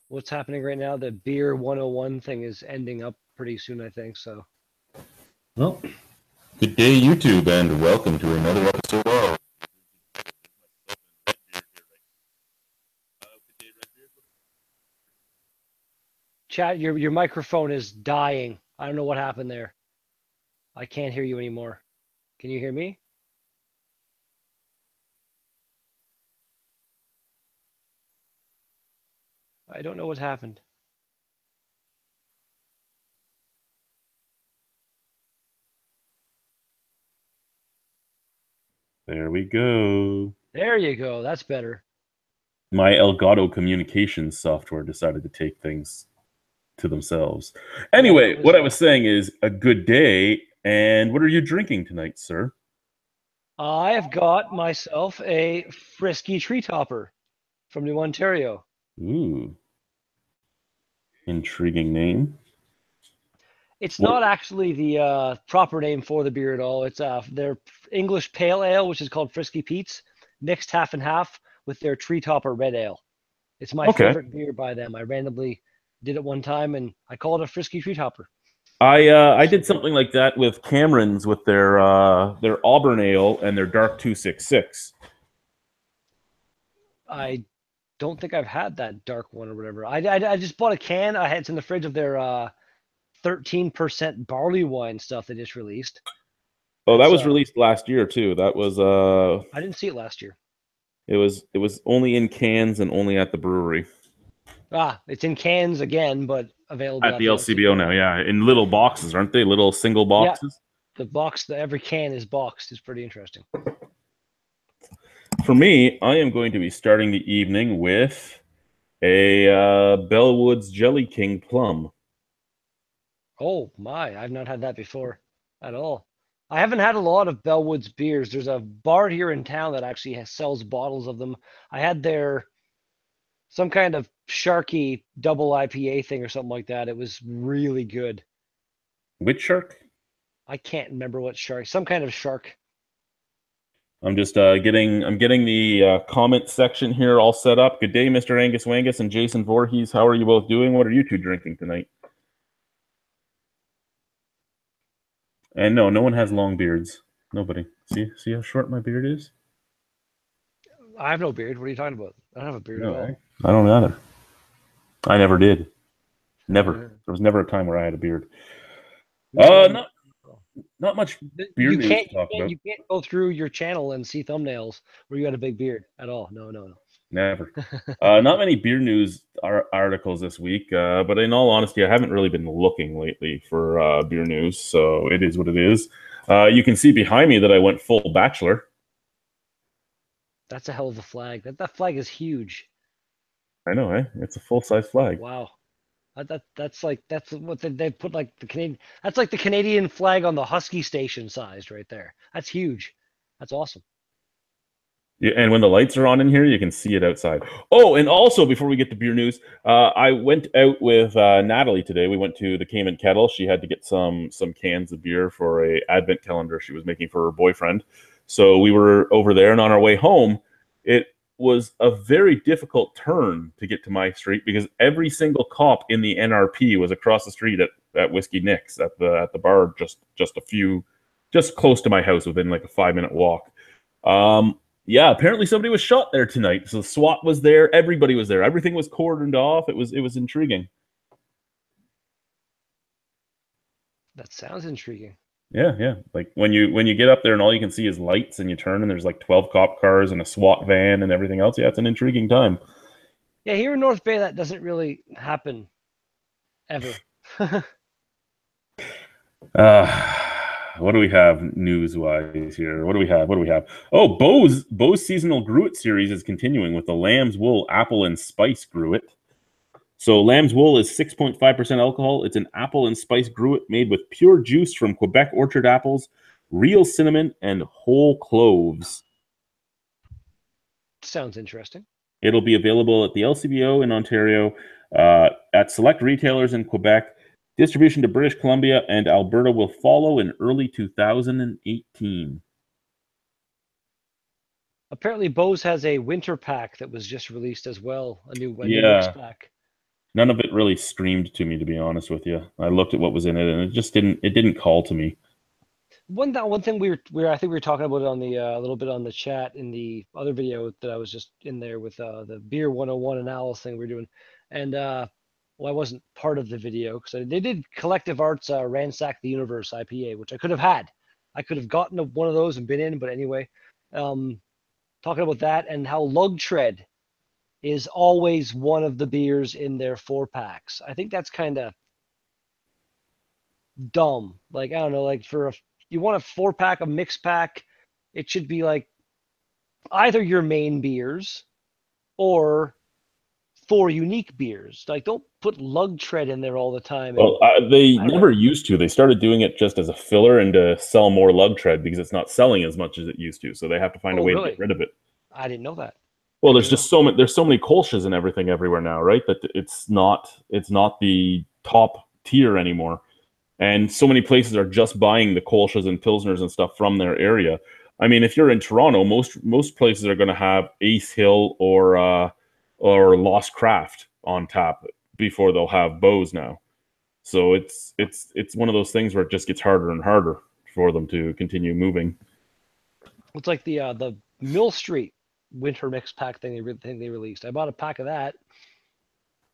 what's happening right now. The Beer 101 thing is ending up pretty soon, I think. So, Well, good day, YouTube, and welcome to another episode of. chat, your microphone is dying. I don't know what happened there. I can't hear you anymore. Can you hear me? I don't know what happened. There we go. There you go. That's better. My Elgato communications software decided to take things to themselves. Yeah, that Anyway, was. what I was saying is a good day. And what are you drinking tonight, sir? I have got myself a frisky tree topper from New Ontario. Ooh, intriguing name. It's What? not actually the proper name for the beer at all. It's their English pale ale, which is called Frisky Pete's, mixed half and half with their tree topper red ale. It's my Okay. favorite beer by them. I randomly did it one time and I called it a Frisky Tree Topper. I So did good. something like that with Cameron's with their Auburn Ale and their Dark 266. I don't think I've had that dark one or whatever. I just bought a can. I had it's in the fridge of their 13% barley wine stuff they just released. Oh, that That's was released last year too. That was I didn't see it last year. it was only in cans and only at the brewery. It's in cans again, but available At at the the LCBO LCBO. now, yeah, in little boxes, aren't they? Little single Yeah, boxes. every can is boxed. It's pretty interesting. For me, I am going to be starting the evening with a Bellwoods Jelly King Plum. Oh my, I've not had that before at all. I haven't had a lot of Bellwoods beers. There's a bar here in town that actually sells bottles of them. I had their some kind of Sharky double IPA thing or something like that. It was really good. Which shark? I can't remember what shark, some kind of shark. I'm getting the comment section here all set up. Good day, Mr. Angus Wangus and Jason Voorhees. How are you both doing? What are you two drinking tonight? And no, no one has long beards. Nobody. See how short my beard is? I have no beard. What are you talking about? I don't have a beard at No, all. I don't either. I never did. Never. Uh, There was never a time where I had a beard. no, Not not much beer you news can't to talk about. you can't go through your channel and see thumbnails where you had a big beard at all. No, no, Never. no. Not many beer news articles this week, but in all honesty, I haven't really been looking lately for beer news, so it is what it is. You can see behind me that I went full bachelor. That's a hell of a flag. That flag is huge. I know, eh? It's a full-size flag. Wow. That's what they put like the Canadian. That's like the Canadian flag on the Husky station sized right there. That's huge. That's awesome. Yeah, and when the lights are on in here, you can see it outside. Oh, and also before we get to beer news, I went out with Natalie today. We went to the Cayman Kettle. She had to get some cans of beer for a advent calendar she was making for her boyfriend. So we were over there, and on our way home, it was a very difficult turn to get to my street because every single cop in the NRP was across the street at Whiskey Nick's at the bar just close to my house within like a 5-minute walk. Yeah, apparently somebody was shot there tonight. So SWAT was there, everybody was there. Everything was cordoned off. It was intriguing. That sounds intriguing. Yeah, yeah. Like when you get up there and all you can see is lights and you turn and there's like 12 cop cars and a SWAT van and everything else. Yeah, it's an intriguing time. Yeah, here in North Bay that doesn't really happen ever. Uh what do we have news-wise here? What do we have? What do we have? Oh, Bo's seasonal Gruit series is continuing with the Lamb's Wool Apple and Spice Gruit. So Lamb's Wool is 6.5% alcohol. It's an apple and spice gruit made with pure juice from Quebec orchard apples, real cinnamon, and whole cloves. Sounds interesting. It'll be available at the LCBO in Ontario, at select retailers in Quebec. Distribution to British Columbia and Alberta will follow in early 2018. Apparently, Bose has a winter pack that was just released as well, a new mix Yeah, pack. none of it really screamed to me, to be honest with you. I looked at what was in it, and it didn't call to me. One thing I think we were talking about it on the a little bit on the chat in the other video that I was just in there with the beer 101 analysis thing we were doing, and well, I wasn't part of the video because they did Collective Arts Ransack the Universe IPA, which I could have had. I could have gotten one of those and been in, but anyway, talking about that and how Lug Tread is always one of the beers in their 4-packs. I think that's kind of dumb. Like, I don't know, like you want a 4-pack, a mix pack, it should be like either your main beers or 4 unique beers. Like, don't put Lug Tread in there all the time. And Well, they I don't never know. used to. They started doing it just as a filler and to sell more lug tread because it's not selling as much as it used to. So they have to find a Oh, way to get really? rid of it. I didn't know that. Well, Good there's to know. just there's so many Kolsch's and everything everywhere now, right? That it's not the top tier anymore. And so many places are just buying the Kolsch's and Pilsners and stuff from their area. I mean, if you're in Toronto, most places are going to have Ace Hill or Lost Craft on tap before they'll have Bose now. So it's one of those things where it just gets harder and harder for them to continue moving. It's like the Mill Street winter mix pack thing they released. I bought a pack of that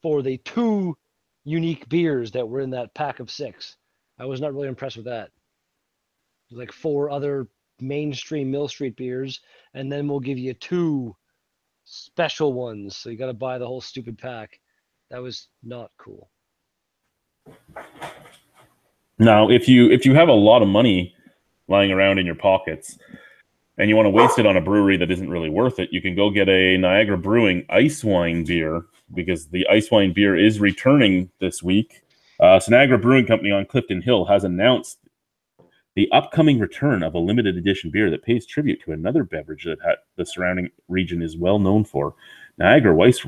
for the 2 unique beers that were in that pack of 6. I was not really impressed with that. There's like 4 other mainstream Mill Street beers, and then we'll give you 2 special ones. So you got to buy the whole stupid pack. That was not cool. Now, if you have a lot of money lying around in your pockets and you want to waste it on a brewery that isn't really worth it, you can go get a Niagara Brewing ice wine beer because the ice wine beer is returning this week. So Niagara Brewing Company on Clifton Hill has announced the upcoming return of a limited edition beer that pays tribute to another beverage that the surrounding region is well known for. Niagara ice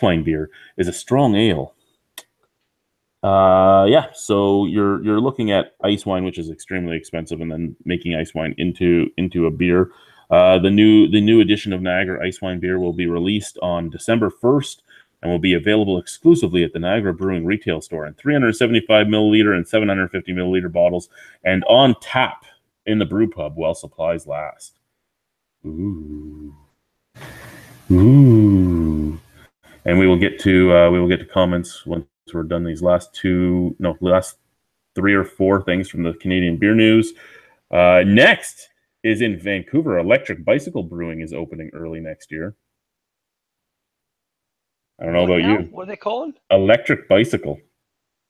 wine beer is a strong ale. So you're looking at ice wine, which is extremely expensive, and then making ice wine into a beer. The new edition of Niagara ice wine beer will be released on December 1st and will be available exclusively at the Niagara Brewing retail store in 375 milliliter and 750 milliliter bottles, and on tap in the brew pub while supplies last. Ooh. And we will get to comments once we're done these last 3 or 4 things from the Canadian beer news. Next is in Vancouver. Electric Bicycle Brewing is opening early next year. I don't know about you. What are they calling? Electric Bicycle.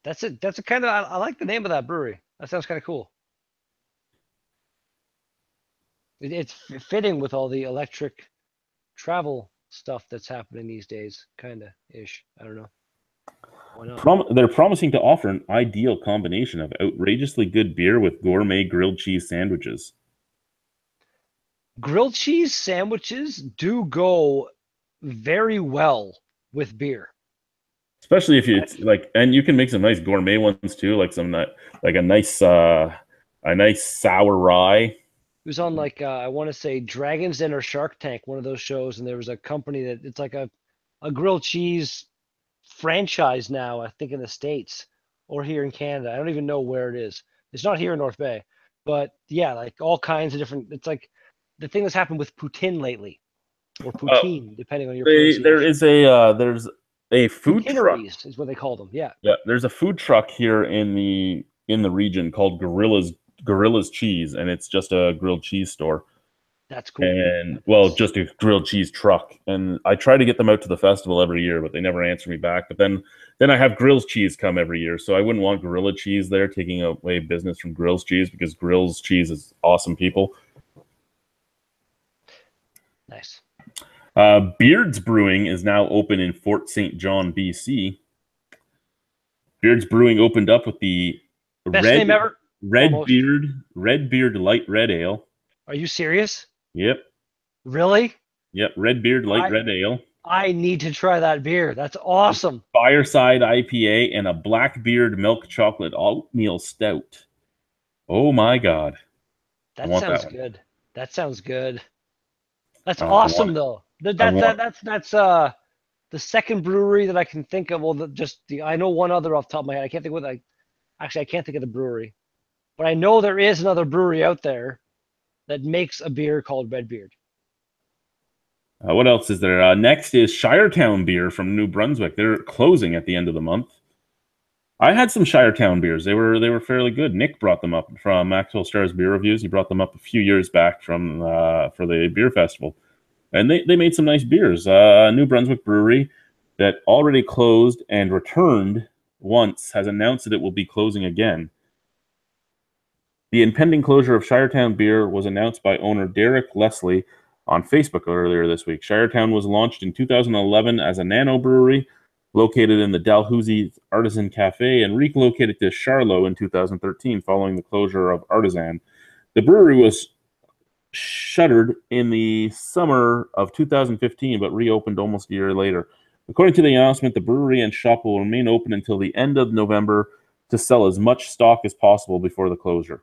That's it. That's a kind of I like the name of that brewery. That sounds kind of cool. It's fitting with all the electric travel stuff that's happening these days, kind of ish. I don't know. Why not? They're promising to offer an ideal combination of outrageously good beer with gourmet grilled cheese sandwiches. Grilled cheese sandwiches do go very well with beer. Especially if it's like, and you can make some nice gourmet ones too, like a nice sour rye. It was on like I want to say Dragon's Den or Shark Tank, one of those shows, and there was a company that it's like a grilled cheese franchise now, I think in the States or here in Canada. I don't even know where it is. It's not here in North Bay, but yeah, like all kinds of different. It's like the thing that's happened with poutine lately, or poutine, depending on your pronunciation. There's a food truck. Is what they call them. Yeah. Yeah, there's a food truck here in the region called Gorilla's Cheese, and it's just a grilled cheese store. That's cool. And just a grilled cheese truck. And I try to get them out to the festival every year, but they never answer me back. But then I have Grill's Cheese come every year, so I wouldn't want Gorilla Cheese there taking away business from Grill's Cheese because Grill's Cheese is awesome people. Nice. Beard's Brewing is now open in Fort St. John, BC. Beard's Brewing opened up with the best name ever. Red Beard Light Red Ale. Are you serious? Yep. Really? Yep. Red Beard Light Red Ale. I need to try that beer. That's awesome. Fireside IPA and a Blackbeard Milk Chocolate Oatmeal Stout. Oh my God. That sounds good. That sounds good. That's awesome though. That's the second brewery that I can think of. Well, I know one other off the top of my head. I can't think of actually I can't think of the brewery, but I know there is another brewery out there that makes a beer called Redbeard. What else is there? Next is Shiretown Beer from New Brunswick. They're closing at the end of the month. I had some Shiretown beers. They were fairly good. Nick brought them up from Maxwell Stars Beer Reviews. He brought them up a few years back from for the beer festival, and they made some nice beers. New Brunswick Brewery that already closed and returned once has announced that it will be closing again. The impending closure of Shiretown Beer was announced by owner Derek Leslie on Facebook earlier this week. Shiretown was launched in 2011 as a nano brewery located in the Dalhousie Artisan Cafe and relocated to Charlotte in 2013 following the closure of Artisan. The brewery was shuttered in the summer of 2015 but reopened almost a year later. According to the announcement, the brewery and shop will remain open until the end of November to sell as much stock as possible before the closure.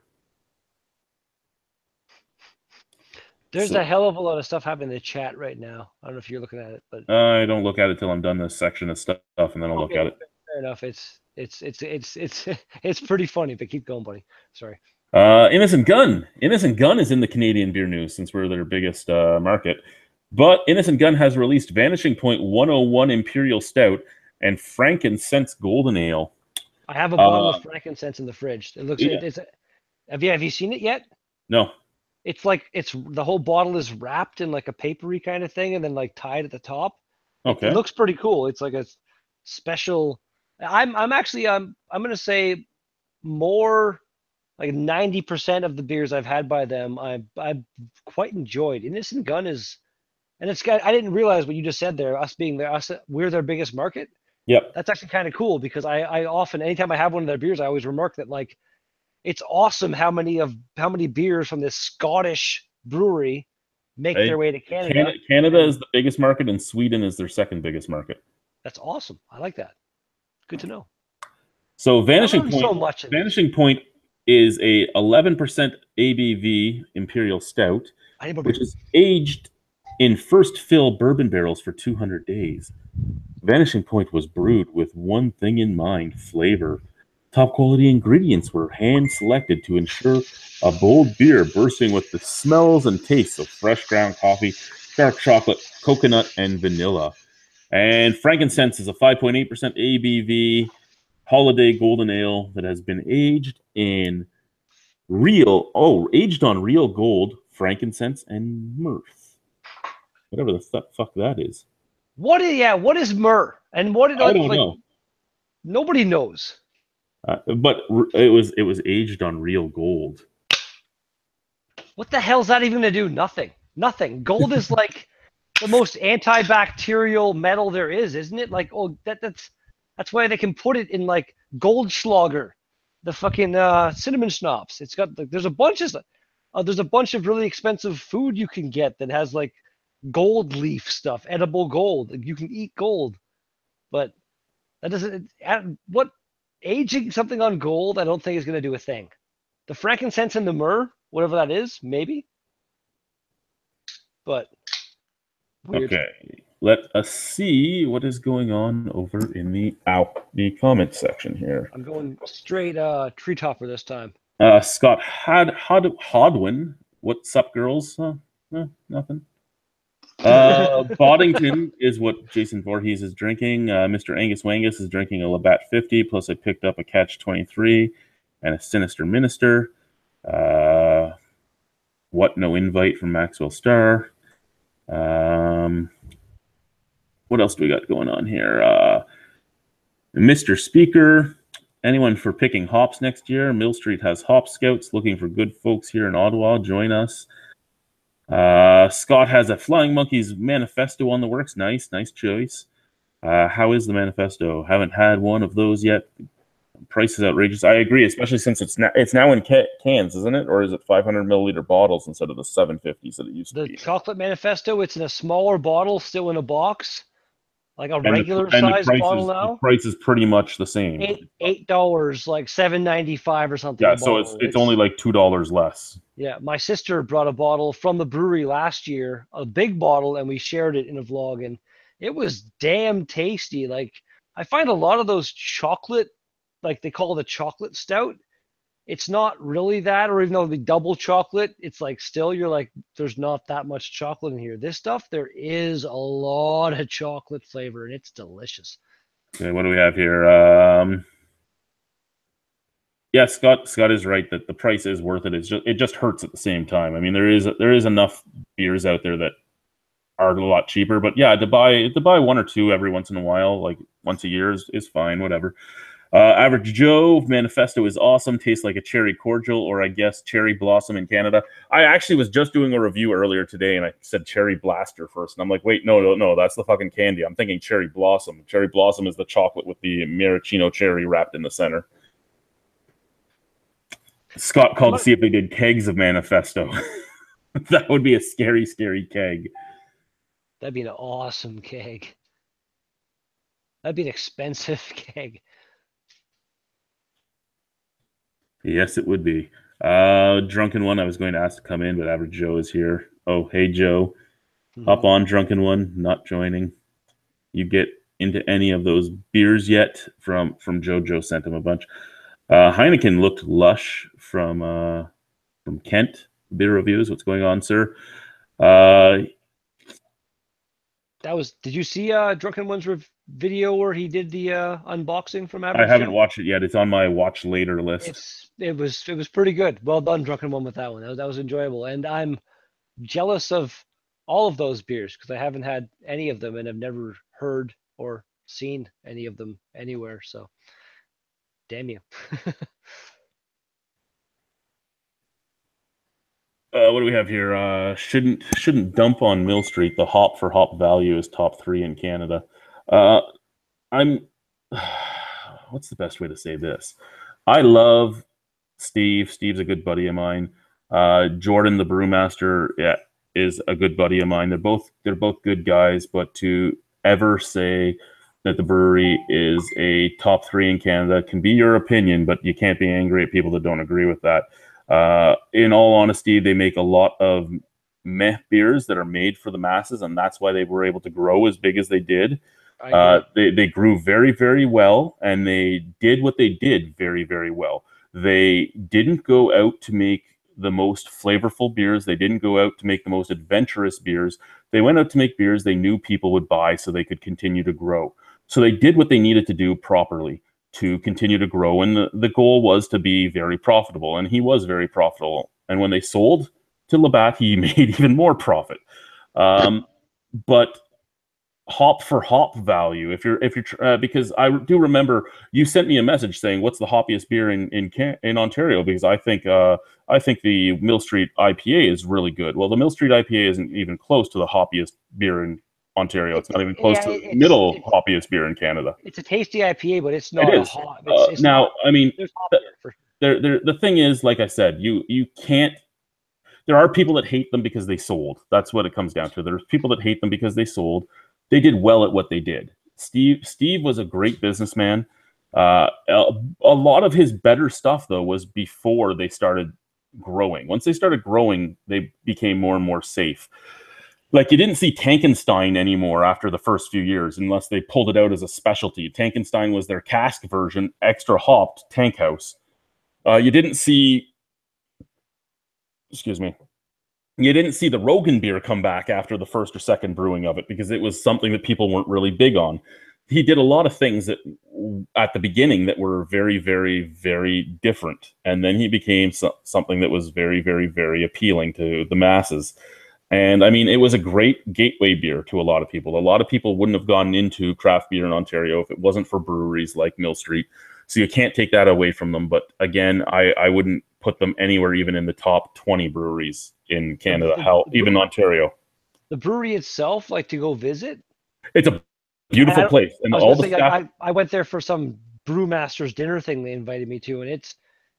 There's a hell of a lot of stuff happening in the chat right now. I don't know if you're looking at it, but I don't look at it till I'm done this section of stuff, and then I'll look at it. Fair enough. It's pretty funny, but keep going, buddy. Sorry. Innocent Gun. Innocent Gun is in the Canadian beer news since we're their biggest market. But Innocent Gun has released Vanishing Point 101 Imperial Stout and Frankincense Golden Ale. I have a bottle of frankincense in the fridge. It looks. Yeah. Have you seen it yet? No. It's like the whole bottle is wrapped in like a papery kind of thing and then like tied at the top. Okay. It looks pretty cool. It's like a special. I'm gonna say more like 90% of the beers I've had by them I've quite enjoyed. Innocent Gun is, and it's got. I didn't realize what you just said there. We're their biggest market. Yep. That's actually kind of cool because I often, anytime I have one of their beers, I always remark that like. It's awesome how many beers from this Scottish brewery make their way to Canada. Canada is the biggest market, and Sweden is their second biggest market. That's awesome. I like that. Good to know. So Vanishing Point is a 11% ABV Imperial Stout, which is aged in first fill bourbon barrels for 200 days. Vanishing Point was brewed with one thing in mind: flavor. Top quality ingredients were hand selected to ensure a bold beer bursting with the smells and tastes of fresh ground coffee, dark chocolate, coconut, and vanilla. And Frankincense is a 5.8% ABV holiday golden ale that has been aged on real gold, frankincense, and mirth. Whatever the fuck that is. What is myrrh? And what did I don't know. Nobody knows. But it was aged on real gold. What the hell's that even going to do? Nothing. Gold is like the most antibacterial metal there is, isn't it? Like, that's why they can put it in like Goldschlager, the fucking cinnamon schnapps. It's got there's a bunch of really expensive food you can get that has like gold leaf stuff, edible gold. You can eat gold, but that doesn't. What? Aging something on gold, I don't think is going to do a thing. The frankincense and the myrrh, whatever that is, maybe. But weird. Okay, let us see what is going on over in the comment section here. I'm going straight tree topper this time. Scott Hodwin, what's up, girls? Nothing. Boddington is what Jason Voorhees is drinking. Mr. Angus Wangus is drinking a Labatt 50, plus I picked up a Catch 23 and a Sinister Minister. What No Invite from Maxwell Star. What else do we got going on here? Mr. Speaker. Anyone for picking hops next year? Mill Street has Hop Scouts looking for good folks here in Ottawa. Join us. Scott has a Flying Monkeys Manifesto on the works. Nice choice. How is the Manifesto? Haven't had one of those yet. Price is outrageous. I agree, especially since it's now in cans, isn't it? Or is it 500 milliliter bottles instead of the 750s that it used to be? The chocolate Manifesto, it's in a smaller bottle, still in a box, like a regular size bottle now. The price is pretty much the same. $8, like $7.95 or something. Yeah, so it's only like $2 less. Yeah, my sister brought a bottle from the brewery last year, a big bottle, and we shared it in a vlog, and It was damn tasty. Like I find a lot of those chocolate, like they call it a chocolate stout, it's not really that, or even though the double chocolate, it's like still you're like, there's not that much chocolate in here. This stuff, there is a lot of chocolate flavor, and it's delicious. Okay, what do we have here? Yeah, Scott is right that the price is worth it. It just hurts at the same time. I mean, there is enough beers out there that are a lot cheaper, but yeah, to buy one or two every once in a while, like once a year is fine, whatever. Average Joe Manifesto is awesome. Tastes like a cherry cordial, or I guess cherry blossom in Canada. I actually was just doing a review earlier today, and I said cherry blaster first, and I'm like, wait, no, that's the fucking candy. I'm thinking cherry blossom. Cherry blossom is the chocolate with the maraschino cherry wrapped in the center. Scott called to see if they did kegs of Manifesto. That would be a scary, scary keg. That'd be an awesome keg. That'd be an expensive keg. Yes, it would be. Drunken One, I was going to ask to come in, but Average Joe is here. Oh, hey, Joe. Hop on, Drunken One, not joining. You get into any of those beers yet from Joe? Joe sent him a bunch. Heineken looked lush from Kent. Beer reviews. What's going on, sir? Did you see Drunken One's video where he did the unboxing from Average I haven't Joe? watched it yet. It's on my watch later list. It was pretty good. Well done, Drunken One, with that one. That was enjoyable, and I'm jealous of all of those beers because I haven't had any of them and have never heard or seen any of them anywhere. So, damn you. What do we have here? Shouldn't dump on Mill Street. The hop for hop value is top 3 in Canada. I'm. What's the best way to say this? I love Steve. Steve's a good buddy of mine. Jordan, the brewmaster, yeah, is a good buddy of mine. They're both good guys. But to ever say that the brewery is a top 3 in Canada can be your opinion, but you can't be angry at people that don't agree with that. In all honesty, they make a lot of meh beers that are made for the masses, and that's why they were able to grow as big as they did. They grew very, very well, and they did what they did very, very well. They didn't go out to make the most flavorful beers. They didn't go out to make the most adventurous beers. They went out to make beers they knew people would buy so they could continue to grow. So they did what they needed to do properly to continue to grow. And the goal was to be very profitable. And he was very profitable. And when they sold to Labatt, he made even more profit. But hop for hop value, if you're because I do remember you sent me a message saying what's the hoppiest beer in Ontario, because I think the Mill Street IPA is really good. Well, the Mill Street IPA isn't even close to the hoppiest beer in Ontario. It's not even close to the middle hoppiest beer in Canada. It's a tasty IPA, but it's not a hop. It's now, not, I mean, there's hop there for the thing is, like I said, you can't. There are people that hate them because they sold. That's what it comes down to. There's people that hate them because they sold. They did well at what they did. Steve was a great businessman. A lot of his better stuff, though, was before they started growing. Once they started growing, they became more and more safe. Like, you didn't see Tankenstein anymore after the first few years, unless they pulled it out as a specialty. Tankenstein was their cask version, extra hopped tank house. You didn't see, excuse me, you didn't see the Rogan beer come back after the first or second brewing of it because it was something that people weren't really big on. He did a lot of things that at the beginning that were very, very, very different. And then he became something that was very, very, very appealing to the masses. And I mean, it was a great gateway beer to a lot of people. A lot of people wouldn't have gone into craft beer in Ontario if it wasn't for breweries like Mill Street. So you can't take that away from them. But again, I wouldn't put them anywhere even in the top 20 breweries in Canada, even Ontario. The brewery itself, like to go visit? It's a beautiful place. And all the staff. I went there for some brewmasters dinner thing they invited me to, and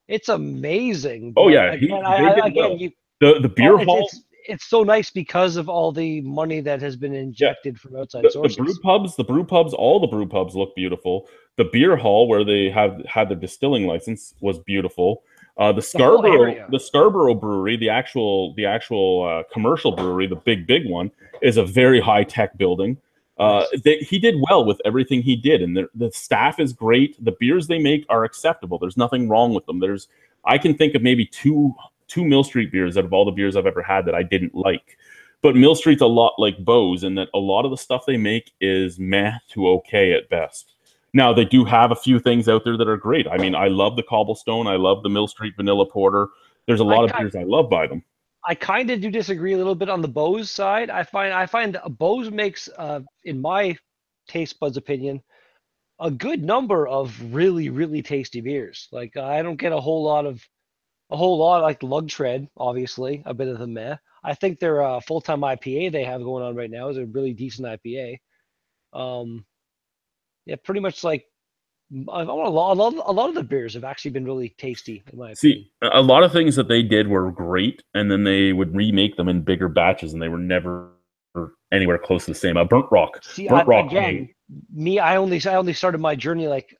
it's amazing. Oh, yeah. The beer hall. It's so nice because of all the money that has been injected from outside sources. The brew pubs, all the brew pubs look beautiful. The beer hall where they had their distilling license was beautiful. The Scarborough Brewery, the actual commercial brewery, the big one, is a very high tech building. Nice. He did well with everything he did, and the staff is great. The beers they make are acceptable. There's nothing wrong with them. I can think of maybe two Mill Street beers out of all the beers I've ever had that I didn't like. But Mill Street's a lot like Bose in that a lot of the stuff they make is meh to okay at best. Now, they do have a few things out there that are great. I mean, I love the Cobblestone. I love the Mill Street Vanilla Porter. There's a I lot of beers I love by them. I kind of do disagree a little bit on the Bose side. I find Bose makes, in my taste buds opinion, a good number of really really tasty beers. Like I don't get a whole lot like Lug Tread, obviously a bit of the meh. I think their full-time IPA they have going on right now is a really decent IPA. Um, yeah, pretty much like a lot of the beers have actually been really tasty in my opinion. See, a lot of things that they did were great, and then they would remake them in bigger batches, and they were never anywhere close to the same. See, Burnt Rock again, me, I only started my journey like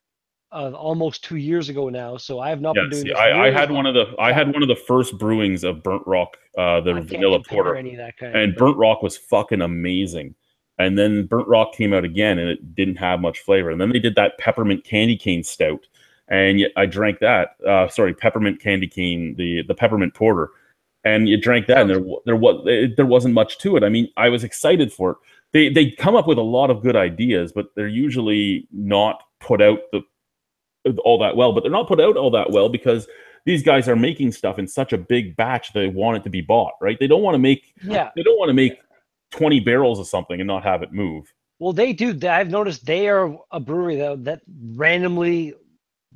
almost 2 years ago now, so I have not Yeah, been doing see, this I nearly as had long. I Yeah, had one of the first brewings of Burnt Rock, the I can't vanilla compare porter, any of that kind of and thing. Burnt Rock was fucking amazing. And then Burnt Rock came out again, and it didn't have much flavor. And then they did that peppermint candy cane stout, and I drank that. Sorry, peppermint candy cane, the peppermint porter, and you drank that, and Sounds there wasn't much to it. I mean, I was excited for it. They come up with a lot of good ideas, but they're usually not put out all that well. But they're not put out all that well because these guys are making stuff in such a big batch they want it to be bought, right? yeah. They don't want to make 20 barrels of something and not have it move. Well, they do. I've noticed they are a brewery that randomly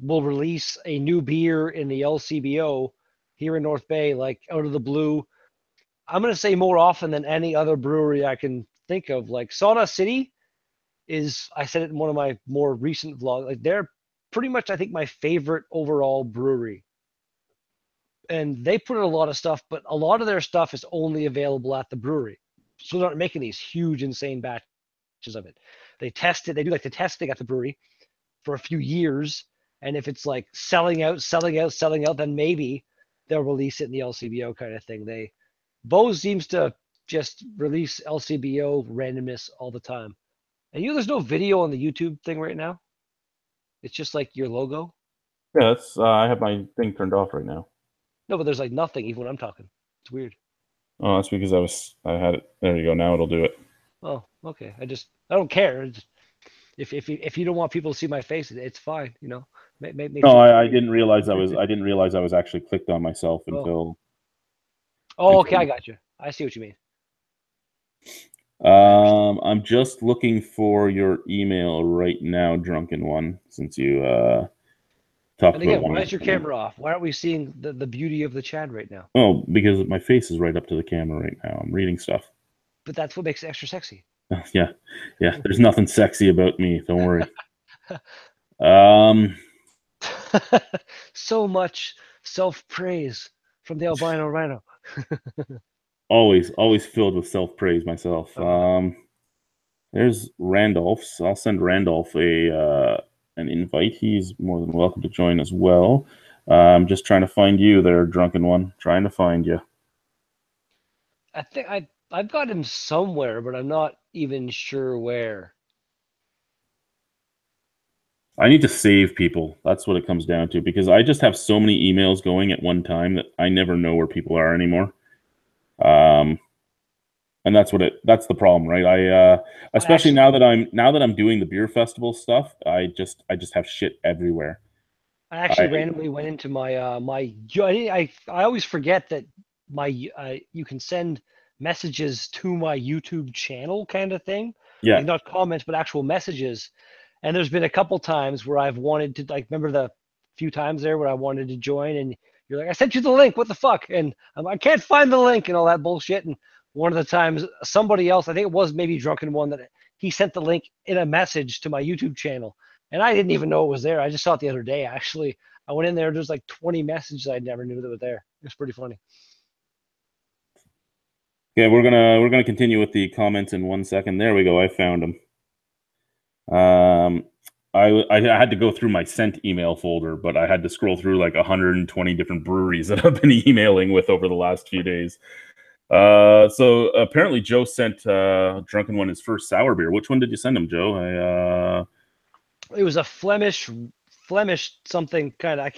will release a new beer in the LCBO here in North Bay, like out of the blue. I'm gonna say more often than any other brewery I can think of. Like Sawdust City is, I said it in one of my more recent vlogs. Like they're pretty much, I think, my favorite overall brewery, and they put in a lot of stuff, but a lot of their stuff is only available at the brewery, so they're not making these huge, insane batches of it. They test it. They do like the testing at the brewery for a few years, and if it's like selling out, selling out, selling out, then maybe they'll release it in the LCBO kind of thing. Bose seems to just release LCBO randomness all the time. And there's no video on the YouTube thing right now. It's just like your logo. Yeah, that's I have my thing turned off right now. No, but there's like nothing even when I'm talking. It's weird. Oh, that's because I had it. There you go. Now it'll do it. Oh, okay. I don't care. If you don't want people to see my face, it's fine. Make No, sure. I didn't realize I didn't realize I was actually clicked on myself Oh, okay. I until got you. I see what you mean. I understand. I'm just looking for your email right now, drunken one, since you talked And about again, why one. is your camera off? Why aren't we seeing the beauty of the Chad right now? Oh, because my face is right up to the camera right now. I'm reading stuff. But that's what makes it extra sexy. Yeah, yeah. There's nothing sexy about me. Don't worry. Um, So much self-praise from the albino rhino. always filled with self praise myself. Uh, There's Randolph's. I'll send Randolph an invite. He's more than welcome to join as well. I'm just trying to find you there, drunken one. Trying to find you. I think I've got him somewhere, but I'm not even sure where. I need to save people. That's what it comes down to because I just have so many emails going at one time that I never know where people are anymore. Um, and that's the problem, right? I Especially actually now that I'm doing the beer festival stuff, I just have shit everywhere. I actually I randomly went into my I always forget that my you can send messages to my YouTube channel kind of thing, Yeah, like not comments but actual messages. And there's been a couple times where I've wanted to, like, remember the few times there where I wanted to join and you're like, I sent you the link, what the fuck? And I can't find the link and all that bullshit. And one of the times somebody else, I think it was maybe Drunken One, that he sent the link in a message to my YouTube channel. And I didn't even know it was there. I just saw it the other day, actually. I went in there, there's like 20 messages I never knew that were there. It was pretty funny. yeah. We're gonna continue with the comments in 1 second. There we go. I found them. Um, I had to go through my sent email folder, but I had to scroll through like 120 different breweries that I've been emailing with over the last few days. So apparently Joe sent Drunken One his first sour beer. Which one did you send him, Joe? It was a Flemish something kind of. I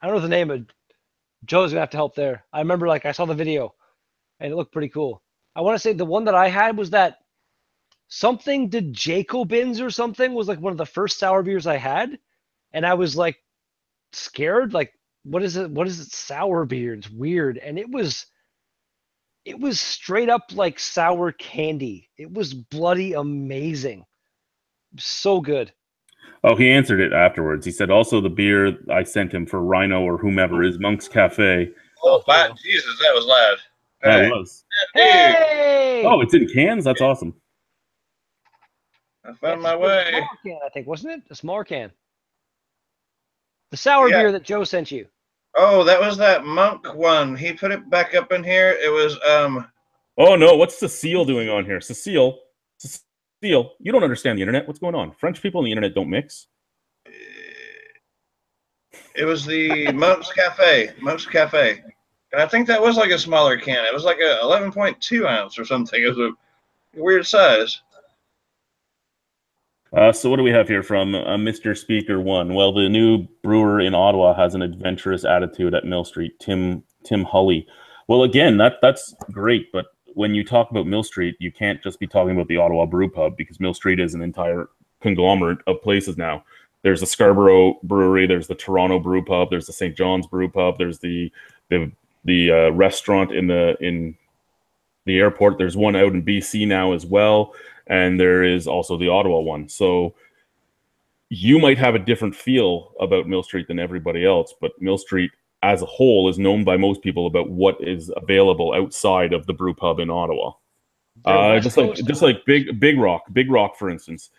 don't know the name of. Joe's gonna have to help there. I remember like I saw the video and it looked pretty cool. I want to say the one that I had was that something did Jacobins or something was like one of the first sour beers I had, and I was like scared, like what is it? What is it? Sour beer? It's weird, and it was straight up like sour candy. It was bloody amazing, so good. Oh, he answered it afterwards. He said also the beer I sent him for Rhino or whomever is Monk's Cafe. Oh, Oh, there you my go. Jesus, that was loud. That Hey, was. dude, Hey, Oh, it's in cans. That's awesome. I yeah, found my it was a way. smaller can, I think, wasn't it? A smaller can. The sour Yeah. beer that Joe sent you. Oh, that was that monk one. He put it back up in here. It was Oh no, what's Cecile doing on here? Cecile, you don't understand the internet. What's going on? French people on the internet don't mix. it was the Monk's Cafe. Monk's Cafe. And I think that was like a smaller can. It was like a 11.2 ounce or something. It was a weird size. So what do we have here from Mr. Speaker One? Well, the new brewer in Ottawa has an adventurous attitude at Mill Street. Tim Hully. Well, again, that's great, but when you talk about Mill Street, you can't just be talking about the Ottawa Brew Pub because Mill Street is an entire conglomerate of places now. There's the Scarborough Brewery, there's the Toronto Brew Pub, there's the St. John's Brew Pub, there's the restaurant in the airport. There's one out in BC now as well, and there is also the Ottawa one. So you might have a different feel about Mill Street than everybody else, but Mill Street as a whole is known by most people about what is available outside of the brew pub in Ottawa. Just like Big Rock, for instance.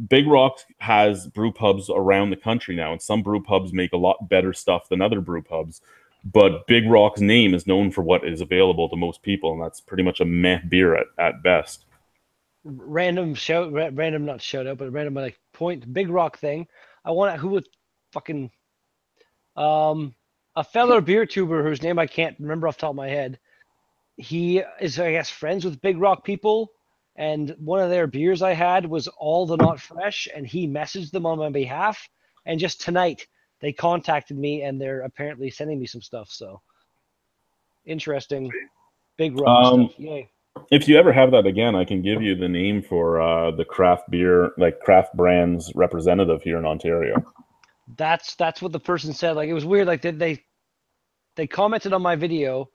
Big Rock has brew pubs around the country now, and some brew pubs make a lot better stuff than other brew pubs. But Big Rock's name is known for what is available to most people, and that's pretty much a meh beer at best. Random not shout out, but random like point Big Rock thing. I want who would fucking a fellow beer tuber whose name I can't remember off the top of my head. He is, I guess, friends with Big Rock people, and one of their beers I had was all the not fresh, and he messaged them on my behalf. And just tonight they contacted me, and they're apparently sending me some stuff. So interesting, Big Rock stuff. Yay! If you ever have that again, I can give you the name for the craft beer, like craft brands representative here in Ontario. That's what the person said. Like it was weird. Like they commented on my video,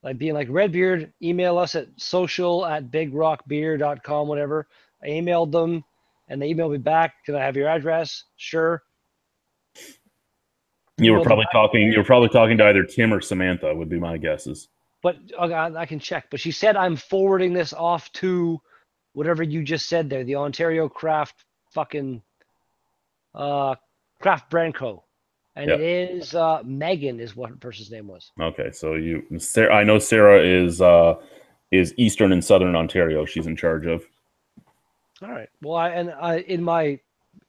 like being like Redbeard, email us at social@bigrockbeer.com, whatever. I emailed them, and they emailed me back. Can I have your address? Sure. You were Emailed them probably back. talking. You were probably talking to either Tim or Samantha. Would be my guesses. But I can check. But she said I'm forwarding this off to whatever you just said there, the Ontario Craft fucking Craft Brand Co. And Yeah. it is Megan is what her person's name was. Okay, so Sarah, I know Sarah is Eastern and Southern Ontario. She's in charge of. All right. Well, I in my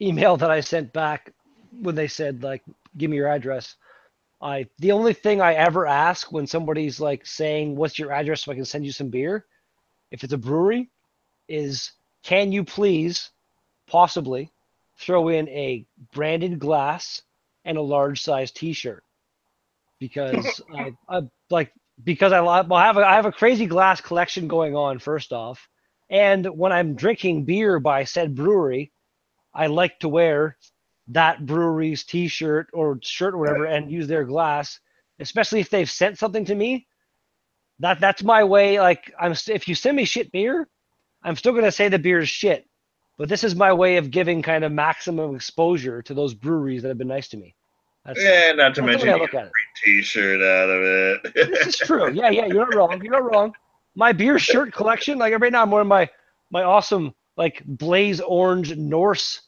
email that I sent back when they said like give me your address, the only thing I ever ask when somebody's like saying what's your address so I can send you some beer, if it's a brewery, is can you please possibly throw in a branded glass and a large size T-shirt because I have a crazy glass collection going on first off, and when I'm drinking beer by said brewery, I like to wear that brewery's T-shirt or shirt or whatever and use their glass, especially if they've sent something to me. That's my way. Like if you send me shit beer, I'm still gonna say the beer is shit, but this is my way of giving kind of maximum exposure to those breweries that have been nice to me. Yeah, not to That's the mention way I you look get at a it. free T-shirt out of it. This is true. Yeah, you're not wrong. You're not wrong. My beer shirt collection, like right now, I'm wearing my awesome like blaze orange Norse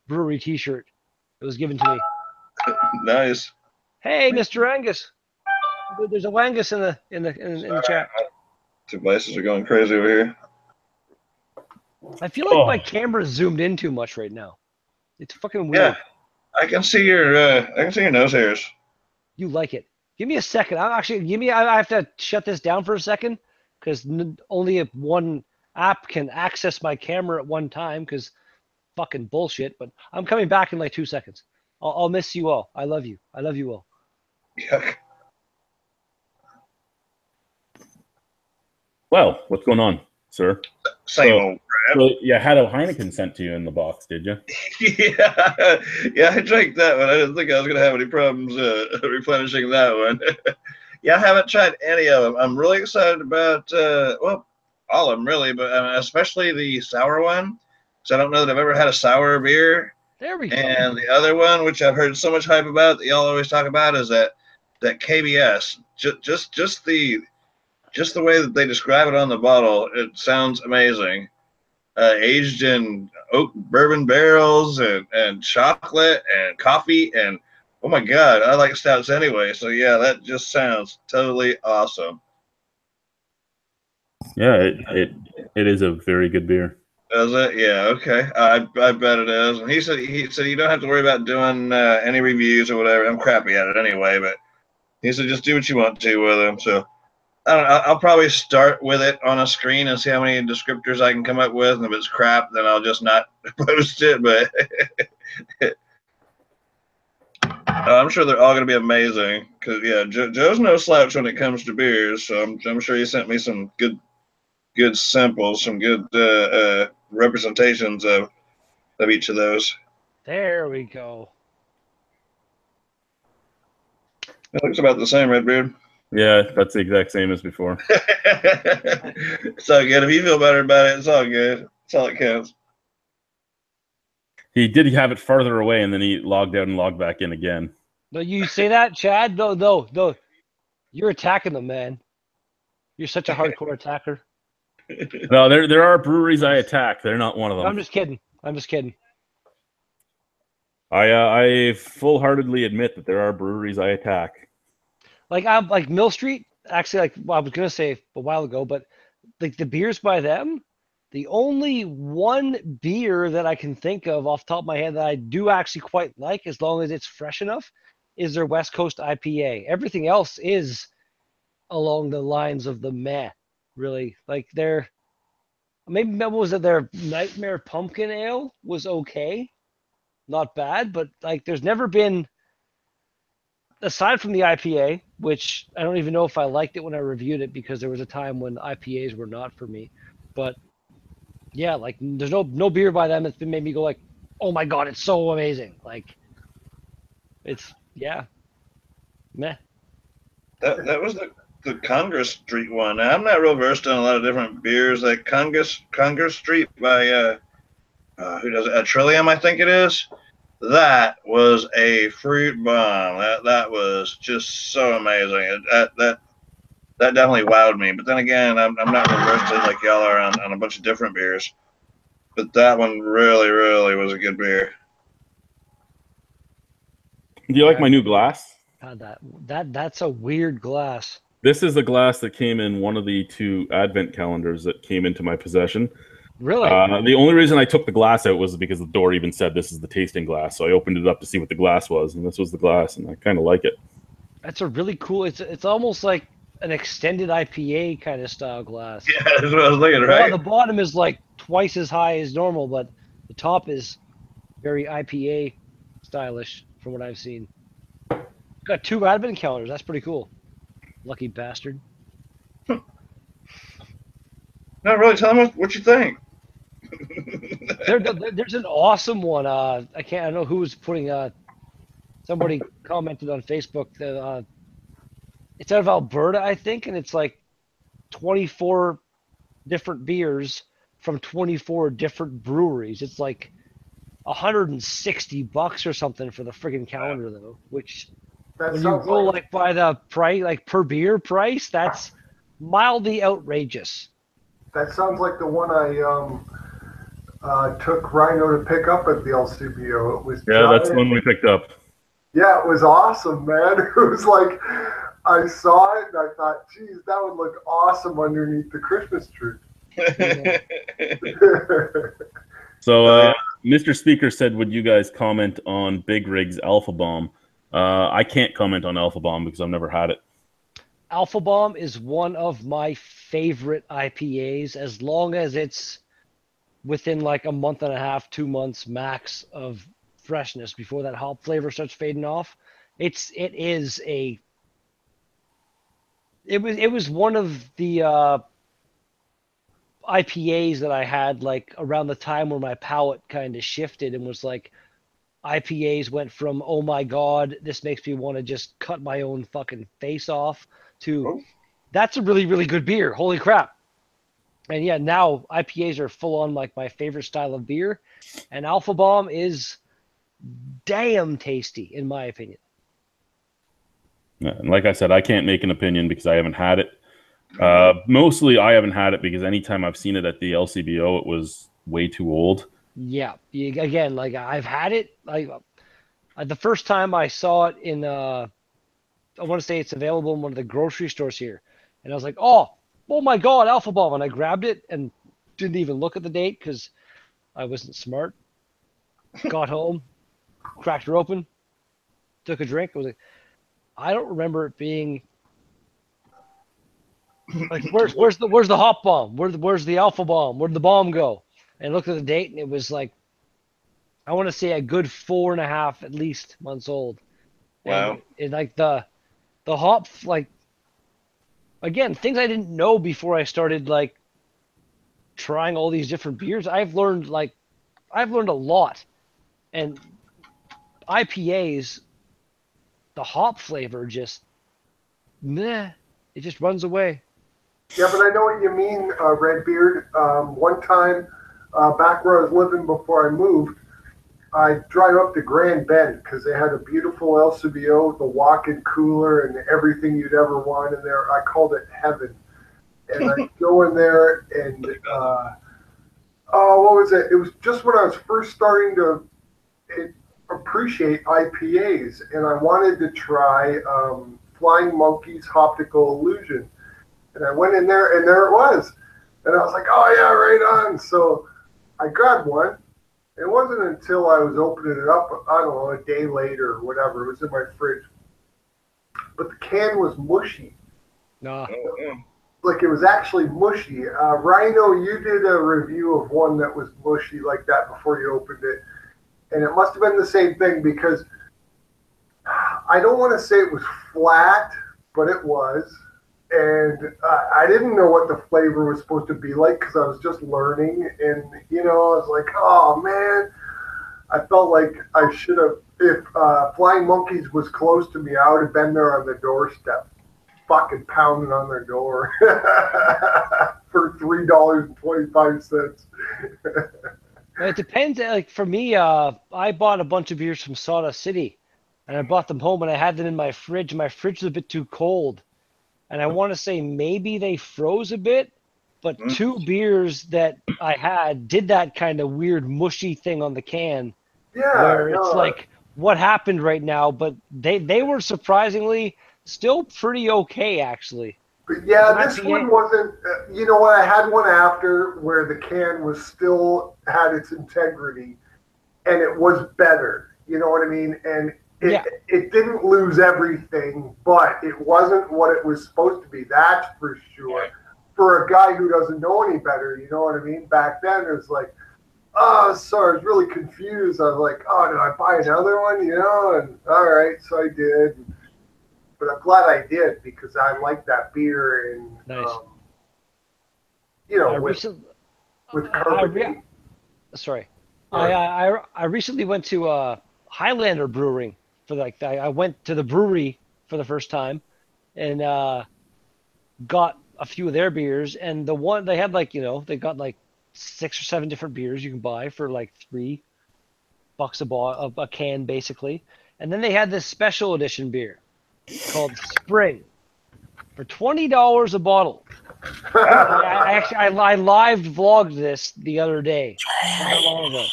brewery T-shirt. It was given to me. Nice. Hey, Mr. Angus. There's a Wangus in the chat. Devices are going crazy over here. I feel like my camera's zoomed in too much right now. It's fucking weird. Yeah, I can see your nose hairs. You like it? Give me a second. I have to shut this down for a second because only if one app can access my camera at one time, because fucking bullshit. But I'm coming back in like 2 seconds. I'll miss you all. I love you. I love you all. Yuck. Well, what's going on, sir? Same old crap. So, yeah, had a Heineken sent to you in the box, did you? Yeah, I drank that one. I didn't think I was going to have any problems replenishing that one. Yeah, I haven't tried any of them. I'm really excited about, well, all of them really, but especially the sour one. So I don't know that I've ever had a sour beer. There we go. And the other one, which I've heard so much hype about that y'all always talk about, is that KBS. Just the way that they describe it on the bottle, it sounds amazing. Aged in oak bourbon barrels and chocolate and coffee and oh my god, I like stouts anyway. So yeah, that just sounds totally awesome. Yeah, it is a very good beer. Does it? Yeah, okay. I bet it is. And he said you don't have to worry about doing any reviews or whatever. I'm crappy at it anyway, but he said just do what you want to with them. So I don't know. I'll probably start with it on a screen and see how many descriptors I can come up with. And if it's crap, then I'll just not post it. But I'm sure they're all going to be amazing. Because yeah, Joe's no slouch when it comes to beers. So I'm sure he sent me some good samples, some good representations of each of those. There we go. It looks about the same, Redbeard. Yeah, that's the exact same as before. It's all good. If you feel better about it, it's all good. That's all it counts. He did have it farther away, and then he logged out and logged back in again. No, you say that, Chad? No. You're attacking them, man. You're such a hardcore attacker. No, there are breweries I attack. They're not one of them. I'm just kidding. I full-heartedly admit that there are breweries I attack. Like Mill Street. Actually, I was gonna say a while ago, but like the beers by them, the only one beer that I can think of off the top of my head that I do actually quite like, as long as it's fresh enough, is their West Coast IPA. Everything else is along the lines of the meh, really. Like their Nightmare Pumpkin Ale was okay, not bad, but like there's never been, aside from the IPA, which I don't even know if I liked it when I reviewed it, because there was a time when IPAs were not for me. But yeah, like there's no beer by them that's been made me go like, oh my god, it's so amazing. Like it's meh. That was the Congress Street one. Now, I'm not real versed in a lot of different beers. Like Congress Street by who does it? Trillium, I think it is. That was a fruit bomb. That was just so amazing. That definitely wowed me. But then again, I'm not real versed like y'all are on a bunch of different beers. But that one really, really was a good beer. Do you like my new glass? God, that's a weird glass. This is the glass that came in one of the 2 advent calendars that came into my possession. Really? The only reason I took the glass out was because the door even said this is the tasting glass. So I opened it up to see what the glass was, and this was the glass, and I kind of like it. That's a really cool. It's almost like an extended IPA kind of style glass. Yeah, that's what I was looking, right? Well, the bottom is like twice as high as normal, but the top is very IPA stylish from what I've seen. Got 2 advent calendars. That's pretty cool. Lucky bastard. No, really, tell them what you think. There's an awesome one. I don't know who was putting. Somebody commented on Facebook that it's out of Alberta, I think, and it's like 24 different beers from 24 different breweries. It's like $160 or something for the friggin' calendar, though. Which That when you sounds go like like by the price, like per beer price, that's mildly outrageous. that sounds like the one I took Rhino to pick up at the LCBO. It was Yeah, that's the giant. one we picked up. Yeah, it was awesome, man. It was like I saw it and I thought, geez, that would look awesome underneath the Christmas tree. So Mr. Speaker said, would you guys comment on Big Rig's Alpha Bomb? I can't comment on Alpha Bomb because I've never had it. Alpha Bomb is one of my favorite IPAs as long as it's within like a month and a half, 2 months max of freshness before that hop flavor starts fading off. It was one of the IPAs that I had like around the time where my palate kind of shifted and was like IPAs went from oh my god, this makes me want to just cut my own fucking face off to Oh. that's a really, really good beer. Holy crap. And yeah, now IPAs are full on like my favorite style of beer. And Alpha Bomb is damn tasty, in my opinion. Yeah, and like I said, I can't make an opinion because I haven't had it. Mostly, I haven't had it because anytime I've seen it at the LCBO, it was way too old. Yeah, again, like I've had it. Like the first time I saw it in, I want to say it's available in one of the grocery stores here, and I was like, oh my god, Alpha Bomb, and I grabbed it and didn't even look at the date because I wasn't smart. Got home, cracked her open, took a drink. I was like, I don't remember it being like where's the hop bomb? Where's the Alpha Bomb? Where'd the bomb go? And I looked at the date and it was like I want to say a good 4.5 at least months old. Wow. And it like the hop like again things I didn't know before I started like trying all these different beers. I've learned a lot, and IPAs, the hop flavor just meh, it just runs away. Yeah, but I know what you mean, Redbeard. One time, back where I was living before I moved, I'd drive up to Grand Bend because they had a beautiful LCBO, the walk-in cooler, and everything you'd ever want in there. I called it heaven. And I'd go in there and, what was it? It was just when I was first starting to appreciate IPAs, and I wanted to try Flying Monkey's Optical Illusion. And I went in there, and there it was. And I was like, oh, yeah, right on. So I grabbed one. It wasn't until I was opening it up, I don't know, a day later or whatever. It was in my fridge. But the can was mushy. Nah. Like it was actually mushy. Rhino, you did a review of one that was mushy like that before you opened it. And it must have been the same thing because I don't want to say it was flat, but it was. And I didn't know what the flavor was supposed to be like because I was just learning. And, I was like, oh, man. I felt like I should have, if Flying Monkeys was close to me, I would have been there on the doorstep, fucking pounding on their door for $3.25. It depends. Like for me, I bought a bunch of beers from Sawdust City, and I brought them home, and I had them in my fridge. My fridge was a bit too cold, and I want to say maybe they froze a bit, but two beers that I had did that kind of weird mushy thing on the can, where it's like, what happened right now? But they were surprisingly still pretty okay, actually. But yeah, this one wasn't, you know what, I had one after where the can was still had its integrity and it was better, you know what I mean? And it didn't lose everything, but it wasn't what it was supposed to be, that's for sure. For a guy who doesn't know any better, you know what I mean? Back then it was like, oh, sorry, I was really confused. I was like, oh, did I buy another one, And all right, so I did. But I'm glad I did because I like that beer and nice. With carbonate. I recently went to Highlander Brewing for I went to the brewery for the first time and got a few of their beers, and the one they had they got 6 or 7 different beers you can buy for $3 a can basically, and then they had this special edition beer called Spring for $20 a bottle. I live vlogged this the other day, not long ago,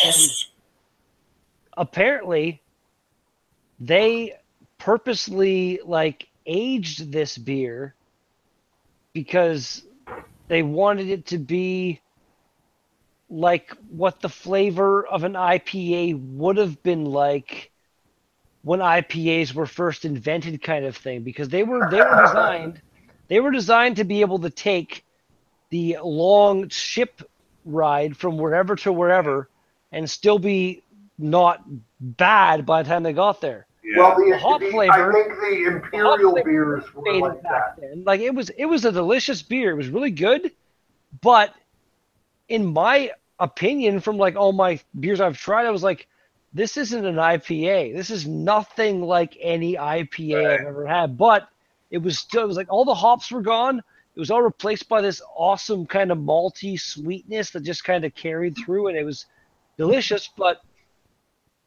and apparently they purposely aged this beer because they wanted it to be like what the flavor of an IPA would have been like when IPAs were first invented, kind of thing, because they were designed to be able to take the long ship ride from wherever to wherever and still be not bad by the time they got there. Well, The hop I flavor, think the imperial beers were made like it back that. then. Like it was a delicious beer. It was really good, but in my opinion, from like all my beers I've tried, I was like, this isn't an IPA. This is nothing like any IPA I've ever had. But it was like all the hops were gone. It was all replaced by this awesome kind of malty sweetness that just kind of carried through, and it was delicious. But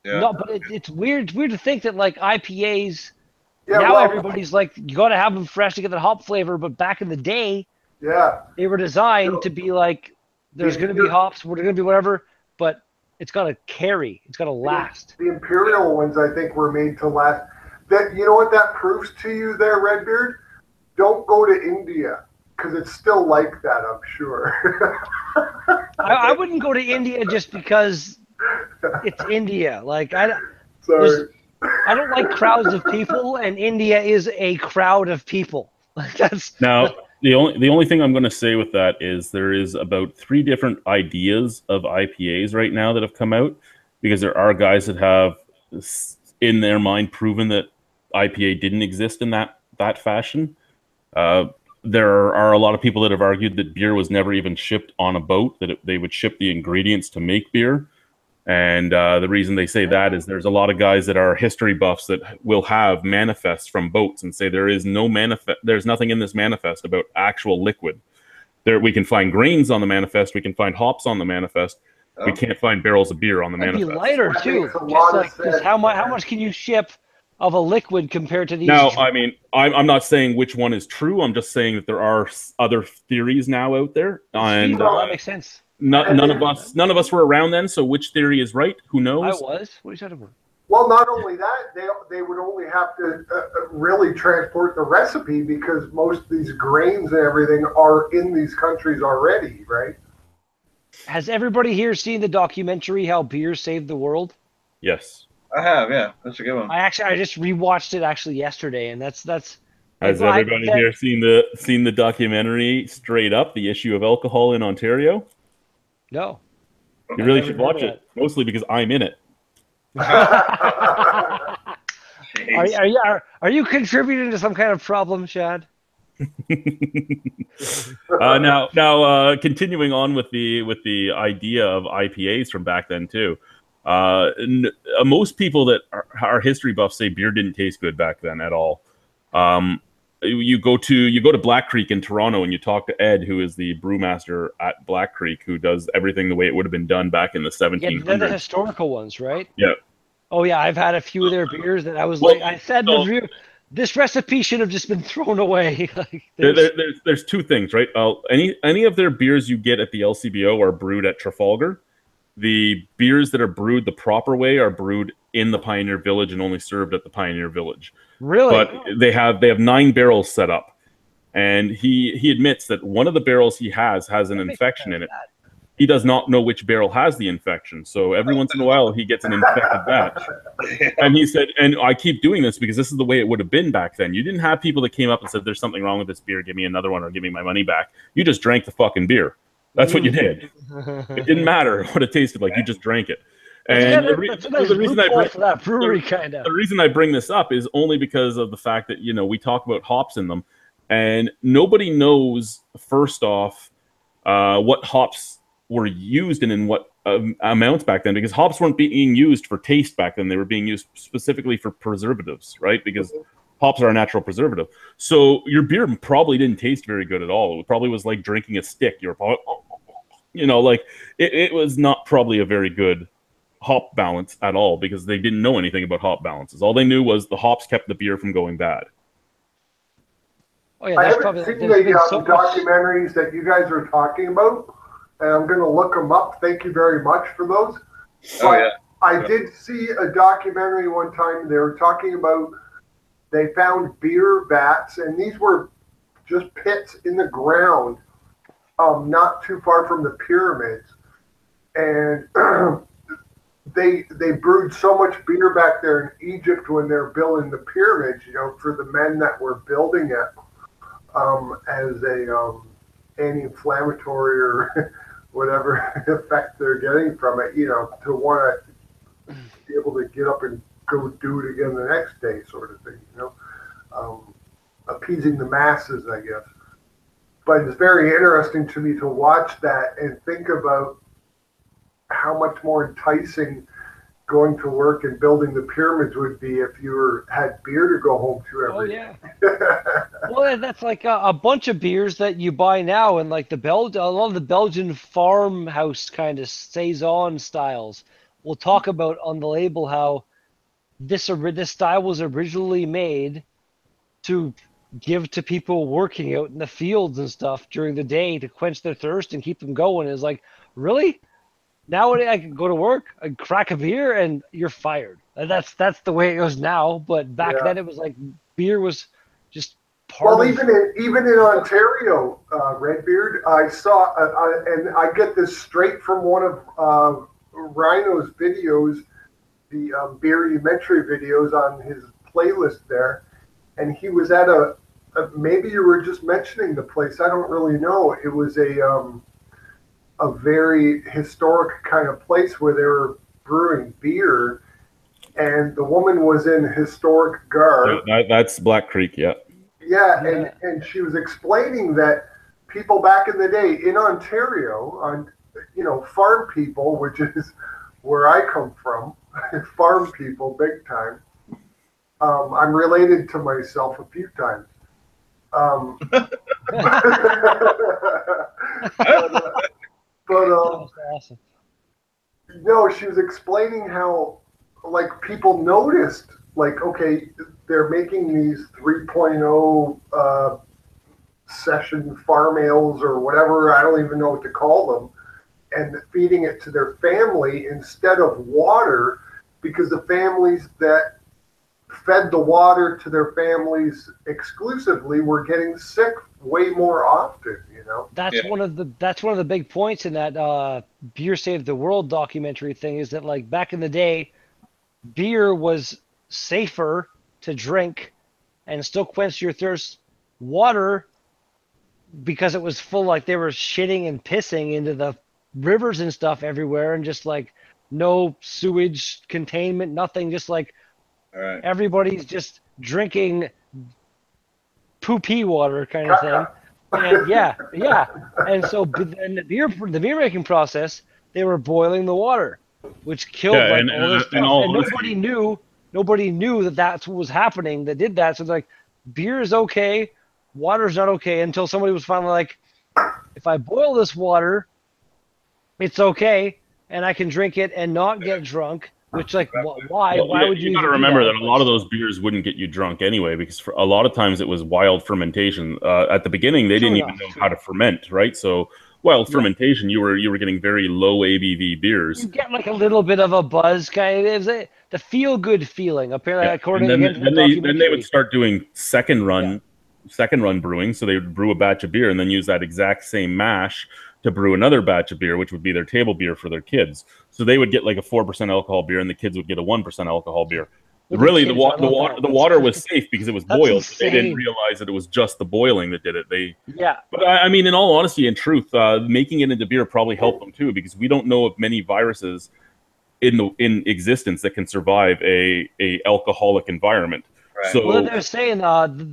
Yeah. no, but it's weird. It's weird to think that like IPAs Yeah, now well, everybody's like, you got to have them fresh to get the hop flavor. But back in the day, yeah. they were designed to be like, there's going to be hops, we're going to be whatever, but it's got to carry. It's got to last. The imperial ones, I think, were made to last. That, you know what that proves to you there, Redbeard? Don't go to India, because it's still like that, I'm sure. I wouldn't go to India just because it's India. Like Sorry. I don't like crowds of people, and India is a crowd of people. Like that's Now, the only thing I'm going to say with that is there is about 3 different ideas of IPAs right now that have come out, because there are guys that have in their mind proven that IPA didn't exist in that fashion. There are a lot of people that have argued that beer was never even shipped on a boat, that they would ship the ingredients to make beer. And the reason they say that is there's a lot of guys that are history buffs that will have manifests from boats and say there's nothing in this manifest about actual liquid. There we can find grains on the manifest, we can find hops on the manifest, we can't find barrels of beer on the it'd manifest. be lighter too. Just like how much can you ship of a liquid compared to these? Now, I mean, I'm not saying which one is true. I'm just saying that there are other theories now out there, and that makes sense. none of us were around then. So which theory is right? Who knows? I was. What are you talking about? Well, not only that, they would only have to really transport the recipe, because most of these grains and everything are in these countries already, right? Has everybody here seen the documentary How Beer Saved the World? Yes. I have, yeah. That's a good one. I just rewatched it yesterday, and that's. Has everybody here seen the documentary Straight Up, the issue of alcohol in Ontario? No. You really should watch it, mostly because I'm in it. Are you contributing to some kind of problem, Shad? Now, continuing on with the idea of IPAs from back then too. Most people that are history buffs say beer didn't taste good back then at all. You go to Black Creek in Toronto and you talk to Ed, who is the brewmaster at Black Creek, who does everything the way it would have been done back in the 1700s. Yeah, they're the historical ones, right? Yeah. Oh yeah, I've had a few of their beers that I was I said in the review, this recipe should have just been thrown away. Like, there's 2 things, right? Any of their beers you get at the LCBO are brewed at Trafalgar. The beers that are brewed the proper way are brewed in the Pioneer Village and only served at the Pioneer Village. Really? But they have 9 barrels set up, and he admits that one of the barrels he has an infection in it. He does not know which barrel has the infection, so every once in a while he gets an infected batch. And he said, and I keep doing this because this is the way it would have been back then. You didn't have people that came up and said, there's something wrong with this beer, give me another one or give me my money back. You just drank the fucking beer. That's what you did. It didn't matter what it tasted like. You just drank it. And the reason I bring this up is only because of the fact that, we talk about hops in them, and nobody knows, first off, what hops were used and in what amounts back then, because hops weren't being used for taste back then. They were being used specifically for preservatives, right? Because hops are a natural preservative. So your beer probably didn't taste very good at all. It probably was like drinking a stick. You were probably, it was not probably a very good hop balance at all, because they didn't know anything about hop balances. All they knew was the hops kept the beer from going bad. Oh, yeah, I haven't seen the documentaries that you guys are talking about, and I'm going to look them up. Thank you very much for those. I did see a documentary one time. They were talking about, they found beer vats, and these were just pits in the ground, not too far from the pyramids. And they brewed so much beer back there in Egypt when they're building the pyramids, for the men that were building it, as a anti-inflammatory or whatever effect they're getting from it, to want to be able to get up and go do it again the next day, sort of thing, appeasing the masses, I guess. But it's very interesting to me to watch that and think about how much more enticing going to work and building the pyramids would be if you had beer to go home to every day. Well, that's like a bunch of beers that you buy now, and like a lot of the Belgian farmhouse kind of saison styles will talk about on the label how this style was originally made to give to people working out in the fields and stuff during the day to quench their thirst and keep them going. Is like, really? Nowadays I can go to work, I crack a beer, and you're fired. And that's the way it goes now. But back then it was like beer was just part of. Even in Ontario, Redbeard, I saw, and I get this straight from one of Rhino's videos, the beer documentary videos on his playlist there, and he was at maybe you were just mentioning the place. I don't really know. It was a very historic kind of place where they were brewing beer, and the woman was in historic garb. That's Black Creek, yeah. Yeah, and she was explaining that people back in the day in Ontario, farm people, which is where I come from, farm people, big time. I'm related to myself a few times. But awesome. No, she was explaining how, like, people noticed, like, okay, they're making these 3.0 session farm ales or whatever, I don't even know what to call them, and feeding it to their family instead of water, because the families that fed the water to their families exclusively were getting sick way more often, That's one of the big points in that Beer Saved the World documentary thing, is that like back in the day, beer was safer to drink and still quench your thirst. Water, because it was full, like they were shitting and pissing into the rivers and stuff everywhere, and just like no sewage containment, nothing, just like everybody's just drinking poo-pee water kind of thing. And and so in the beer making process, they were boiling the water, which killed all this stuff. And nobody knew that that's what was happening that did that. So it's like, beer is okay, water's not okay, until somebody was finally like, if I boil this water, it's okay, and I can drink it and not get drunk. Which, like, why? Why would you? You got to remember that a lot of those beers wouldn't get you drunk anyway, because for a lot of times it was wild fermentation. At the beginning, they didn't even know how to ferment, right? So wild fermentation, you were getting very low ABV beers. You get like a little bit of a buzz, kind of. The feel good feeling. Apparently, according to then they would start doing second run brewing. So they would brew a batch of beer and then use that exact same mash to brew another batch of beer, which would be their table beer for their kids. So they would get like a 4% alcohol beer, and the kids would get a 1% alcohol beer. Really, the water was safe because it was boiled. They didn't realize that it was just the boiling that did it. But I mean, in all honesty and truth, making it into beer probably helped them too, because we don't know of many viruses in existence that can survive a alcoholic environment. Right. So they're saying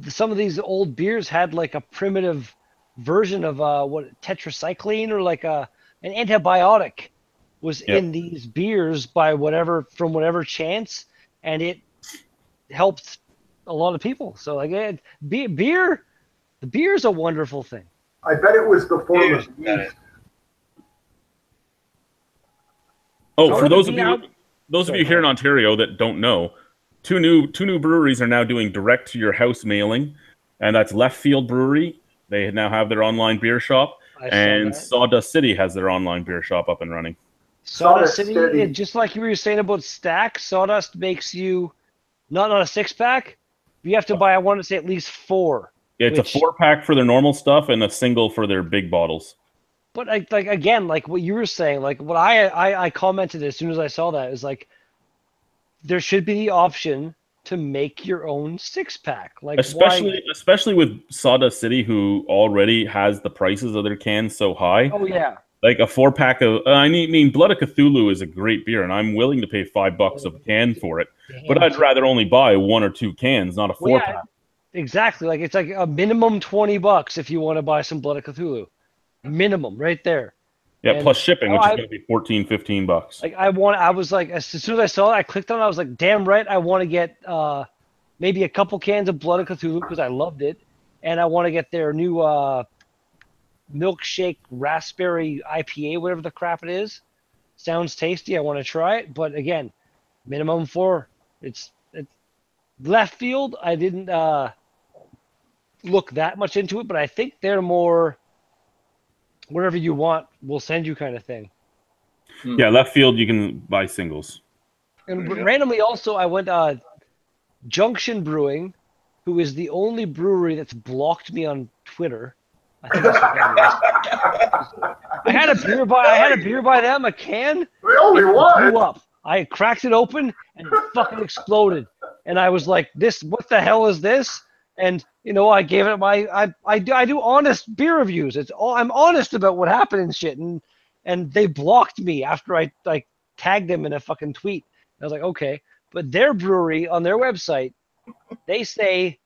some of these old beers had like a primitive version of tetracycline, or like an antibiotic was in these beers from whatever chance, and it helped a lot of people. So like the beer is a wonderful thing. I bet it was the form of yeast. For those of you here in Ontario that don't know, two new breweries are now doing direct to your house mailing, and that's Left Field Brewery. They now have their online beer shop, and Sawdust City has their online beer shop up and running. Sawdust City, just like you were saying about Stack, Sawdust makes you not a 6-pack. You have to buy, I want to say, at least 4. Yeah, it's a 4-pack for their normal stuff and a single for their big bottles. But like again, like what you were saying, like what I commented as soon as I saw that is like there should be the option to make your own 6-pack. Like why? Especially with Sawdust City, who already has the prices of their cans so high. Oh yeah. Like a 4-pack of, I mean, Blood of Cthulhu is a great beer, and I'm willing to pay $5 a can for it. But I'd rather only buy 1 or 2 cans, not a Well, 4-pack. yeah, exactly. Like it's like a minimum $20 if you want to buy some Blood of Cthulhu. Minimum, right there. Yeah, And plus shipping, oh, which is going to be 14, $15. like I was like, as soon as I saw it, I clicked on it. I was like, damn right, I want to get maybe a couple cans of Blood of Cthulhu because I loved it, and I want to get their new milkshake raspberry IPA, whatever the crap it is. Sounds tasty. I want to try it, but again, minimum 4. It's left field. I didn't look that much into it, but I think they're more whatever you want, we'll send you kind of thing. Yeah, left field, you can buy singles. And randomly also, I went Junction Brewing, who is the only brewery that's blocked me on Twitter. I think that's I had a beer by them, a can. The only It one. blew up. I cracked it open and it fucking exploded. And I was like, "This, what the hell is this?" And you know, I gave it I do honest beer reviews. I'm honest about what happened and shit. And they blocked me after I tagged them in a fucking tweet. I was like, okay, but their brewery on their website, they say,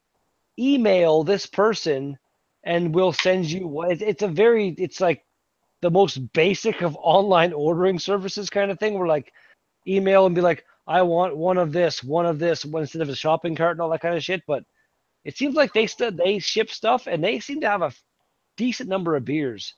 email this person and we'll send you what it's like the most basic of online ordering services kind of thing. Where like email and be like, I want one of this, instead of a shopping cart and all that kind of shit. But it seems like they ship stuff and they seem to have a decent number of beers,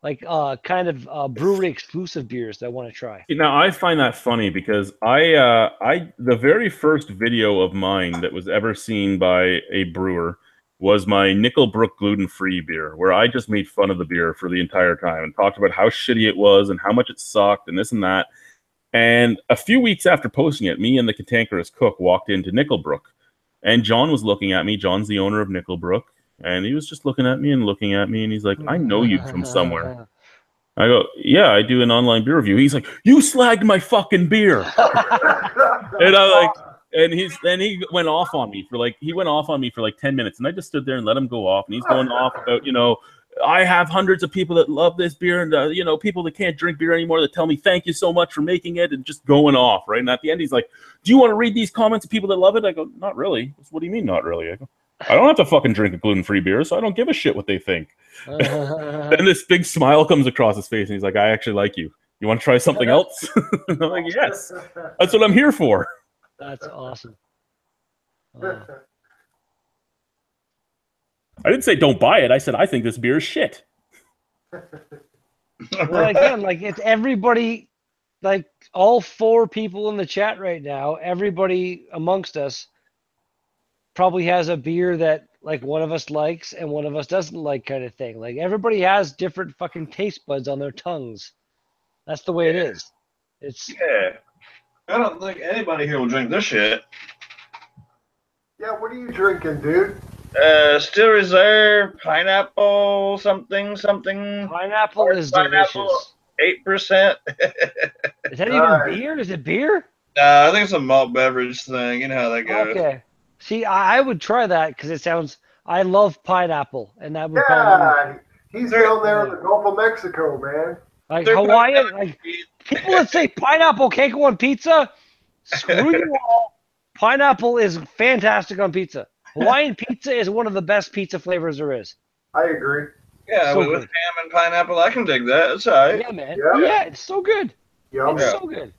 like kind of brewery exclusive beers that I want to try. Now I find that funny because I the very first video of mine that was ever seen by a brewer was my Nichol Brook gluten-free beer, where I just made fun of the beer for the entire time and talked about how shitty it was and how much it sucked and this and that. And a few weeks after posting it, me and the cantankerous cook walked into Nichol Brook. And John was looking at me. John's the owner of Nichol Brook. And he was just looking at me. And he's like, I know you from somewhere. I go, yeah, I do an online beer review. He's like, you slagged my fucking beer. And I like, and he went off on me for like 10 minutes. And I just stood there and let him go off. And he's going off about, I have hundreds of people that love this beer and, people that can't drink beer anymore that tell me thank you so much for making it and just going off, right? And at the end, he's like, do you want to read these comments of people that love it? I go, not really. What do you mean, not really? I go, I don't have to fucking drink a gluten-free beer, so I don't give a shit what they think. Then this big smile comes across his face and he's like, I actually like you. You want to try something else? I'm like, yes. That's what I'm here for. That's awesome. I didn't say don't buy it. I said I think this beer is shit. Well, again, like it's everybody, like all 4 people in the chat right now, everybody amongst us probably has a beer that like one of us likes and one of us doesn't like, kind of thing. Like everybody has different fucking taste buds on their tongues. That's the way it is. Yeah. I don't think anybody here will drink this shit. Yeah, what are you drinking, dude? Still Reserve, pineapple, something. Pineapple is delicious. 8%. Is that even beer? Is it beer? I think it's a malt beverage thing. You know how that goes. Okay. See, I would try that because it sounds. I love pineapple, and that would he's down there in the Gulf of Mexico, man. Like Hawaiian, like people that say pineapple can't go on pizza. Screw you all. Pineapple is fantastic on pizza. Hawaiian pizza is one of the best pizza flavors there is. I agree. Yeah, so with ham and pineapple, I can dig that. It's all right. Yeah, man. Yeah. Yeah, it's so good. Yum. It's so good.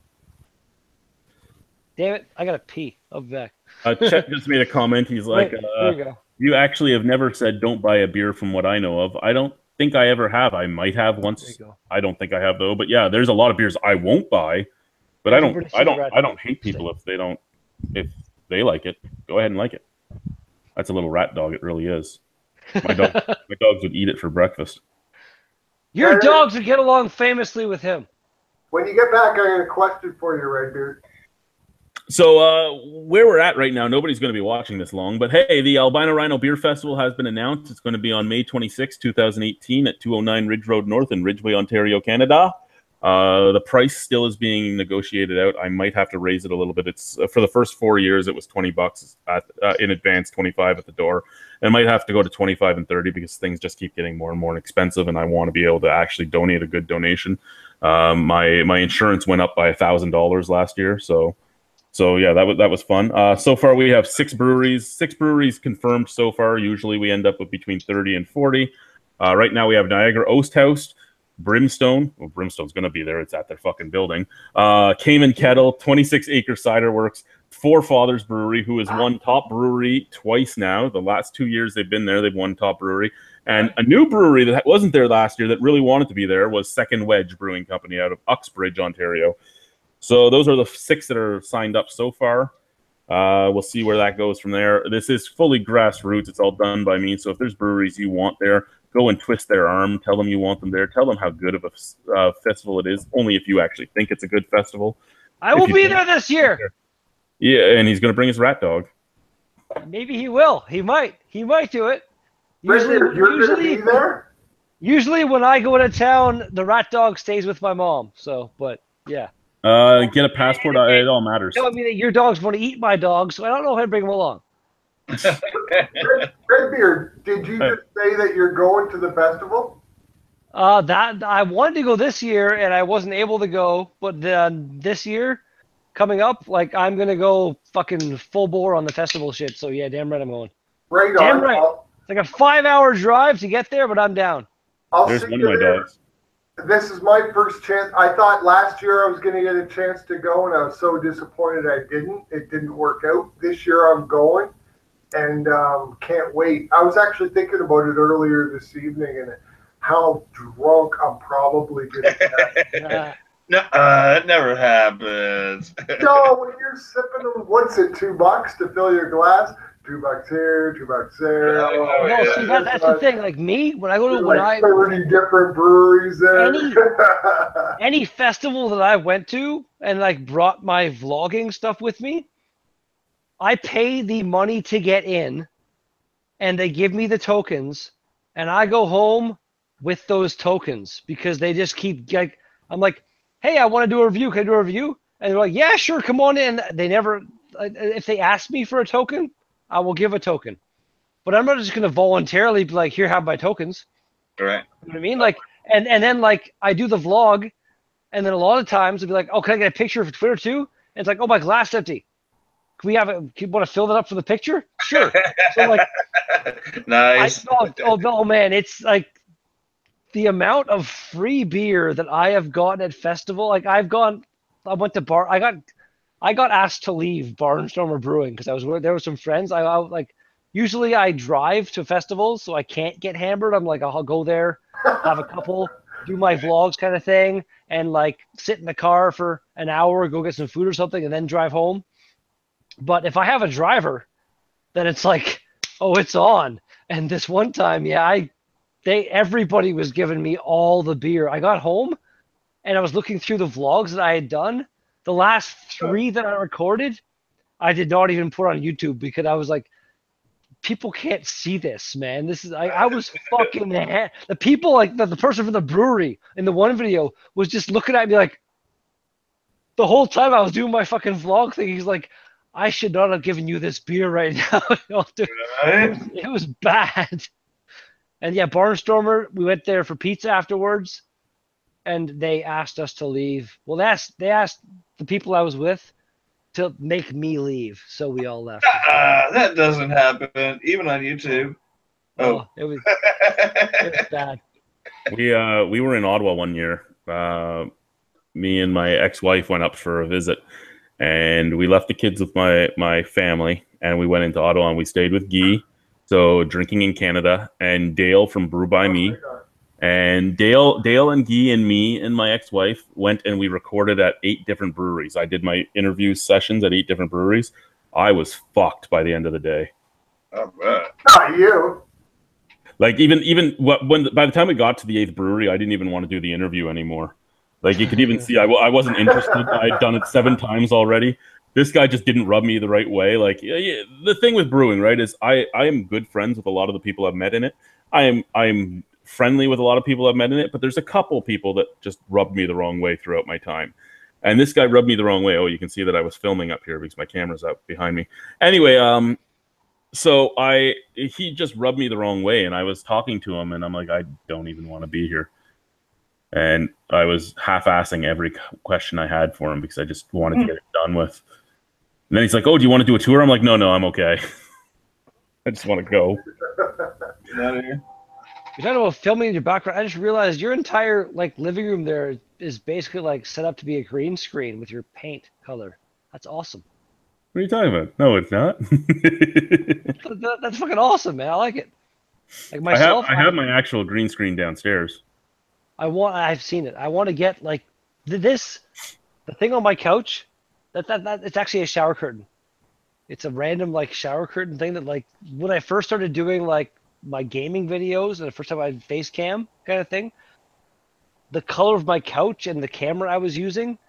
Damn it, I gotta pee. I'll be back. Chet just made a comment. He's like, there you go. You actually have never said don't buy a beer from what I know of. I don't think I ever have. I might have once. I don't think I have though. But yeah, there's a lot of beers I won't buy. But I don't hate people if they like it. Go ahead and like it. That's a little rat dog. It really is. My dogs would eat it for breakfast. Your dogs would get along famously with him. When you get back, I got a question for you, Redbeard. So where we're at right now, nobody's going to be watching this long, but hey, the Albino Rhino Beer Festival has been announced. It's going to be on May 26, 2018 at 209 Ridge Road North in Ridgeway, Ontario, Canada. The price still is being negotiated out. I might have to raise it a little bit. It's for the first 4 years, it was $20 in advance, 25 at the door. I might have to go to 25 and 30 because things just keep getting more and more expensive, and I want to be able to actually donate a good donation. My insurance went up by $1,000 last year, so yeah, that was fun. So far, we have 6 breweries confirmed so far. Usually, we end up with between 30 and 40. Right now, we have Niagara Oast House, Brimstone. Well, Brimstone's going to be there. It's at their fucking building. Cayman Kettle, 26 Acre Cider Works, Four Fathers Brewery, who has won top brewery twice now. The last 2 years they've been there, they've won top brewery. And a new brewery that wasn't there last year that really wanted to be there was Second Wedge Brewing Company out of Uxbridge, Ontario. So those are the 6 that are signed up so far. We'll see where that goes from there. This is fully grassroots. It's all done by me. So if there's breweries you want there, go and twist their arm. Tell them you want them there. Tell them how good of a festival it is. Only if you actually think it's a good festival. I will be there this year. Yeah, and he's going to bring his rat dog. Maybe he will. He might. He might do it. You're going to be there? Usually when I go to town, the rat dog stays with my mom. So, but yeah. Get a passport. It all matters. Telling me that your dog's going to eat my dog, so I don't know if I'd bring him along. Redbeard, did you just say that you're going to the festival? That I wanted to go this year and I wasn't able to go, but this year coming up, like I'm gonna go fucking full bore on the festival shit. So yeah, damn right I'm going. Right damn on. right. It's like a 5-hour drive to get there, but I'm down. There's one of my dogs. This is my first chance. I thought last year I was going to get a chance to go, and I was so disappointed I didn't. It didn't work out. This year I'm going, and can't wait. I was actually thinking about it earlier this evening, and how drunk I'm probably going to get. No, it never happens. No, when you're sipping them, what's it, $2 to fill your glass? $2 here, $2 there. Oh, no, see, that's the thing. Like me, when I go to like 30 different breweries there. Any festival that I went to and like brought my vlogging stuff with me, I pay the money to get in, and they give me the tokens, and I go home with those tokens because they just keep like I'm like, hey, I want to do a review. Can I do a review? And they're like, yeah, sure, come on in. They never, if they ask me for a token, I will give a token. But I'm not just going to voluntarily be like, here, have my tokens. Right. You know what I mean? Like, and then like I do the vlog, and then a lot of times it'll be like, oh, can I get a picture for Twitter too? And it's like, oh, my glass empty. Can we have it? You want to fill that up for the picture? Sure. So like, nice. Oh man, it's like the amount of free beer that I have gotten at festival. Like I went to bar. I got asked to leave Barnstormer Brewing because there were some friends. I like usually I drive to festivals, so I can't get hammered. I'm like, I'll go there, have a couple, do my vlogs kind of thing, and like sit in the car for an hour, go get some food or something, and then drive home. But if I have a driver, then it's like, oh, it's on. And this one time, yeah, everybody was giving me all the beer. I got home and I was looking through the vlogs that I had done. The last 3 that I recorded, I did not even put on YouTube because I was like, people can't see this, man. This is I was fucking the people like the person from the brewery in the one video was just looking at me like the whole time I was doing my fucking vlog thing. He's like, I should not have given you this beer right now. It was bad. And yeah, Barnstormer, we went there for pizza afterwards, and they asked us to leave. Well, they asked the people I was with to make me leave, so we all left. That doesn't happen, even on YouTube. Oh, it was bad. We were in Ottawa one year. Me and my ex-wife went up for a visit, and we left the kids with my family, and we went into Ottawa, and we stayed with Guy. So drinking in Canada, and Dale from Brew By Me, and Dale and Guy and me and my ex-wife went and we recorded at 8 different breweries. I did my interview sessions at 8 different breweries. I was fucked by the end of the day. Oh, man. Not you. Like even by the time we got to the 8th brewery, I didn't even want to do the interview anymore. Like you could even see I wasn't interested. I had done it 7 times already this guy just didn't rub me the right way. Like, yeah, the thing with brewing, right, is I am good friends with a lot of the people I've met in it. I'm friendly with a lot of people I've met in it, but there's a couple people that just rubbed me the wrong way throughout my time. And this guy rubbed me the wrong way. Oh, you can see that I was filming up here because my camera's up behind me. Anyway, so he just rubbed me the wrong way, and I was talking to him, and I'm like, I don't even want to be here. And I was half-assing every question I had for him because I just wanted to get it done with. And then he's like, oh, do you want to do a tour? I'm like, no, I'm okay. I just want to go. Get out of here. You're talking about filming in your background. I just realized your entire like living room there is basically like set up to be a green screen with your paint color. That's awesome. What are you talking about? No, it's not. That's fucking awesome, man. I like it. Like myself, I have my actual green screen downstairs. I've seen it. I want to get like the thing on my couch. That it's actually a shower curtain. It's a random like shower curtain thing that like when I first started doing like my gaming videos and the first time I had face cam kind of thing, the color of my couch and the camera I was using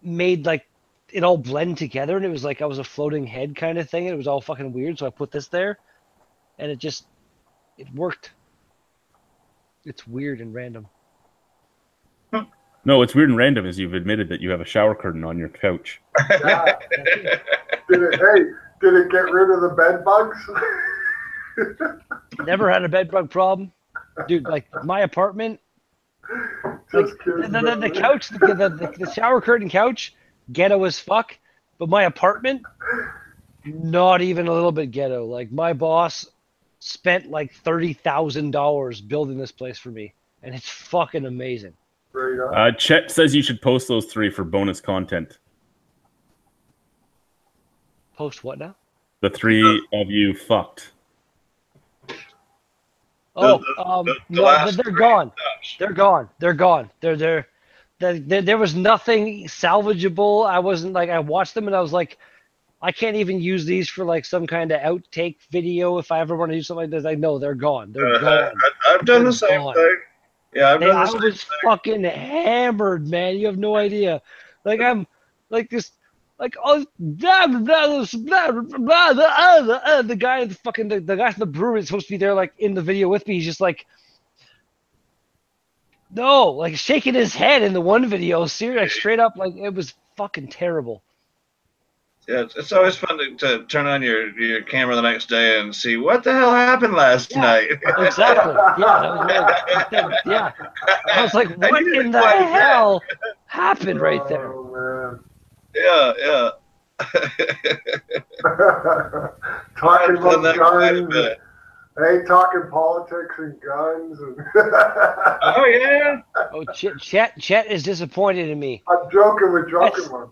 made like it all blend together, and it was like I was a floating head kind of thing, and it was all fucking weird. So I put this there, and it worked. It's weird and random. No, what's weird and random is you've admitted that you have a shower curtain on your couch. Yeah. Did it get rid of the bed bugs? Never had a bed bug problem, dude. Like my apartment, like, the couch, the shower curtain couch, ghetto as fuck. But my apartment, not even a little bit ghetto. Like my boss spent like $30,000 building this place for me, and it's fucking amazing. Chet says you should post those 3 for bonus content. Post what now? The 3 of you fucked. Oh, no, they're gone. They're gone. They're gone. There was nothing salvageable. I wasn't like, I watched them and I was like, I can't even use these for like some kind of outtake video if I ever want to do something like this. Like, no, they're gone. They're gone. I've done the same thing. Yeah, I've done the same thing. I was fucking hammered, man. You have no idea. Like I'm like this. Like oh, blah, blah, blah, blah, blah, blah, the guy, the guy from the brewery is supposed to be there, like in the video with me. He's just like, no, like shaking his head in the one video, serious, like straight up, like it was fucking terrible. Yeah, it's always fun to turn on your camera the next day and see what the hell happened last night. Exactly. Yeah, I was like, what in the hell happened right there? Man. Yeah. Talking about guns. Hey, talking politics and guns. And Oh yeah. Oh, Chet is disappointed in me. I'm joking with drunken one.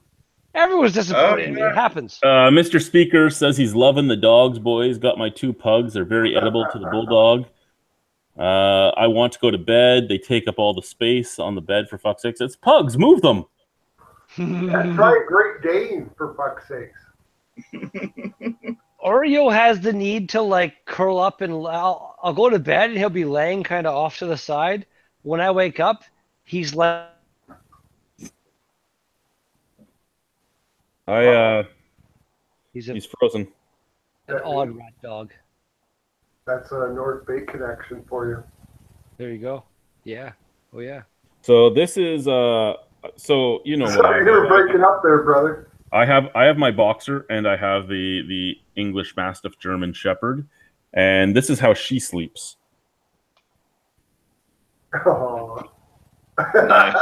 Everyone's disappointed in me. It happens. Mr. Speaker says he's loving the dogs, boys. Got my 2 pugs. They're very edible to the bulldog. I want to go to bed. They take up all the space on the bed, for fuck's sakes. It's pugs. Move them. That's right, Great Dane, for fuck's sakes. Oreo has the need to like curl up and I'll go to bed and he'll be laying kind of off to the side. When I wake up, he's like. He's frozen. An odd rat dog. That's a North Bay connection for you. There you go. Yeah. Oh yeah. So this is so you know. Sorry, you're breaking up there, brother. I have my boxer and I have the English Mastiff German Shepherd, and this is how she sleeps. Oh. Nice.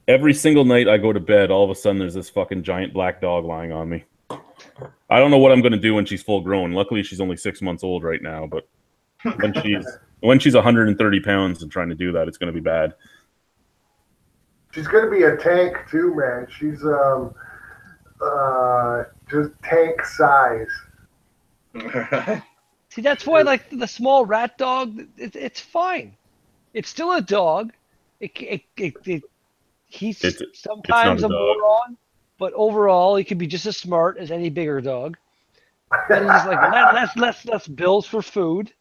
Every single night I go to bed, all of a sudden there's this fucking giant black dog lying on me. I don't know what I'm going to do when she's full grown. Luckily, she's only 6 months old right now, but when she's 130 pounds and trying to do that, it's going to be bad. She's going to be a tank too, man. She's just tank size. See, that's why like the small rat dog, it's fine. It's still a dog. He's sometimes a moron, but overall he could be just as smart as any bigger dog. And he's like less bills for food,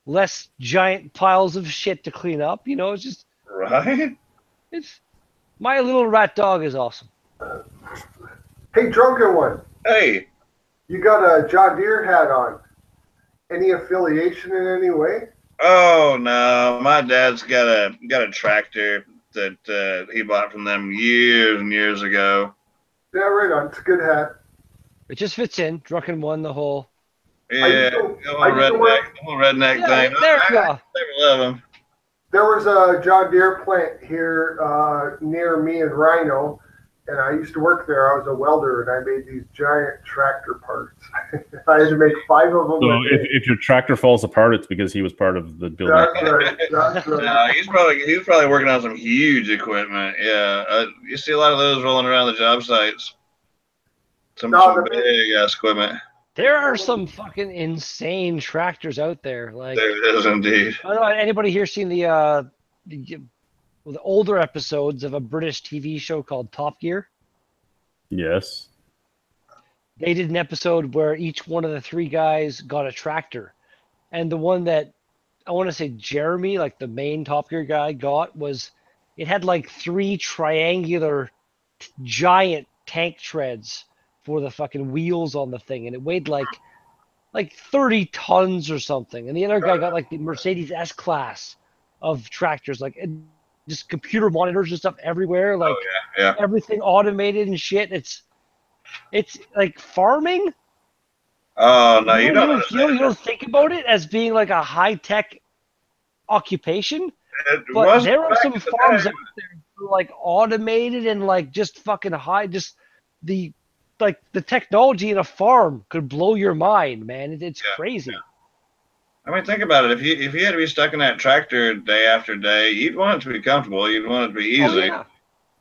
less giant piles of shit to clean up. You know, it's just Right? it's My little rat dog is awesome. Hey, drunken one, Hey, you got a John Deere hat on. Any affiliation in any way? oh no, my dad's got a tractor that he bought from them years and years ago. Yeah, right on. It's a good hat. It just fits in. Drunken one, the whole. I Yeah, used to, the I whole used to work. redneck Yeah, thing. there we I go. never love him. There was a John Deere plant here near me in Rhino, and I used to work there. I was a welder, and I made these giant tractor parts. I had to make 5 of them. So a day. if your tractor falls apart, it's because he was part of the building. That's right. That's right. No, he's probably working on some huge equipment. Yeah, you see a lot of those rolling around the job sites. Some big ass equipment. There are some fucking insane tractors out there. Like, There is indeed. I don't know. Anybody here seen the older episodes of a British TV show called Top Gear? Yes. They did an episode where each one of the 3 guys got a tractor, and the one that I want to say Jeremy, like the main Top Gear guy, got was it had like 3 triangular giant tank treads for the fucking wheels on the thing, and it weighed like 30 tons or something. And the other guy got like the Mercedes S class of tractors, like just computer monitors and stuff everywhere, like Yeah. everything automated and shit. It's like farming. Oh no, you don't you understand. don't think about it as being like a high tech occupation, It but was there are back some in the farms day. out there that are, like automated and like just fucking high. Just the the technology in a farm could blow your mind, man. It's crazy. I mean, think about it. If you had to be stuck in that tractor day after day, you'd want it to be comfortable. You'd want it to be easy. Oh,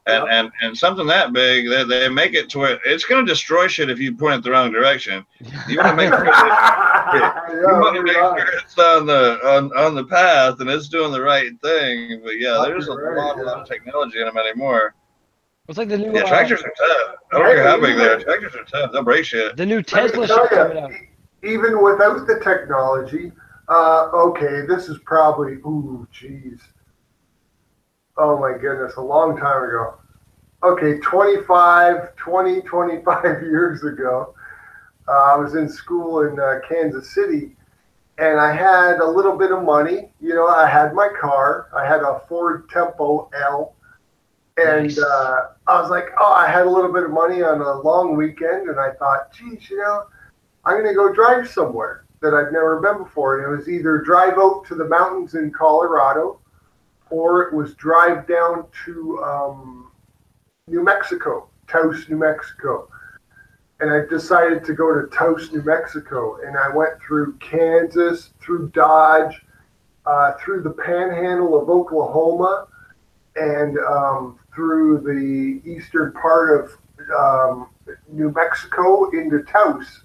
yeah. And something that big, they make it to where it's going to destroy shit if you point it the wrong direction. You want to make sure it's on the path and it's doing the right thing. But yeah, there's a lot of technology in them anymore. It's like the new tractors are tough. I don't care how big they are. Tractors are tough. They'll break shit. The new Tesla shit coming out. Even without the technology, okay, this is probably, ooh, geez. Oh my goodness, a long time ago. Okay, 25 years ago, I was in school in Kansas City, and I had a little bit of money. You know, I had my car. I had a Ford Tempo L, and Nice. I was like, oh, I had a little bit of money on a long weekend, and I thought, geez, you know, I'm going to go drive somewhere that I've never been before. And it was either drive out to the mountains in Colorado, or it was drive down to New Mexico, Taos, New Mexico. And I decided to go to Taos, New Mexico. And I went through Kansas, through Dodge, through the panhandle of Oklahoma, and through the eastern part of New Mexico into Taos.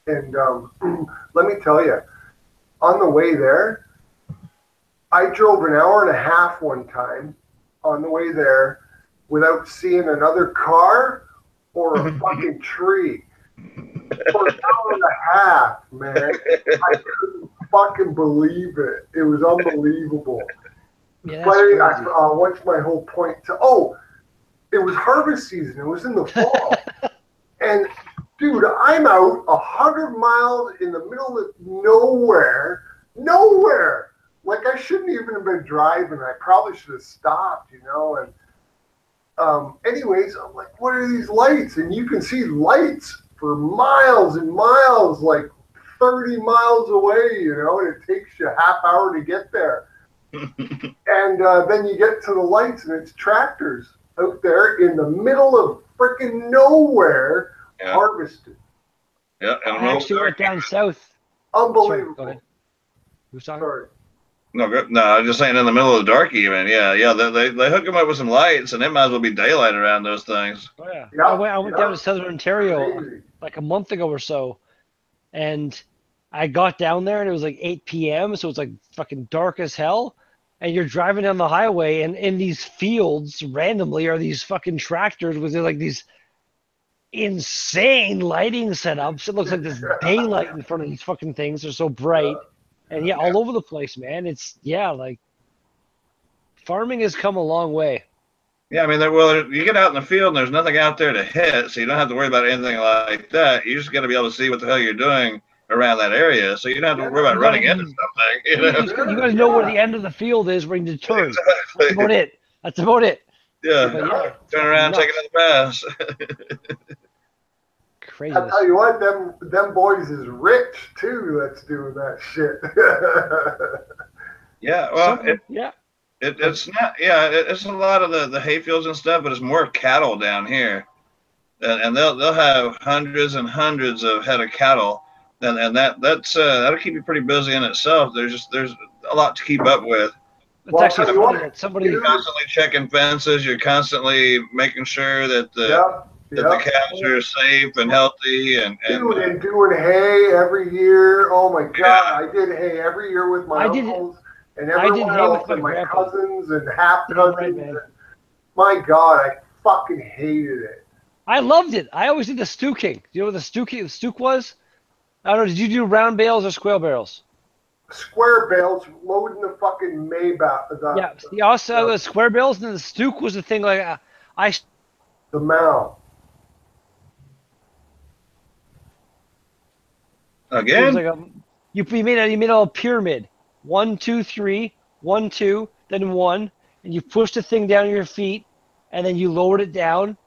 And let me tell you, on the way there, I drove an hour and a half one time on the way there without seeing another car or a fucking tree. For an hour and a half, man. I couldn't fucking believe it. It was unbelievable. Yeah, But that's crazy. what's my whole point? It was harvest season. It was in the fall. And dude, I'm out 100 miles in the middle of nowhere. Like I shouldn't even have been driving. I probably should have stopped, you know. And anyways, I'm like, what are these lights? And you can see lights for miles and miles, like 30 miles away, you know. And it takes you a half hour to get there. And then you get to the lights, and it's tractors out there in the middle of freaking nowhere. Yeah. Harvested. Yeah, and I actually went down south. Unbelievable. Sorry, go ahead. Who's talking? Sorry. No, I was just saying in the middle of the dark even. Yeah. They hook them up with some lights, and it might as well be daylight around those things. Oh, yeah. Yeah, I went down to Southern Ontario Crazy. like a month ago or so, and I got down there and it was like 8 p.m. So it's like fucking dark as hell. And you're driving down the highway, and in these fields randomly are these fucking tractors with like these insane lighting setups. It looks like there's daylight in front of these fucking things. They're so bright. And yeah, all over the place, man. It's like farming has come a long way. Yeah, I mean, well, you get out in the field and there's nothing out there to hit, so you don't have to worry about anything like that. You just got to be able to see what the hell you're doing around that area, so you don't have to worry about running into something. You got to know where the end of the field is, where you need to turn. Exactly. That's about it. That's about it. Yeah. But yeah, Turn around, nuts. take another pass. Crazy. I tell you what, them boys is rich too. That's doing that shit. Yeah. Well, yeah. It's not. Yeah, it's a lot of the hay fields and stuff, but it's more cattle down here, and they'll have hundreds and hundreds of head of cattle, and that'll keep you pretty busy in itself. There's a lot to keep up with. It's actually funny that somebody. You're constantly checking fences. You're constantly making sure that the cows are safe and healthy and doing hay every year. Oh my God, Yeah. I did hay every year with my uncles and everyone hay else with my and my grandpa. cousins and half cousins. Right, man. My God, I fucking hated it. I loved it. I always did the stooking. Do you know what the stook was? I don't know. Did you do round bales or square barrels? Square bales loading the fucking Maybach. Yeah. See, also the square barrels, and then the stook was the thing like the mound. again. It was like you made a little pyramid. 1, 2, 3, 1, 2, then 1, and you push the thing down your feet, and then you lowered it down.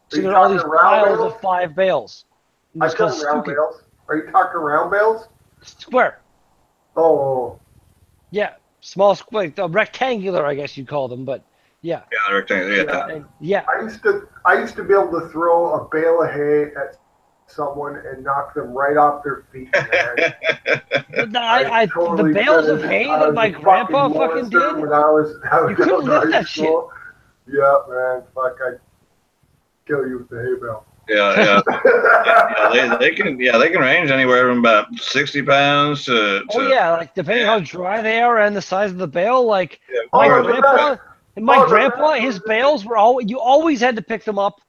So there are all these piles of 5 bales. I've done round bales. Are you talking round bales? Square. Oh. Yeah, small square, rectangular, I guess you'd call them, but yeah. Yeah, rectangular. Yeah. I used to be able to throw a bale of hay at someone and knock them right off their feet, man. The bales of hay that my grandpa fucking did. When I was you couldn't lift that shit. Yeah, man. Fuck, I'd kill you with the hay bale. Yeah. They can range anywhere from about 60 pounds to like depending how dry they are and the size of the bale. Like my grandpa, his bales were you always had to pick them up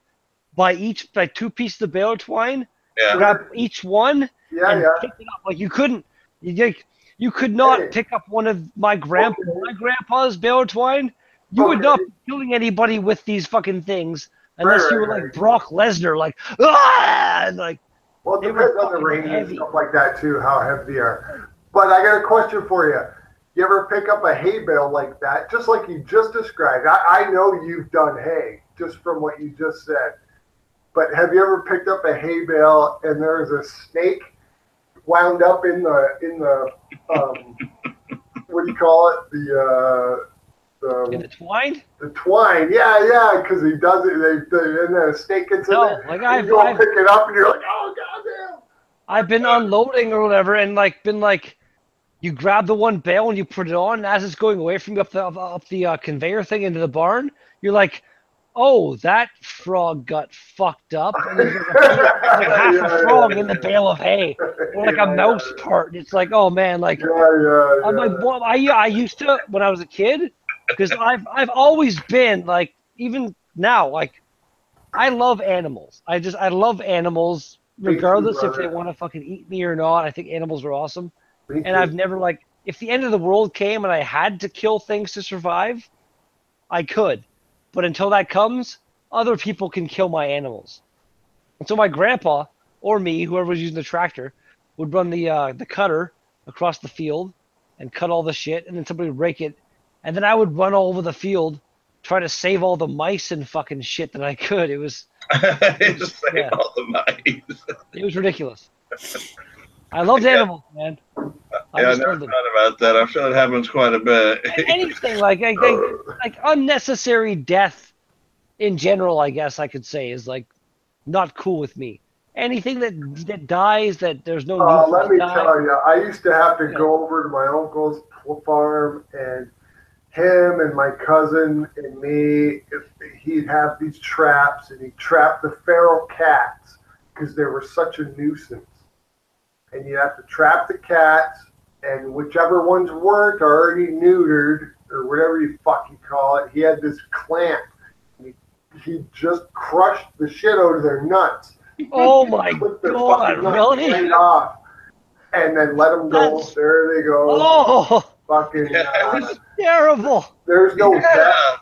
by 2 pieces of bale twine. Yeah. Grab each one and pick it up. Like you could not pick up one of my grandpa's bale twine. You would not be killing anybody with these fucking things. Unless you were like Brock Lesnar, like, and like. Well, it depends on the range and stuff like that too, how heavy they are. But I got a question for you. You ever pick up a hay bale like that, just like you just described? I know you've done hay, just from what you just said. But have you ever picked up a hay bale and there's a snake wound up in the what do you call it? In the twine? The twine, yeah, because he does it, and then a snake gets in there. Like you go pick it up, and you're like, oh, goddamn. I've been unloading or whatever, and you grab the one bale and you put it on, and as it's going away from you up the conveyor thing into the barn, you're like, oh, that frog got fucked up. And there's like half a frog in the bale of hay, or like a mouse part. It's like, oh man, like, I'm like, well, I used to when I was a kid. Because I've always been like, even now, like, I love animals. I love animals regardless if they want to fucking eat me or not. I think animals are awesome. And I've never if the end of the world came and I had to kill things to survive, I could. But until that comes, other people can kill my animals. And so my grandpa or me, whoever was using the tractor, would run the cutter across the field and cut all the shit, and then somebody would rake it. And then I would run all over the field, try to save all the mice and fucking shit that I could. It was all the mice. It was ridiculous. I loved animals, man. I never thought about that. I'm sure that happens quite a bit. Anything like unnecessary death in general, I guess I could say, is like not cool with me. Anything that dies that there's no need let me tell you, I used to have to go over to my uncle's farm, and him and my cousin and me, he'd have these traps, and he'd trap the feral cats because they were such a nuisance. And you have to trap the cats, and whichever ones weren't already neutered, or whatever you fucking call it, he had this clamp. He just crushed the shit out of their nuts. Oh my God, really? Right off, and then let them go. There they go. Oh, fucking it's terrible. There's no death.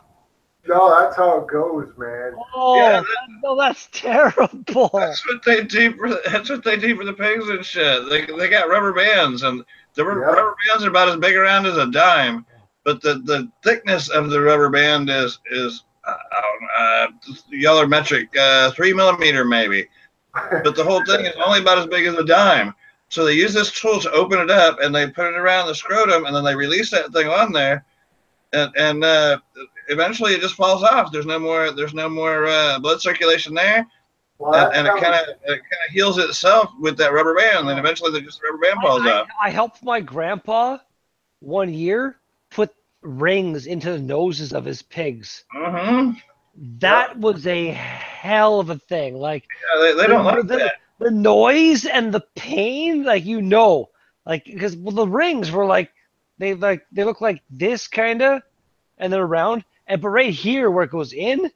No, that's how it goes, man. Oh, Yeah, no, that's terrible. That's what they do for the pigs and shit. They got rubber bands, and the rubber bands are about as big around as a dime, but the thickness of the rubber band is y'all are metric 3 millimeter maybe, but the whole thing is only about as big as a dime. So they use this tool to open it up, and they put it around the scrotum, and then they release that thing on there, and eventually it just falls off. There's no more blood circulation there. Well, And it kind of heals itself with that rubber band, and eventually the rubber band falls off. I helped my grandpa one year put rings into the noses of his pigs. Mm-hmm. That was a hell of a thing. Like they don't like that. The noise and the pain, like because the rings were like they look like this kind of, and they're round, but right here where it goes in,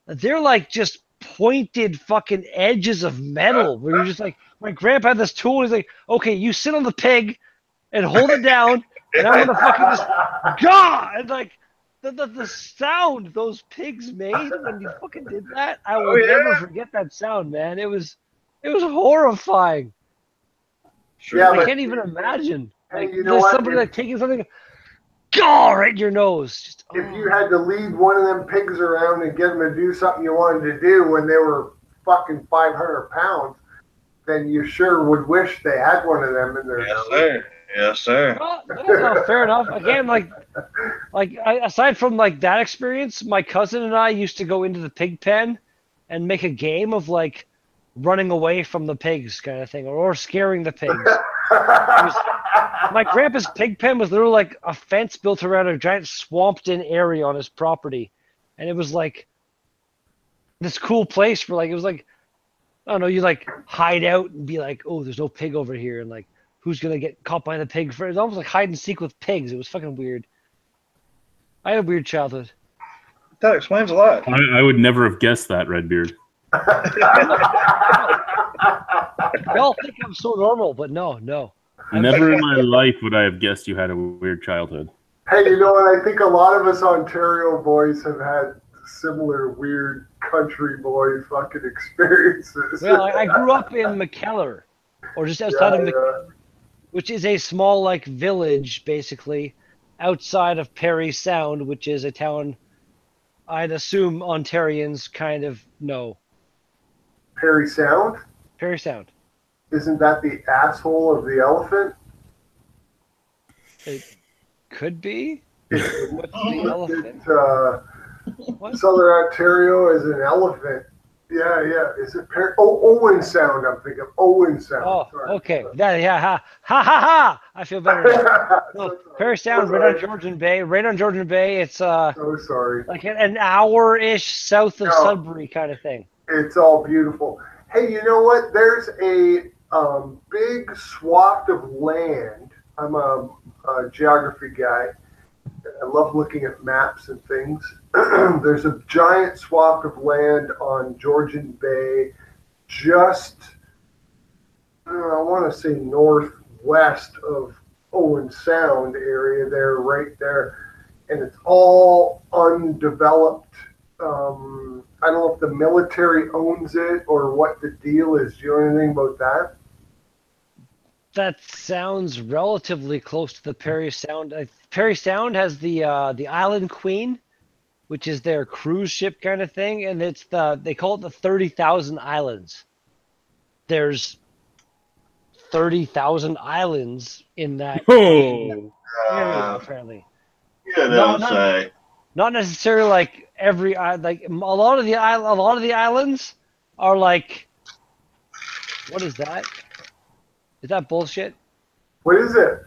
they're like just pointed fucking edges of metal where you're just like, my grandpa had this tool. He's like, okay, you sit on the pig and hold it down, and I'm gonna fucking just and like the sound those pigs made when you fucking did that, I will never forget that sound, man. It was horrifying. Sure. Yeah, I can't even imagine. Hey, Like you know there's what? somebody like taking something, right in your nose. Just, If you had to lead one of them pigs around and get them to do something you wanted to do when they were fucking 500 pounds, then you sure would wish they had one of them in their Yes, nose. sir. Yes, sir. Well, no, fair enough. Again, aside from like that experience, my cousin and I used to go into the pig pen and make a game of like running away from the pigs kind of thing, or scaring the pigs. My grandpa's pig pen was literally like a fence built around a giant swamped-in area on his property, and it was like this cool place for like, it was like, I don't know, you like hide out and be like, oh, there's no pig over here, and like, who's gonna get caught by the pig first? It's almost like hide and seek with pigs. It was fucking weird. I had a weird childhood. That explains a lot. I would never have guessed that, Redbeard. Y'all think I'm so normal, but no. Never in my life would I have guessed you had a weird childhood. Hey, you know what? I think a lot of us Ontario boys have had similar weird country boy fucking experiences. Well, I grew up in McKellar, or just outside of McKellar, which is a small like village, basically, outside of Parry Sound, which is a town I'd assume Ontarians kind of know. Parry Sound? Parry Sound. Isn't that the asshole of the elephant? It could be. What's the elephant? What? Southern Ontario is an elephant. Yeah. Is it Owen Sound? I'm thinking Owen Sound. Oh, Sorry. okay. Ha. I feel better now. No, Parry Sound, right on Georgian Bay. It's So sorry. like an hour-ish south of Sudbury kind of thing. It's all beautiful. Hey, you know what? There's a big swath of land. I'm a geography guy. I love looking at maps and things. There's a giant swath of land on Georgian Bay, just, I want to say northwest of Owen Sound area there, right there. And it's all undeveloped. I don't know if the military owns it or what the deal is. Do you know anything about that? That sounds relatively close to the Parry Sound. Parry Sound has the Island Queen, which is their cruise ship kind of thing, and they call it the 30,000 Islands. There's 30,000 islands in that area, apparently. Yeah, don't say. Not necessarily like every like a lot of the islands are like. What is that? Is that bullshit? What is it?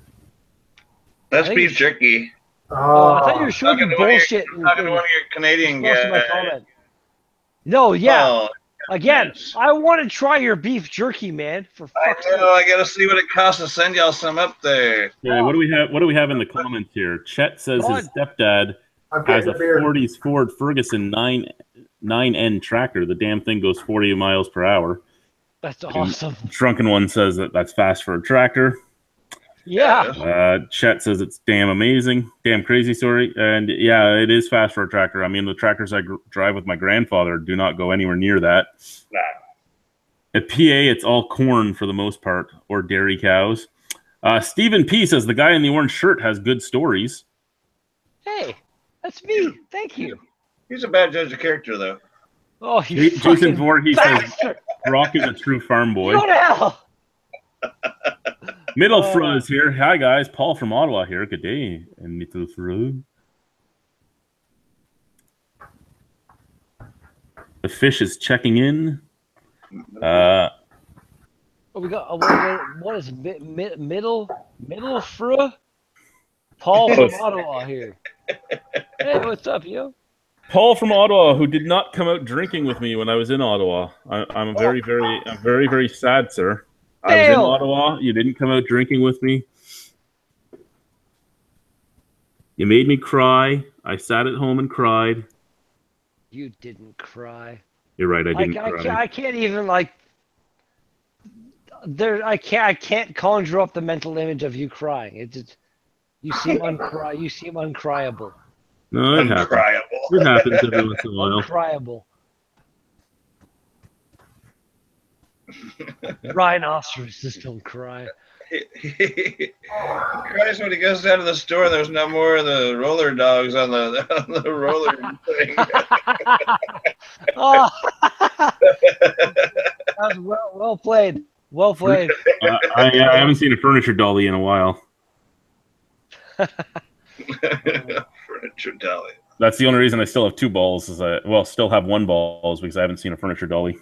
That's beef jerky. Oh, I thought you were showing bullshit. Talking to one of your Canadian guys. No, yeah. Oh, Again, yes. I want to try your beef jerky, man. For fuck's sake. I gotta see what it costs to send y'all some up there. Yeah, what do we have? What do we have in the comments here? Chet says his stepdad has a 40s Ford Ferguson 9N tractor. The damn thing goes 40 miles per hour. That's awesome. Shrunken One says that's fast for a tractor. Yeah. Chet says it's damn amazing, damn crazy, sorry. And yeah, it is fast for a tractor. I mean, the tractors I drive with my grandfather do not go anywhere near that. Nah. At PA, it's all corn for the most part, or dairy cows. Stephen P says the guy in the orange shirt has good stories. Hey, that's me. Thank you. He's a bad judge of character, though. Oh, you Jason fucking Voorhees bastard. says Brock is a true farm boy. Go to hell. Middlefra is here. Hi, guys. Paul from Ottawa here. Good day. And Middlefra. The fish is checking in. Oh, we got what is middle fru? Paul from Ottawa here. Hey, what's up, yo? Paul from Ottawa, who did not come out drinking with me when I was in Ottawa. I'm very sad, sir. I was in Ottawa. You didn't come out drinking with me. You made me cry. I sat at home and cried. You didn't cry. You're right. I didn't cry. I can't even like. I can't conjure up the mental image of you crying. You seem You seem uncryable. No, it happens. It happens every once in a while. Uncryable. Rhinoceroses don't cry. He cries when he goes down to the store. There's no more of the roller dogs on the roller thing. Oh, that was well played. Well played. I haven't seen a furniture dolly in a while. Furniture dolly. That's the only reason I still have two balls. Still have one ball is because I haven't seen a furniture dolly.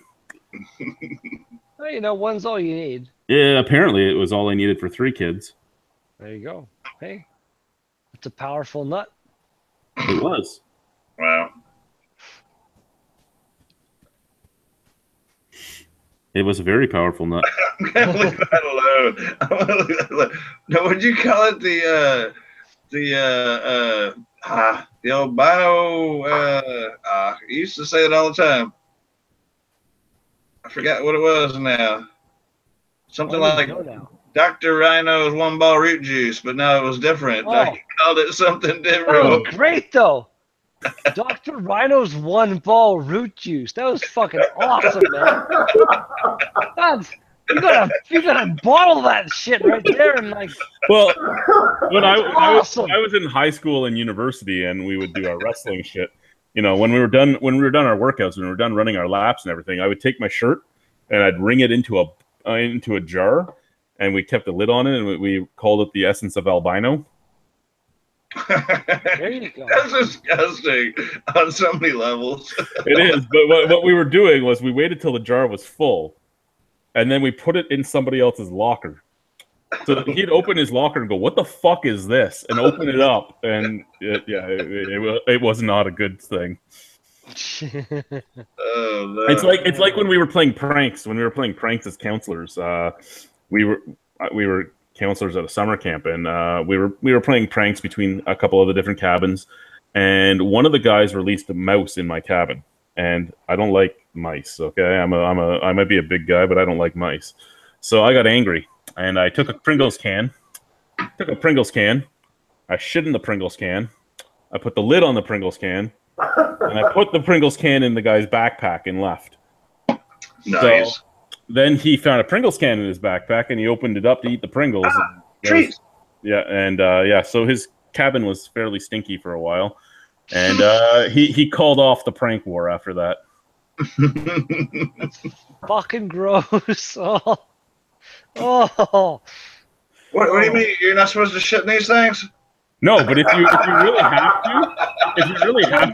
Well, one's all you need. Yeah, apparently it was all I needed for 3 kids. There you go. Hey, it's a powerful nut. It was. Wow. It was a very powerful nut. I'm gonna leave that alone. No, would you call it the albino? You used to say it all the time. I forgot what it was now. Something like Dr. Rhino's one ball root juice, but now it was different. Oh. I called it something different. That was great though. Dr. Rhino's one ball root juice. That was fucking awesome, man. You gotta bottle that shit right there and like. Well, when I was in high school and university, and we would do our wrestling shit. When we were done our workouts, when we were done running our laps and everything, I would take my shirt and I'd wring it into a jar, and we kept a lid on it, and we called it the essence of albino. There you go. That's disgusting on so many levels. It is, but what we were doing was we waited till the jar was full, and then we put it in somebody else's locker. So he'd open his locker and go, "What the fuck is this?" and open it up, and it was not a good thing. Oh, no. It's like when we were playing pranks. When we were playing pranks as counselors, we were counselors at a summer camp, and we were playing pranks between a couple of the different cabins, and one of the guys released a mouse in my cabin, and I don't like mice. Okay, I might be a big guy, but I don't like mice. So I got angry, and I took a Pringles can. I shit in the Pringles can. I put the lid on the Pringles can, and I put the Pringles can in the guy's backpack and left. Nice. So then he found a Pringles can in his backpack, and he opened it up to eat the Pringles. Treats. So his cabin was fairly stinky for a while, and he called off the prank war after that. That's fucking gross. Oh. What do you mean? You're not supposed to shit in these things? No, but if you really have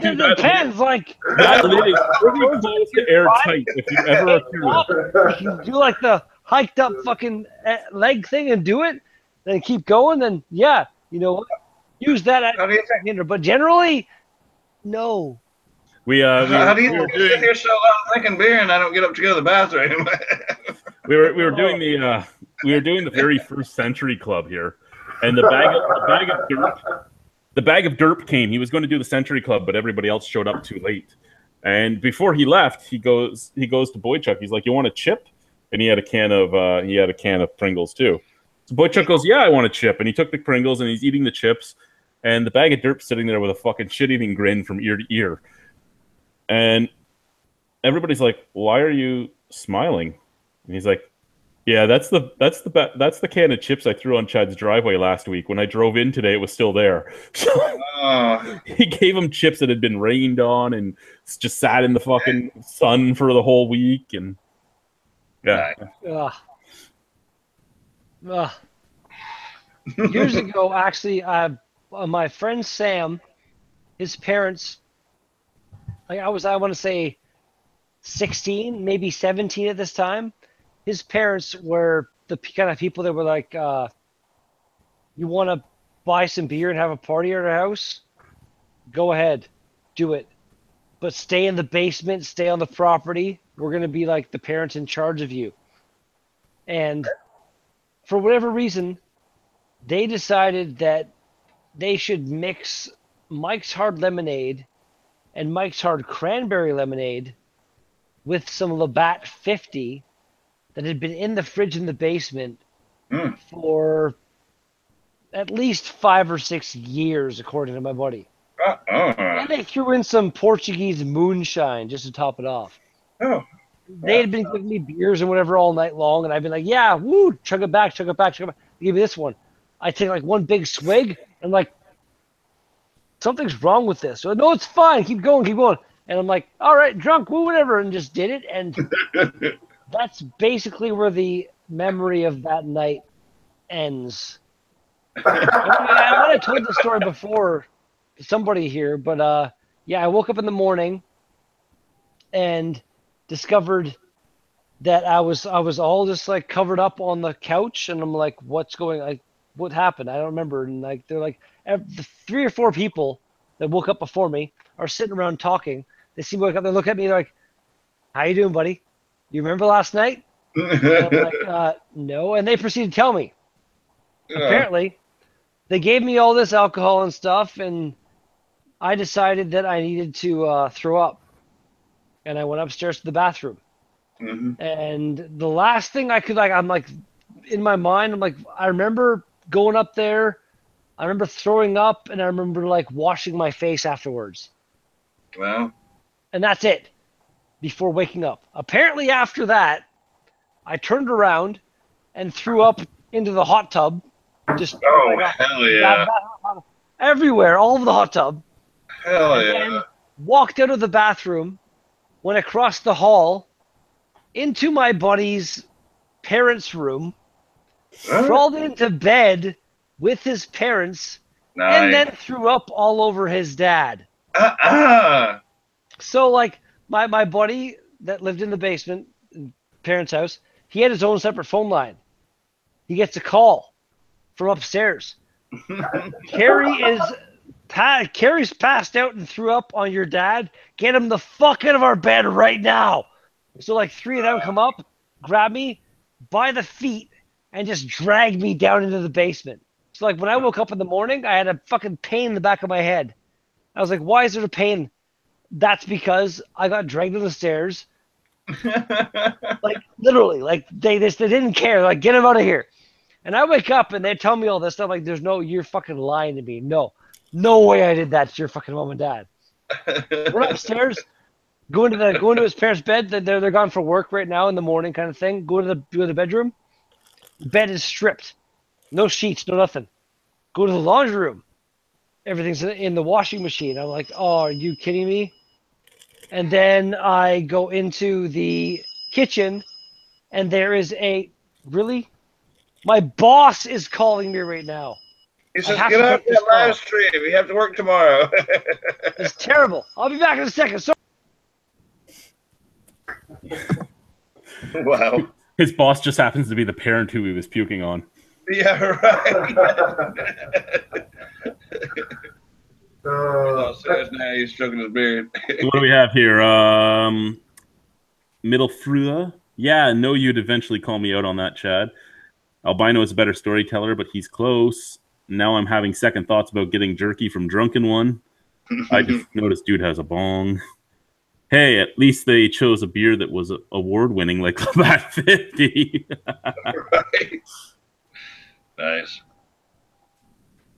to, It depends. that lid is pretty close to airtight. If you ever if you do like the hiked up fucking leg thing and do it, then keep going. Then yeah, use that as a hinder. But generally, no. How do you sit here so long drinking beer and I don't get up to go to the bathroom? we were doing the very first Century Club here, and the bag of derp came. He was going to do the Century Club, but everybody else showed up too late. And before he left, he goes to Boychuk. He's like, "You want a chip?" And he had a can of Pringles too. So Boy Chuck goes, yeah, I want a chip. And he took the Pringles and he's eating the chips. And the bag of dirt's sitting there with a fucking shit-eating grin from ear to ear. And everybody's like, why are you smiling? And he's like, yeah, that's the can of chips I threw on Chad's driveway last week. When I drove in today, it was still there. So he gave him chips that had been rained on and just sat in the fucking sun for the whole week. And yeah. Years ago, actually, my friend Sam, his parents, like I want to say 16, maybe 17 at this time. His parents were the kind of people that were like, you want to buy some beer and have a party at our house? Go ahead, do it. But stay in the basement, stay on the property. We're going to be like the parents in charge of you. And for whatever reason, they decided that they should mix Mike's Hard Lemonade and Mike's Hard Cranberry Lemonade with some Labatt 50 that had been in the fridge in the basement for at least 5 or 6 years, according to my buddy. And they threw in some Portuguese moonshine just to top it off. They had been giving me beers and whatever all night long, and I've been like, yeah, woo, chug it back, chug it back, chug it back. Give me this one. I take like one big swig, and like, something's wrong with this. So, no, it's fine. Keep going, keep going. And I'm like, all right, drunk, woo, whatever, and just did it. And that's basically where the memory of that night ends. I might have told the story before to somebody here, but yeah, I woke up in the morning and discovered that I was all just like covered up on the couch, and I'm like, what's going on? Like, what happened? I don't remember. And like, they're like, the 3 or 4 people that woke up before me are sitting around talking. They see me wake up, they look at me, they're like, how you doing, buddy? You remember last night? And I'm like, no. And they proceed to tell me. Apparently, they gave me all this alcohol and stuff, and I decided that I needed to throw up. And I went upstairs to the bathroom. And the last thing I could, like, I'm like, in my mind, I'm like, I remember going up there, I remember throwing up, and I remember like washing my face afterwards. Wow. And that's it. Before waking up. Apparently after that, I turned around and threw up into the hot tub. Just hell yeah. Everywhere, all over the hot tub. Hell yeah. And walked out of the bathroom, went across the hall, into my buddy's parents' room, crawled into bed with his parents, and then threw up all over his dad. So, like, my buddy that lived in the basement, parents' house, he had his own separate phone line. He gets a call from upstairs. Carrie's passed out and threw up on your dad. Get him the fuck out of our bed right now. So, like, 3 of them come up, grab me by the feet, and just drag me down into the basement. So, like, when I woke up in the morning, I had a fucking pain in the back of my head. I was like, why is there a pain? That's because I got dragged to the stairs. Like, literally, like, they didn't care. Like, get him out of here. And I wake up, and they tell me all this stuff. Like, you're fucking lying to me. No way I did that to your fucking mom and dad. We're upstairs, going to his parents' bed. They're gone for work right now in the morning, kind of thing. Go to the bedroom. Bed is stripped, no sheets, no nothing. Go to the laundry room. Everything's in the washing machine. I'm like, oh, are you kidding me? And then I go into the kitchen, and there is really. My boss is calling me right now. He says, get off that live stream. We have to work tomorrow. It's terrible. I'll be back in a second. So wow. His boss just happens to be the parent who he was puking on. Yeah, right. Now he's stroking his beard. What do we have here? Middle Frua. Yeah, I know you'd eventually call me out on that, Chad. Albino is a better storyteller, but he's close. Now I'm having second thoughts about getting jerky from Drunken One. I just noticed dude has a bong. Hey, at least they chose a beer that was award-winning, like Labatt 50. Right. Nice.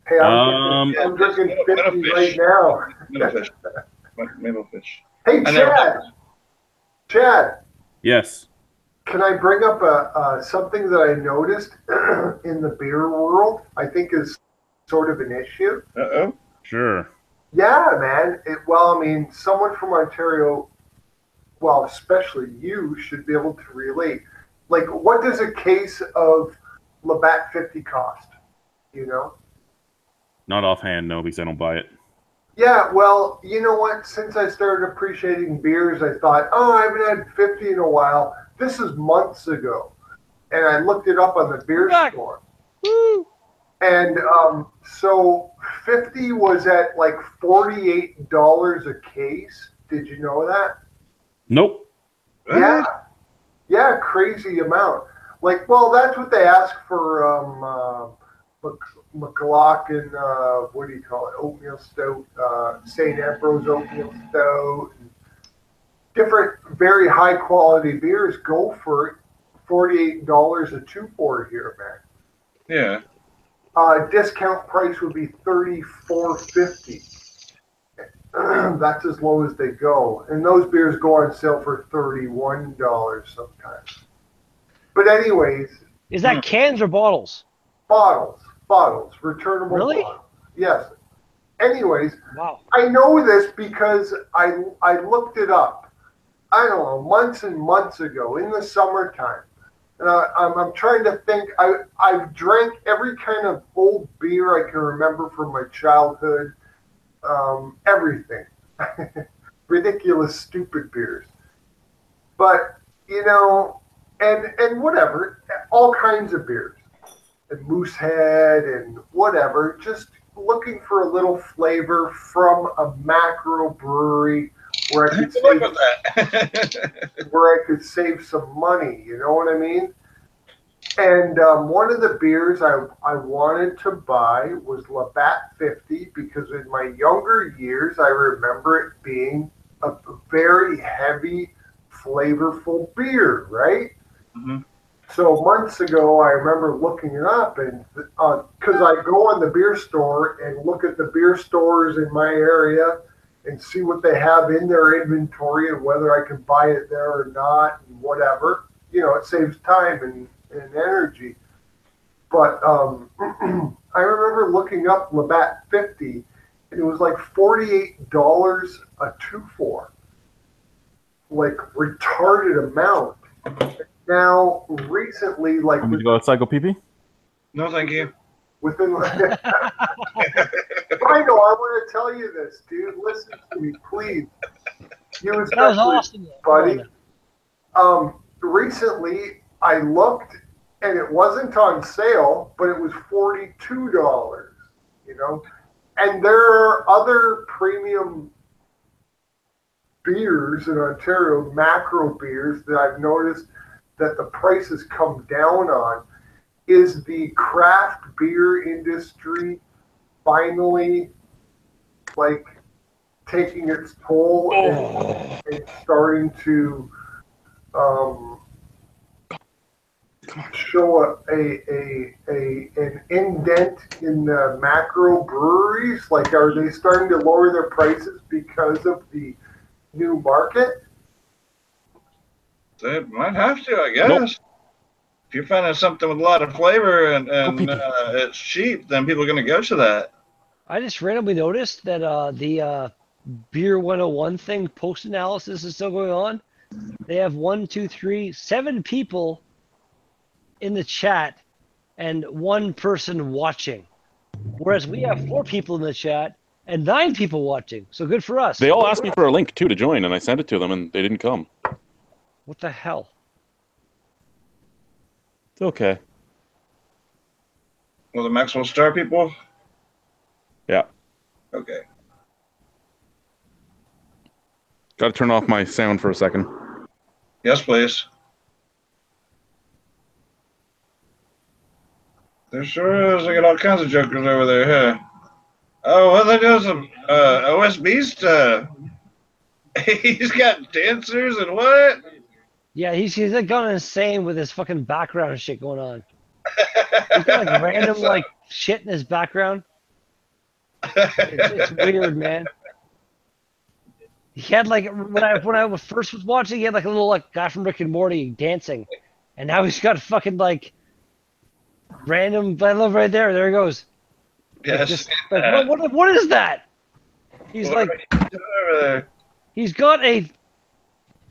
Hey, I'm drinking 50 right now. Middle fish. Hey, Chad. Yes. Can I bring up something that I noticed in the beer world? I think is sort of an issue. Uh-oh. Sure. Yeah, man. Well, I mean, someone from Ontario, well, especially you, should be able to relate. Like, what does a case of Labatt 50 cost? You know? Not offhand, no, because I don't buy it. Yeah, well, you know what? Since I started appreciating beers, I thought, oh, I haven't had 50 in a while. This is months ago. And I looked it up on the beer store. Woo! And so 50 was at like $48 a case. Did you know that? Nope. Yeah. Yeah, crazy amount. Like, well, that's what they ask for McLaughlin, what do you call it? Oatmeal Stout, St. Ambrose Oatmeal Stout. Different very high quality beers go for $48 a 2-4 here, man. Yeah. Discount price would be $34.50. That's as low as they go, and those beers go on sale for $31 sometimes. But anyways, Is that cans or bottles? Bottles, returnable Really? bottles. Yes. Anyways, Wow. I know this because I looked it up. I don't know, months and months ago in the summertime. And I'm trying to think. I've drank every kind of old beer I can remember from my childhood. Everything. Ridiculous, stupid beers. But, you know, and whatever, all kinds of beers. And Moosehead and whatever. Just looking for a little flavor from a macro brewery where I could Look at that. where I could save some money, you know what I mean? And one of the beers I wanted to buy was Labatt 50 because in my younger years I remember it being a very heavy, flavorful beer, right? Mm-hmm. So months ago I remember looking it up, and because I go on the beer store and look at the beer stores in my area and see what they have in their inventory and whether I can buy it there or not and whatever. You know, it saves time and energy. But I remember looking up Labatt 50, and it was like $48 a 2-4. Like, retarded amount. Now, recently, like... Want me to go outside, go pee-pee? No, thank you. Within Rhino, I want to tell you this, dude. Listen to me, please. You That was awesome, buddy. Recently, I looked, and it wasn't on sale, but it was $42. You know, and there are other premium beers in Ontario, macro beers that I've noticed that the prices come down on. Is the craft beer industry finally like taking its toll and starting to show an indent in the macro breweries? Like, are they starting to lower their prices because of the new market? They might have to, I guess. Nope. If you're finding something with a lot of flavor and it's cheap, then people are going to go to that. I just randomly noticed that the Beer 101 thing post analysis is still going on. They have 7 people in the chat and 1 person watching, whereas we have 4 people in the chat and 9 people watching. So good for us. They all asked me for a link too to join, and I sent it to them, and they didn't come. What the hell? It's okay. Well, the Maxwell Star people? Yeah. Okay. Got to turn off my sound for a second. Yes, please. There sure is. I got all kinds of jokers over there, huh? Oh, what are they doing? Some OSB stuff. He's got dancers and what? Yeah, he's like gone insane with his fucking background shit going on. He's got like random like shit in his background. It's weird, man. He had like when I first was watching, he had like a little like guy from Rick and Morty dancing, and now he's got fucking like random. I love right there. There he goes. Yes. Like, what is that? He's What like, are you doing over there? he's got a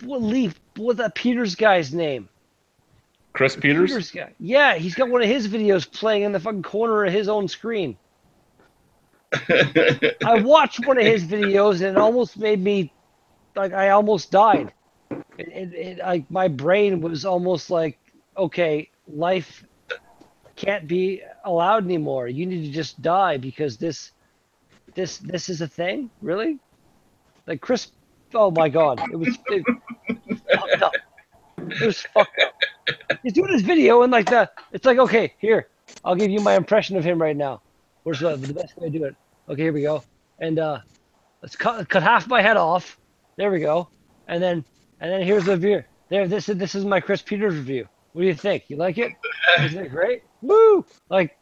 what's that Peters guy's name? Chris Peters? Peters guy. Yeah, he's got one of his videos playing in the fucking corner of his own screen. I watched one of his videos and it almost made me like I almost died. Like my brain was almost like, okay, life can't be allowed anymore. You need to just die because this is a thing, really? Like Chris, oh my God, it fucked up. It was fucked up. He's doing his video and like it's like, okay, here, I'll give you my impression of him right now. Where's the best way to do it? Okay, here we go. And let's cut half my head off. There we go. And then here's the beer. There, this is my Chris Peters review. What do you think? You like it? Isn't it great? Woo! Like,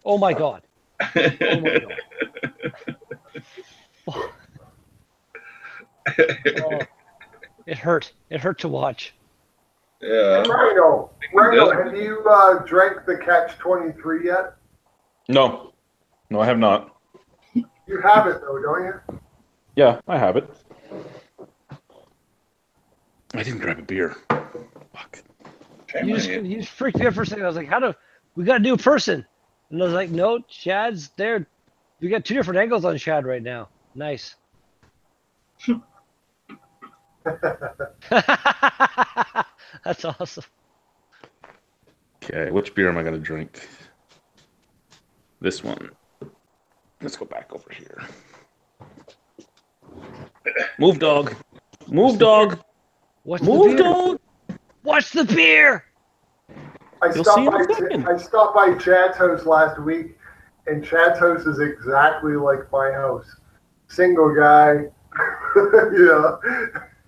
oh my God. Oh my God. Oh. Oh, it hurt. It hurt to watch. Yeah. Rhino, have you drank the Catch-23 yet? No. No, I have not. You have it though, don't you? Yeah, I have it. I didn't grab a beer. Fuck. You just freaked me out for a second. I was like, we got a new person. And I was like, no, Chad's there. We got two different angles on Chad right now. Nice. That's awesome. Okay, which beer am I going to drink? This one. Let's go back over here. Move, dog. Move, dog. What's Move, the beer? dog. What's the beer? I You'll see in a stopped second. I stopped by Chad's house last week, and Chad's house is exactly like my house. Single guy, you know,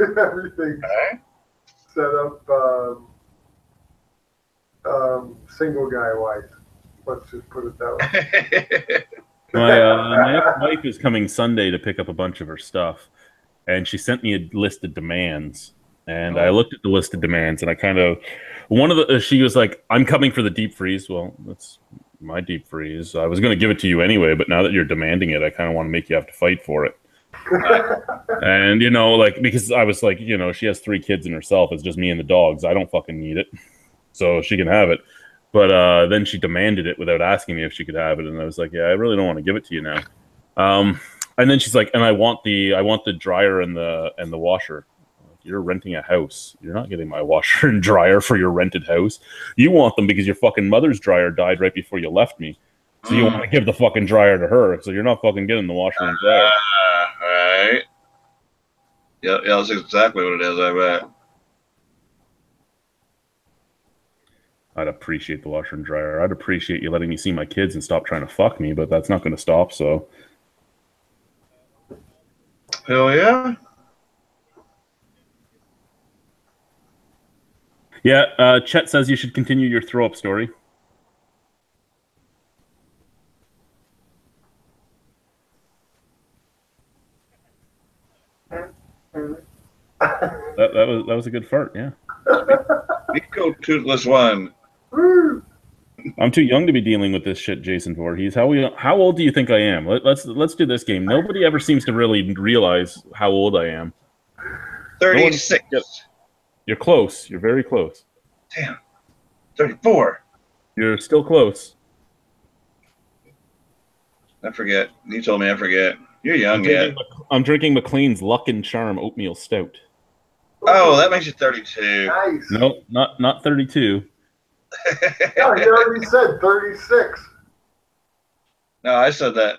everything set up single guy wise. Let's just put it that way. My ex-wife is coming Sunday to pick up a bunch of her stuff, and she sent me a list of demands. And I looked at the list of demands, and I kind of she was like, "I'm coming for the deep freeze." Well, that's my deep freeze. I was going to give it to you anyway, but now that you're demanding it, I kind of want to make you have to fight for it. And you know, like because I was like, you know, she has 3 kids and herself. It's just me and the dogs. I don't fucking need it, so she can have it. But then she demanded it without asking me if she could have it, and I was like, "Yeah, I really don't want to give it to you now." And then she's like, "And I want the dryer and the washer." You're renting a house. You're not getting my washer and dryer for your rented house. You want them because your fucking mother's dryer died right before you left me. So you want to give the fucking dryer to her. So you're not fucking getting the washer and dryer. Right. Yeah, that's exactly what it is, I bet. I'd appreciate the washer and dryer. I'd appreciate you letting me see my kids and stop trying to fuck me, but that's not going to stop, so. Hell yeah. Yeah, Chet says you should continue your throw-up story. That was a good fart, yeah. Nico Toothless One. I'm too young to be dealing with this shit, Jason Voorhees. How old do you think I am? Let's do this game. Nobody ever seems to really realize how old I am. 36. You're close. You're very close. Damn. 34. You're still close. I forget. You told me I forget. You're young yet. I'm drinking McLean's Luck and Charm Oatmeal Stout. Oh, that makes you 32. Nice. No, not 32. No, he already said 36. No, I said that.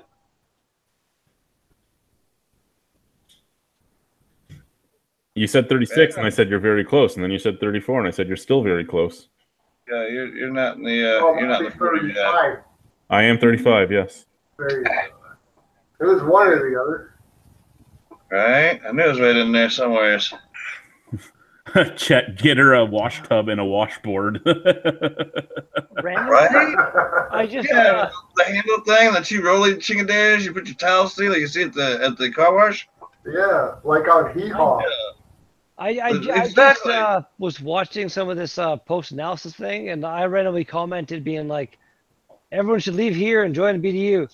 You said 36, and I said you're very close, and then you said 34, and I said you're still very close. Yeah, you're not in the You're not in the 40 yet. I am 35, yes. There you go. It was one or the other. Right? I knew it was right in there somewhere. Chet, get her a wash tub and a washboard. Random Right? thing. I just Yeah, the handle thing that you roll in chicken dish, you put your towels through, like you see at the car wash. Yeah, like on Hee Haw. I just Exactly. was watching some of this post-analysis thing, and I randomly commented being like, everyone should leave here and join the BDU.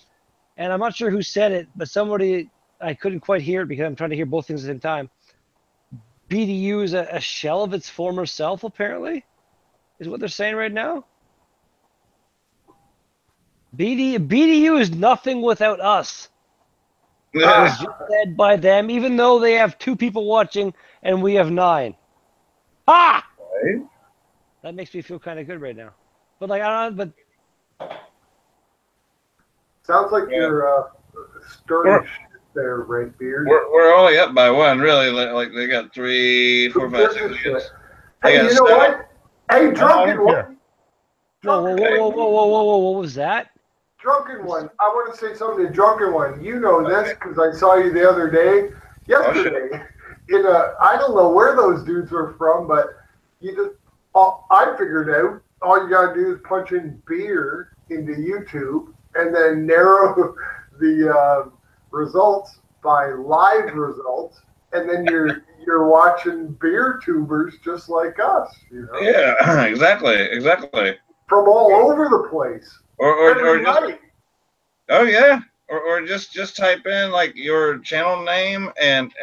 And I'm not sure who said it, but somebody, I couldn't quite hear it because I'm trying to hear both things at the same time. BDU is a shell of its former self, apparently, is what they're saying right now. BDU is nothing without us. It was just said by them, even though they have 2 people watching and we have 9. Ha! Right? That makes me feel kind of good right now. But like, I don't know, but Sounds like Yeah. you're stirring shit there, Red Beard. We're only up by 1, really. Like they got 3, 4, 5, 6. Hey, got you know 7. what? Hey, drunken one. whoa, what was that? Drunken one. I want to say something to drunken one. You know this because I saw you the other day, yesterday. In a, I don't know where those dudes were from, but you just, I figured out all you gotta do is punch in beer into YouTube and then narrow the results by live results, and then you're watching beer tubers just like us, you know? Yeah, exactly. From all over the place. Or Every just night. oh yeah, or just type in like your channel name and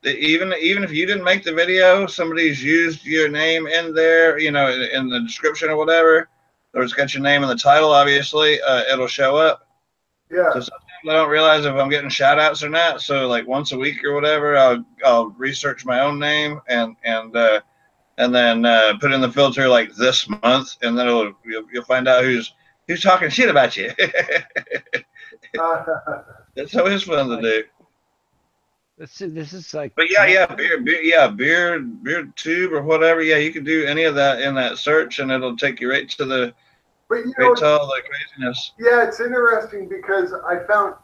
even if you didn't make the video, somebody's used your name in there, you know, in the description or whatever, or it's got your name in the title. Obviously, it'll show up. Yeah. So sometimes I don't realize if I'm getting shout outs or not. So like once a week or whatever, I'll research my own name and then put in the filter like this month, and then you'll find out who's talking shit about you. That's always fun to do. This is like. But yeah, beer tube or whatever. Yeah, you can do any of that in that search, and it'll take you right to the But you right know, to all the craziness. yeah, it's interesting because I found,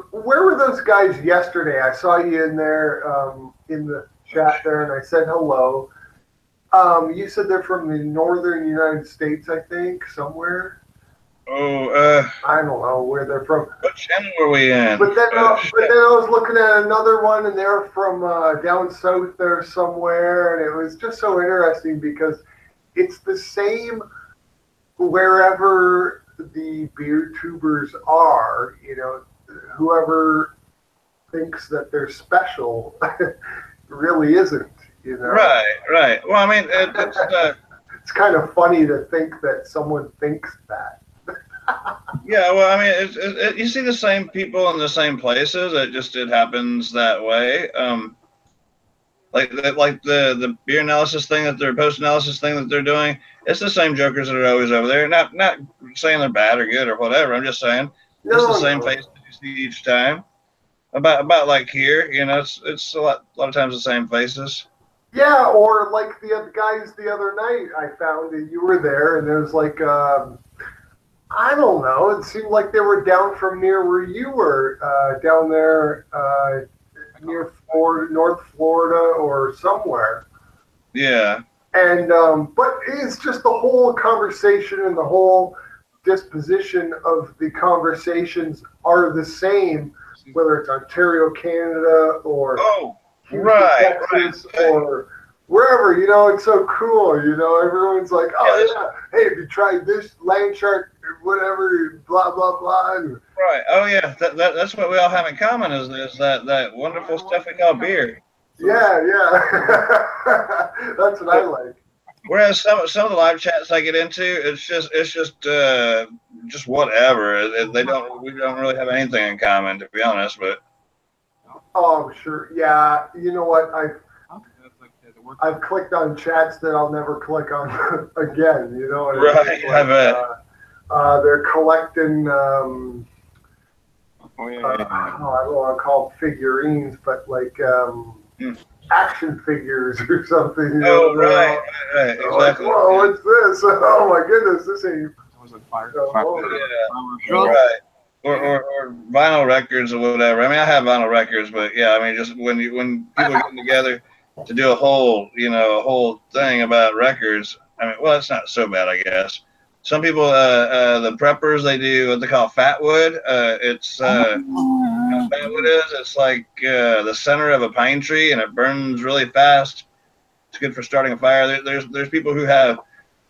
where were those guys yesterday? I saw you in there in the chat there, and I said hello. You said they're from the northern United States, I think, somewhere. Oh, I don't know where they're from. what channel were we in? But then I was looking at another one, and they're from down south there somewhere, and it was just so interesting because it's the same wherever the beer tubers are. You know, whoever thinks that they're special really isn't. You know? Right. Well, I mean, it's kind of funny to think that someone thinks that. yeah. Well, I mean, you see the same people in the same places. It happens that way. Like the beer analysis thing that they're post analysis thing that they're doing. It's the same jokers that are always over there. Not saying they're bad or good or whatever. I'm just saying it's the same face that you see each time. About like here, you know, it's a lot of times the same faces. Yeah, or like the guys the other night, I found that you were there, and there was like, I don't know, it seemed like they were down from near where you were, down there near Florida, North Florida or somewhere. Yeah. And, but it's just the whole conversation and the whole disposition of the conversations are the same, whether it's Ontario, Canada, or Houston, Texas, or wherever, you know. It's so cool, you know. Everyone's like, oh yeah, hey, have you tried this land shark, whatever, blah blah blah. Right. Oh yeah, that's what we all have in common is that wonderful stuff we call beer. Yeah. That's what I like. Whereas some of the live chats I get into, it's just whatever. We don't really have anything in common, to be honest. But oh sure, yeah. You know what? I've clicked on chats that I'll never click on again. You know what I mean? Right. I bet. They're collecting. I don't want to call them figurines, but like action figures or something. You know, right, exactly. Like, whoa, what's this? Oh my goodness, this ain't. Right. Or vinyl records or whatever. I mean, I have vinyl records, but yeah, I mean, just when people get together, to do a whole thing about records. I mean, well, it's not so bad, I guess. Some people, the preppers, they do what they call fatwood. Fatwood is, it's like the center of a pine tree, and it burns really fast. It's good for starting a fire. There's people who have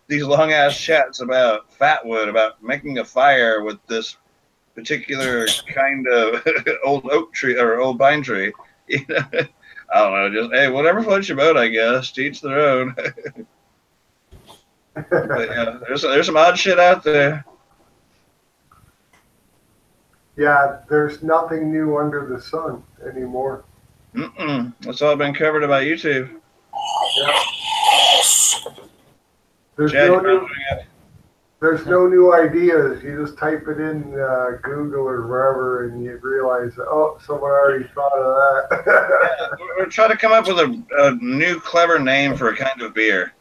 these long ass chats about fatwood, about making a fire with this particular kind of old oak tree or old pine tree. I don't know, just hey, whatever floats your boat, I guess. To each their own. But yeah, there's some odd shit out there. Yeah, there's nothing new under the sun anymore. It's all been covered by YouTube. Yeah. There's Chad, no new ideas. You just type it in Google or wherever, and you realize, oh, someone already thought of that. We're trying to come up with a new clever name for a kind of beer.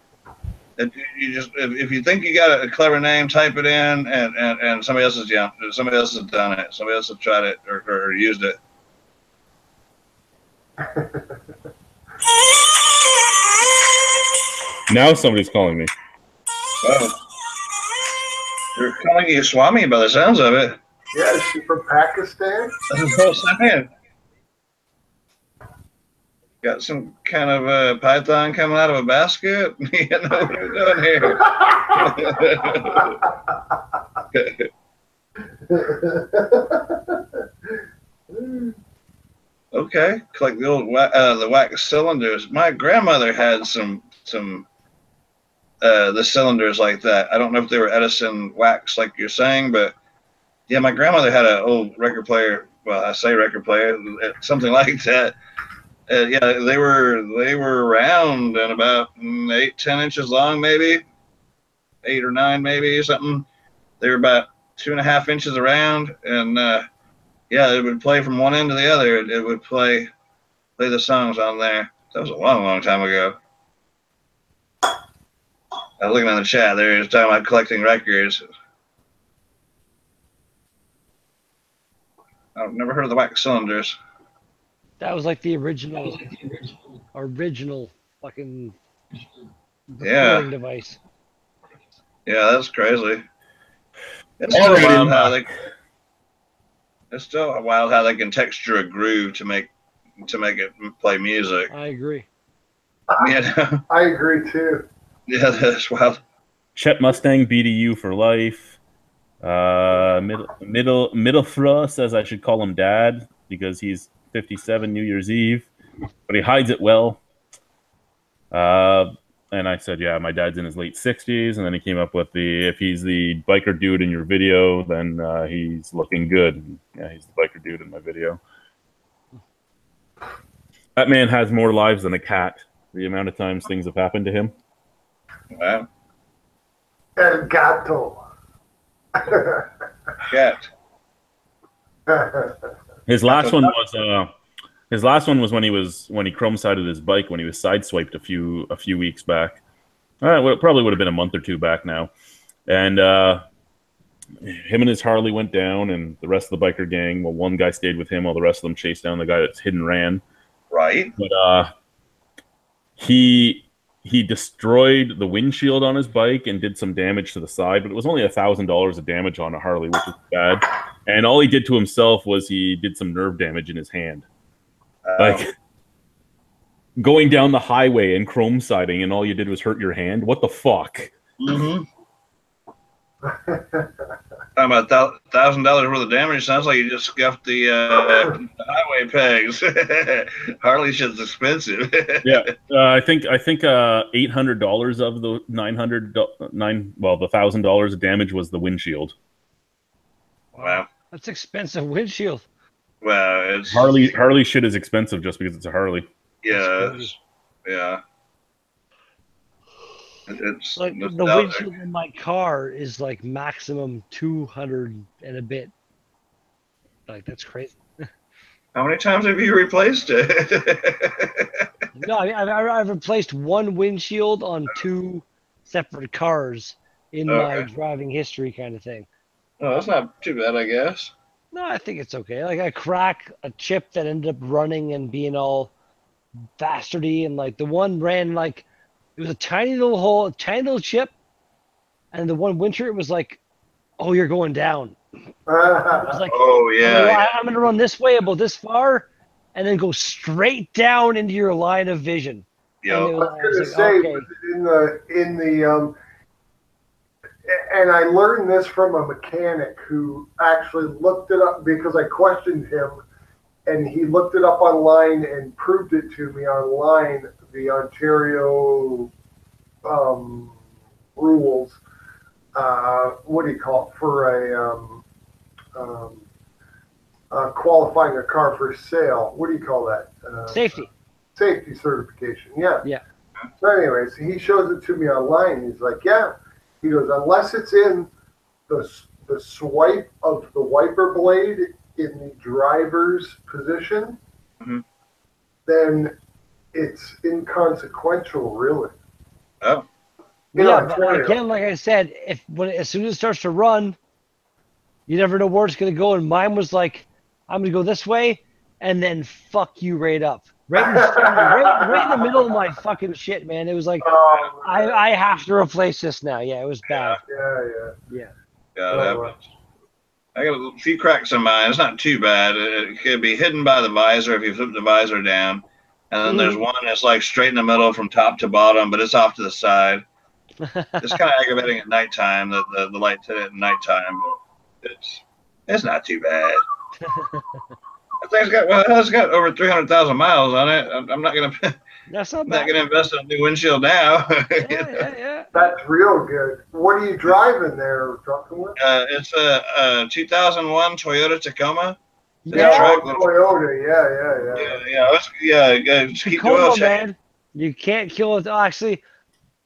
If you think you got a clever name, type it in, and somebody else has done it. Somebody else has tried it or used it. Now somebody's calling me. Oh. They're calling you Swami by the sounds of it. Yeah, is she from Pakistan? That's the first time. Got some kind of python coming out of a basket? You know what we're doing here. Okay, like the old the wax cylinders. My grandmother had some the cylinders like that. I don't know if they were Edison wax like you're saying, but yeah, my grandmother had an old record player. Well, I say record player, something like that. Yeah, they were round and about 8-10 inches long, maybe 8 or 9, maybe something. They were about 2.5 inches around, and yeah, it would play from one end to the other. It would play the songs on there. That was a long time ago. I was looking in the chat there. He was talking about collecting records. I've never heard of the wax cylinders. That was like the original fucking Yeah. device. Yeah, that's crazy. It's still wild how they. It's still wild how they can texture a groove to make it play music. I agree. Yeah. I agree too. Yeah, that's wild. Chet Mustang BDU for life. Middle Thruh says I should call him Dad because he's 57 New Year's Eve, but he hides it well. And I said, yeah, my dad's in his late 60s, and then he came up with if he's the biker dude in your video, then he's looking good. And, yeah, he's the biker dude in my video. That man has more lives than a cat. The amount of times things have happened to him. Wow. El gato. Cat. His last one was when he chrome sided his bike when he was sideswiped a few weeks back. It probably would have been a month or two back now, and him and his Harley went down, and the rest of the biker gang. Well, one guy stayed with him, while the rest of them chased down the guy that's hit and ran. Right. But he destroyed the windshield on his bike and did some damage to the side, but it was only $1,000 of damage on a Harley, which is bad. And all he did to himself was he did some nerve damage in his hand. Like going down the highway and chrome siding, and all you did was hurt your hand. What the fuck? Mm-hmm. Talking about $1,000 worth of damage. Sounds like you just scuffed the highway pegs. Harley shit's expensive. Yeah, I think $800 of the the $1,000 of damage was the windshield. Wow, that's expensive windshield. Well, it's Harley shit is expensive just because it's a Harley. Yeah, yeah. It's like the windshield in my car is like maximum 200 and a bit. Like that's crazy. How many times have you replaced it? No, I mean, I've replaced one windshield on 2 separate cars in my driving history, kind of thing. Oh, that's not too bad, I guess. No, I think it's okay. Like I crack a chip that ended up running and being all bastardy, and like the one ran like it was a tiny little hole, tiny little chip, and the one winter it was like, oh, you're going down. It was like, Oh yeah, I'm gonna run this way about this far, and then go straight down into your line of vision. yeah. And Yep. it I was, was I was going to like, say, okay, was it in the and I learned this from a mechanic who actually looked it up because I questioned him, and he looked it up online and proved it to me online. The Ontario rules. What do you call it for qualifying a car for sale? What do you call that? safety. Safety certification. Yeah. Yeah. So, anyways, he shows it to me online. He's like, yeah. He goes, unless it's in the swipe of the wiper blade in the driver's position, Mhm. then it's inconsequential, really. Oh, You know, Yeah, but Ontario. again, like I said, as soon as it starts to run, you never know where it's gonna go. And mine was like, I'm gonna go this way, and then fuck you right up, right in the middle of my fucking shit, man. It was like, Oh, I have to replace this now. Yeah, it was bad. yeah. Yeah. yeah, Oh, that wow. happens. I got a few cracks in mine. It's not too bad. It could be hidden by the visor if you flip the visor down. And then there's one that's like straight in the middle from top to bottom, but it's off to the side. It's kind of aggravating at nighttime, the light hit it at nighttime, but it's not too bad. I think it's got over 300,000 miles on it. I'm not gonna That's not not bad. gonna invest in a new windshield now. Yeah. That's real good. What are you driving there, trucking with? It's a 2001 Toyota Tacoma. Yeah. truck, Toyota. Just keep the oil Tacoma, change. man. You can't kill it. Oh, actually,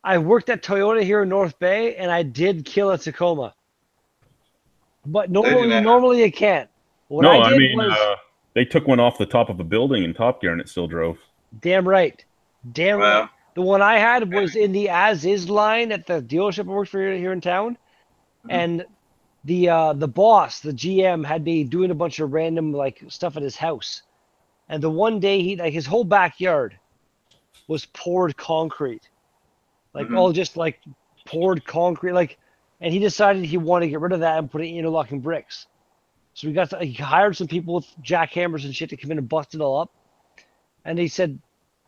I worked at Toyota here in North Bay, and I did kill a Tacoma. But normally you can't. What No, I I did mean, was they took one off the top of a building in Top Gear and it still drove. damn right. Damn right. Wow. The one I had was in the as-is line at the dealership I worked for here in town, and the boss, the GM, had me doing a bunch of random like stuff at his house, and the one day he like his whole backyard was poured concrete, like all just like poured concrete, like, and he decided he wanted to get rid of that and put it in interlocking bricks. So he hired some people with jackhammers and shit to come in and bust it all up, and he said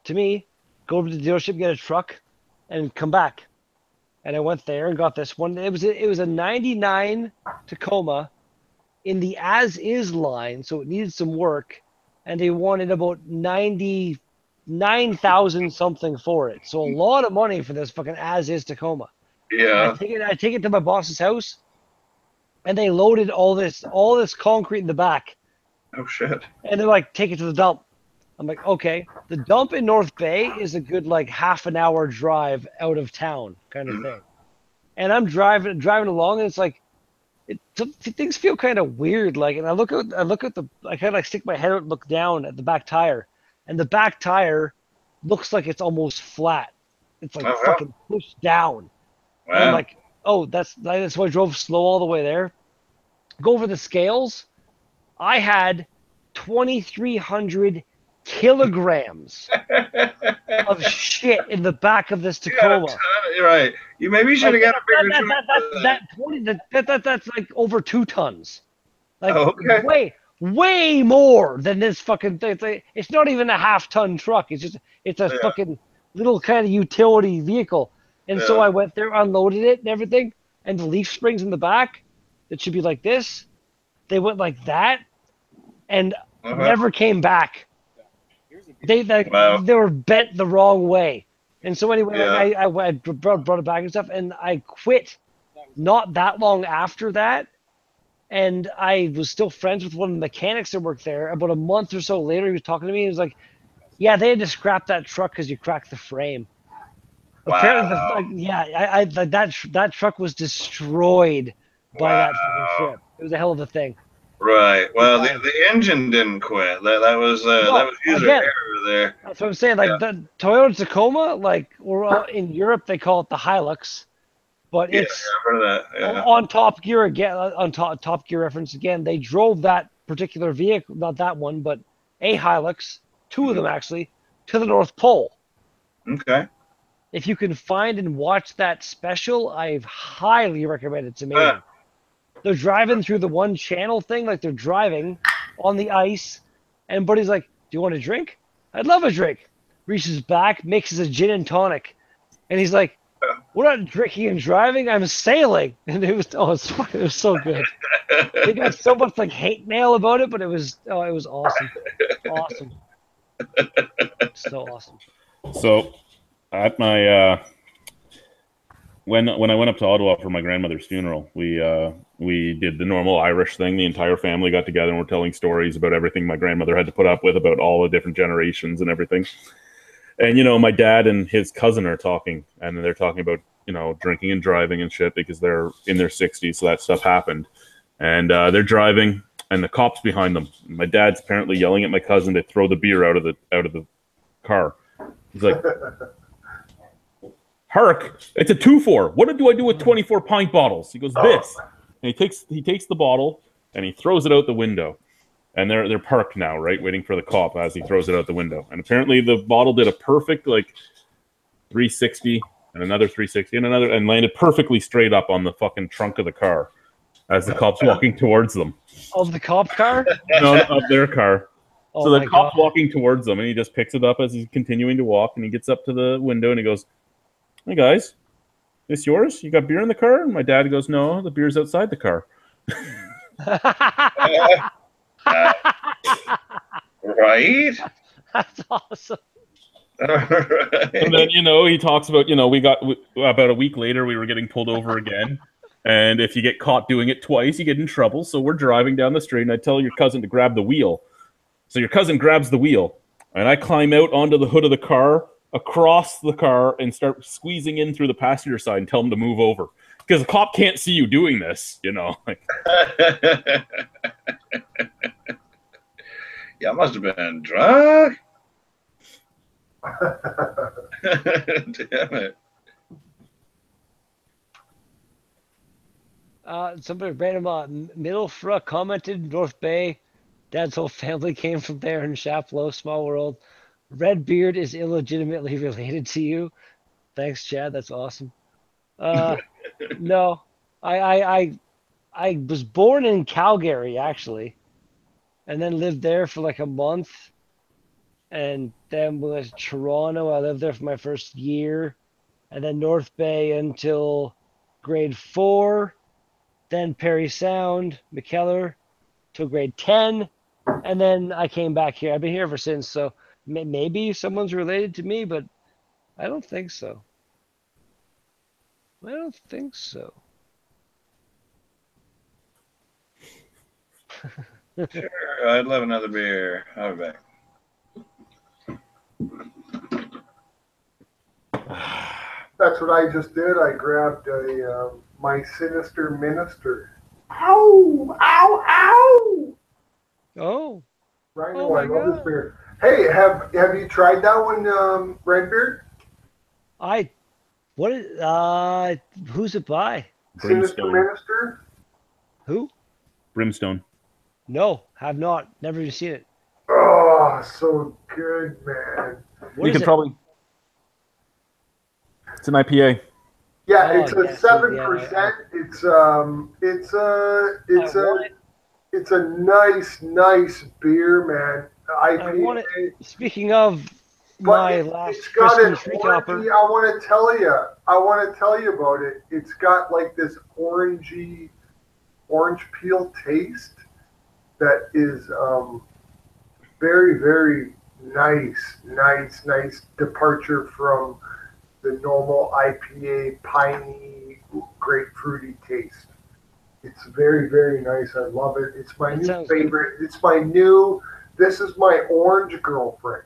to me, go over to the dealership, get a truck, and come back. And I went there and got this one. It was a '99 Tacoma in the as-is line, so it needed some work, and they wanted about 99,000 something for it. So a lot of money for this fucking as-is Tacoma. Yeah. I take it to my boss's house, and they loaded all this concrete in the back, Oh shit. and they're like, take it to the dump. I'm like, okay. The dump in North Bay is a good like half an hour drive out of town kind of thing. And I'm driving along, and it's like, things feel kind of weird. Like, and I kind of like stick my head out and look down at the back tire, and the back tire looks like it's almost flat. It's like fucking pushed down. Wow. And I'm like, oh, that's why I drove slow all the way there. Go over the scales. I had 2,300 kilograms of shit in the back of this Tacoma. You're right. Maybe you should have got a bigger truck. That's like over 2 tons. Like, okay. way more than this fucking thing. It's not even a half-ton truck. It's a fucking little kind of utility vehicle. And so I went there, unloaded it and everything, and the leaf springs in the back that should be like this, they went like that, and never came back. They were bent the wrong way. And so anyway, I brought it back and stuff, and I quit not that long after that. And I was still friends with one of the mechanics that worked there. About a month or so later, he was talking to me. He was like, yeah, they had to scrap that truck because you cracked the frame. Wow. Apparently, that truck was destroyed by that fucking ship. It was a hell of a thing. Right. Well, the engine didn't quit. That was user error there. That's what I'm saying. Like the Toyota Tacoma, like in Europe they call it the Hilux, but it's I've heard of that. Yeah. on Top Gear again. On Top Gear reference again, they drove that particular vehicle, not that one, but a Hilux, 2 of them actually, to the North Pole. Okay. If you can find and watch that special, I highly recommend it. It's amazing. They're driving through the one channel thing, like they're driving on the ice, and Buddy's like, "Do you want a drink?" "I'd love a drink." Reaches back, mixes a gin and tonic, and he's like, "We're not drinking and driving. I'm sailing." And it was it was so good. They got so much like hate mail about it, but it was awesome, awesome, so awesome. So at my when I went up to Ottawa for my grandmother's funeral, we did the normal Irish thing. The entire family got together and we're telling stories about everything my grandmother had to put up with, about all the different generations and everything. And my dad and his cousin are talking, and they're talking about drinking and driving and shit because they're in their 60s, so that stuff happened. And they're driving, and the cops behind them. My dad's apparently yelling at my cousin to throw the beer out of the car. He's like, "Hark, it's a 2-4. What do I do with 24 pint bottles?" He goes, "This." And he takes the bottle and he throws it out the window. And they're parked now, right, waiting for the cop as he throws it out the window. And apparently the bottle did a perfect 360 and another 360 and landed perfectly straight up on the fucking trunk of the car as the cop's walking towards them. Of the cop car? No, of their car. Oh So the my cop's God. walking towards them, and he just picks it up as he's continuing to walk, and he gets up to the window, and he goes, "Hey, guys, this yours? You got beer in the car?" And my dad goes, "No, the beer's outside the car." Right? That's awesome. Right. And then, he talks about, about a week later, we were getting pulled over again. And if you get caught doing it twice, you get in trouble. So we're driving down the street, and I tell your cousin to grab the wheel. So your cousin grabs the wheel, and I climb out onto the hood of the car, across the car, and start squeezing in through the passenger side and tell him to move over. Because the cop can't see you doing this, Yeah, I must have been drunk. Damn it. Somebody random Middlefra commented, North Bay. Dad's whole family came from there in Chapleau, small world. Redbeard is illegitimately related to you. Thanks, Chad. That's awesome. No, I was born in Calgary actually, and then lived there for like a month, and then went to Toronto. I lived there for my first year, and then North Bay until grade 4. Then Perry Sound, McKellar till grade 10, and then I came back here. I've been here ever since, so maybe someone's related to me, but I don't think so. I don't think so. Sure, I'd love another beer. I'll be back. That's what I just did. I grabbed my Sinister Minister. Ow! Ow! Ow! Oh, Rhino, Oh my I love this God. beer. Hey, have you tried that one, Redbeard? who's it by? Sinister Brimstone. Minister? Who? Brimstone. No, have not. Never even seen it. Oh, so good, man. What You is can it? probably. It's an IPA. Yeah, Oh, it's a yes, 7%. yeah, It's a nice beer, man. IPA. Speaking of But my last it's got an Christmas tree topper. orangey. I want to tell you about it. It's got like this orange peel taste that is very, very nice departure from the normal IPA piney grapefruity taste. It's very, very nice. I love it. It's my That new sounds good. favorite. This is my orange girlfriend.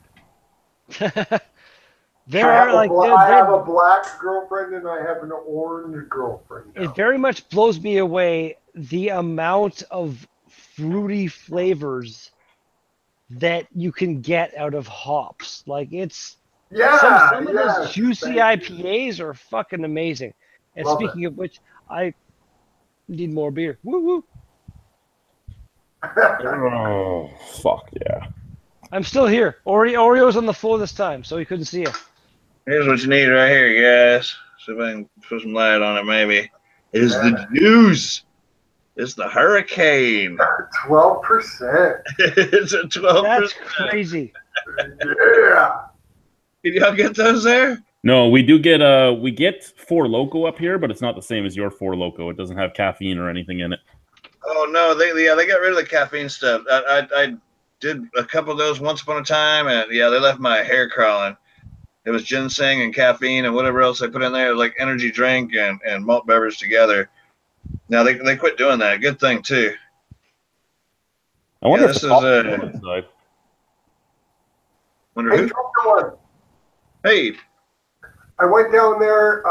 There are like I have a black girlfriend and I have an orange girlfriend now. it very much blows me away the amount of fruity flavors that you can get out of hops. Like it's some of those juicy IPAs are fucking amazing. And Love speaking of which, I need more beer. Woo woo. Oh, fuck yeah. I'm still here. Oreo's on the floor this time, so he couldn't see it. Here's what you need right here, guys. See if I can put some light on it, maybe. Is the juice. It's the Hurricane. 12%. It's a 12%. That's crazy. Yeah. Did y'all get those there? No, we do get we get Four Loko up here, but it's not the same as your Four Loko. It doesn't have caffeine or anything in it. Oh no, they got rid of the caffeine stuff. I did a couple of those once upon a time, and yeah, they left my hair crawling. It was ginseng and caffeine and whatever else they put in there, like energy drink and malt beverage together. Now they quit doing that. Good thing too. I wonder Yeah, if this the is inside. Wonder Hey, who? drop the one. Hey, I went down there.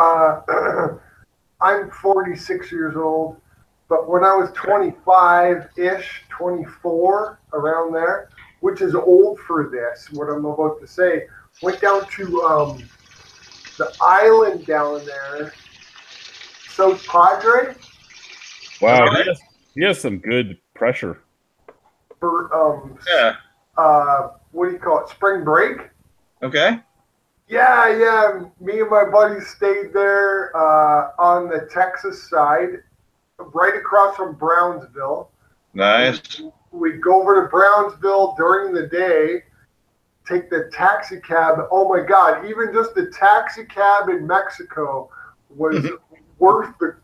I'm 46 years old, but when I was 25-ish, 24, around there, which is old for this, what I'm about to say, went down to the island down there, South Padre, Wow, Okay. he has some good pressure. for yeah, what do you call it, spring break? okay. Yeah. Me and my buddies stayed there on the Texas side, right across from Brownsville. Nice. We'd go over to Brownsville during the day, take the taxi cab. Oh my God, even just the taxi cab in Mexico was worth the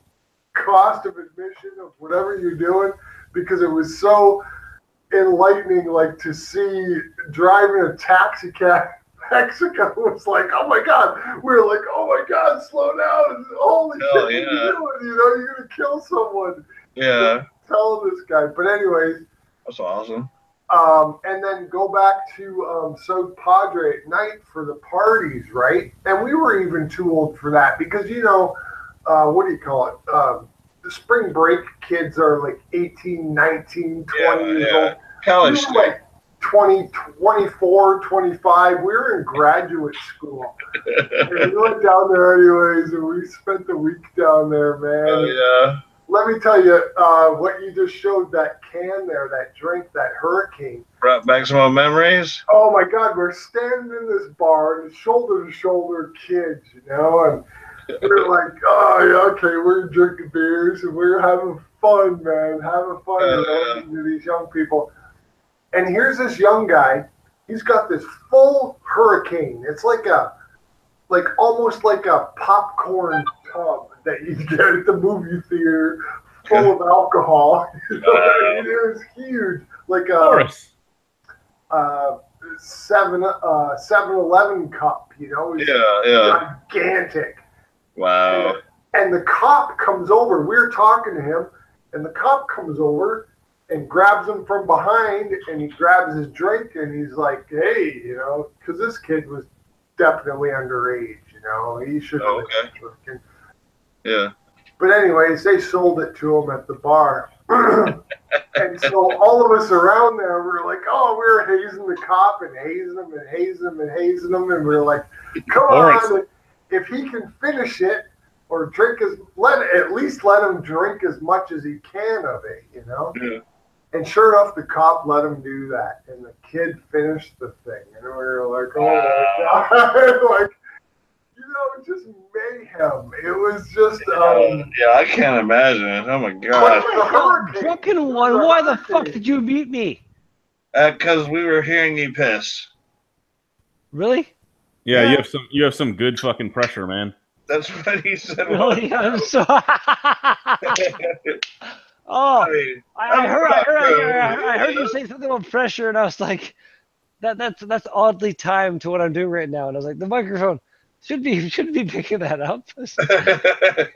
cost of admission of whatever you're doing, because it was so enlightening, like to see driving a taxi cab in Mexico was like, oh my God. We were like, oh my God, slow down. Holy shit, Hell what are you yeah. doing? You know, you're going to kill someone. Yeah, Tell this guy. But anyways, that's awesome. and then go back to South Padre at night for the parties, right? And we were even too old for that because, you know, what do you call it? The spring break kids are like 18, 19, 20 years old. College We were like 20, 24, 25. We were in graduate school. And we went down there anyways, and we spent the week down there, man. Oh yeah. Let me tell you, what you just showed, that can there, that drink, that Hurricane. Brought back some old memories. Oh my God, we're standing in this bar, and it's shoulder to shoulder kids, you know, and we're like, oh yeah, okay, we're drinking beers and we're having fun, man, having fun relating to these young people. And here's this young guy. He's got this full Hurricane. It's like almost like a popcorn tub that you get at the movie theater, full of alcohol. You know, it was huge, like a 7-Eleven cup. You know, it was gigantic. Wow. And the cop comes over. We were talking to him, and the cop comes over and grabs him from behind, and he grabs his drink, and he's like, hey, you know, because this kid was definitely underage, you know. He shouldn't have been drinking. Yeah. But anyways, they sold it to him at the bar. And so all of us around there were like, oh, we were hazing the cop and hazing him and hazing him and hazing him. And we were like, come on, if he can finish it or drink at least let him drink as much as he can of it, you know? Yeah. And sure enough, the cop let him do that. And the kid finished the thing. And we were like, oh my God. Like, you know, just mayhem. It was just yeah, I can't imagine it. Oh my God. Drunken one, why the fuck did you beat me? Because we were hearing you piss. Really? Yeah, you have some good fucking pressure, man. That's what he said. Really? I'm so. Oh, I mean, I heard you say something about pressure, and I was like, that's oddly timed to what I'm doing right now. And I was like, the microphone should be picking that up. The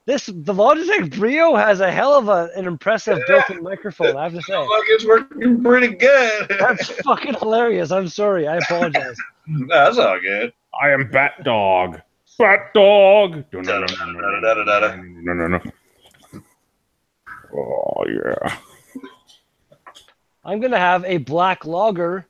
Logitech Brio has a hell of an impressive built-in microphone, I have to say. Like it's working pretty good. That's fucking hilarious. I'm sorry. I apologize. No, that's all good. I am Bat Dog. Bat Dog. No. Oh yeah. I'm gonna have a black lager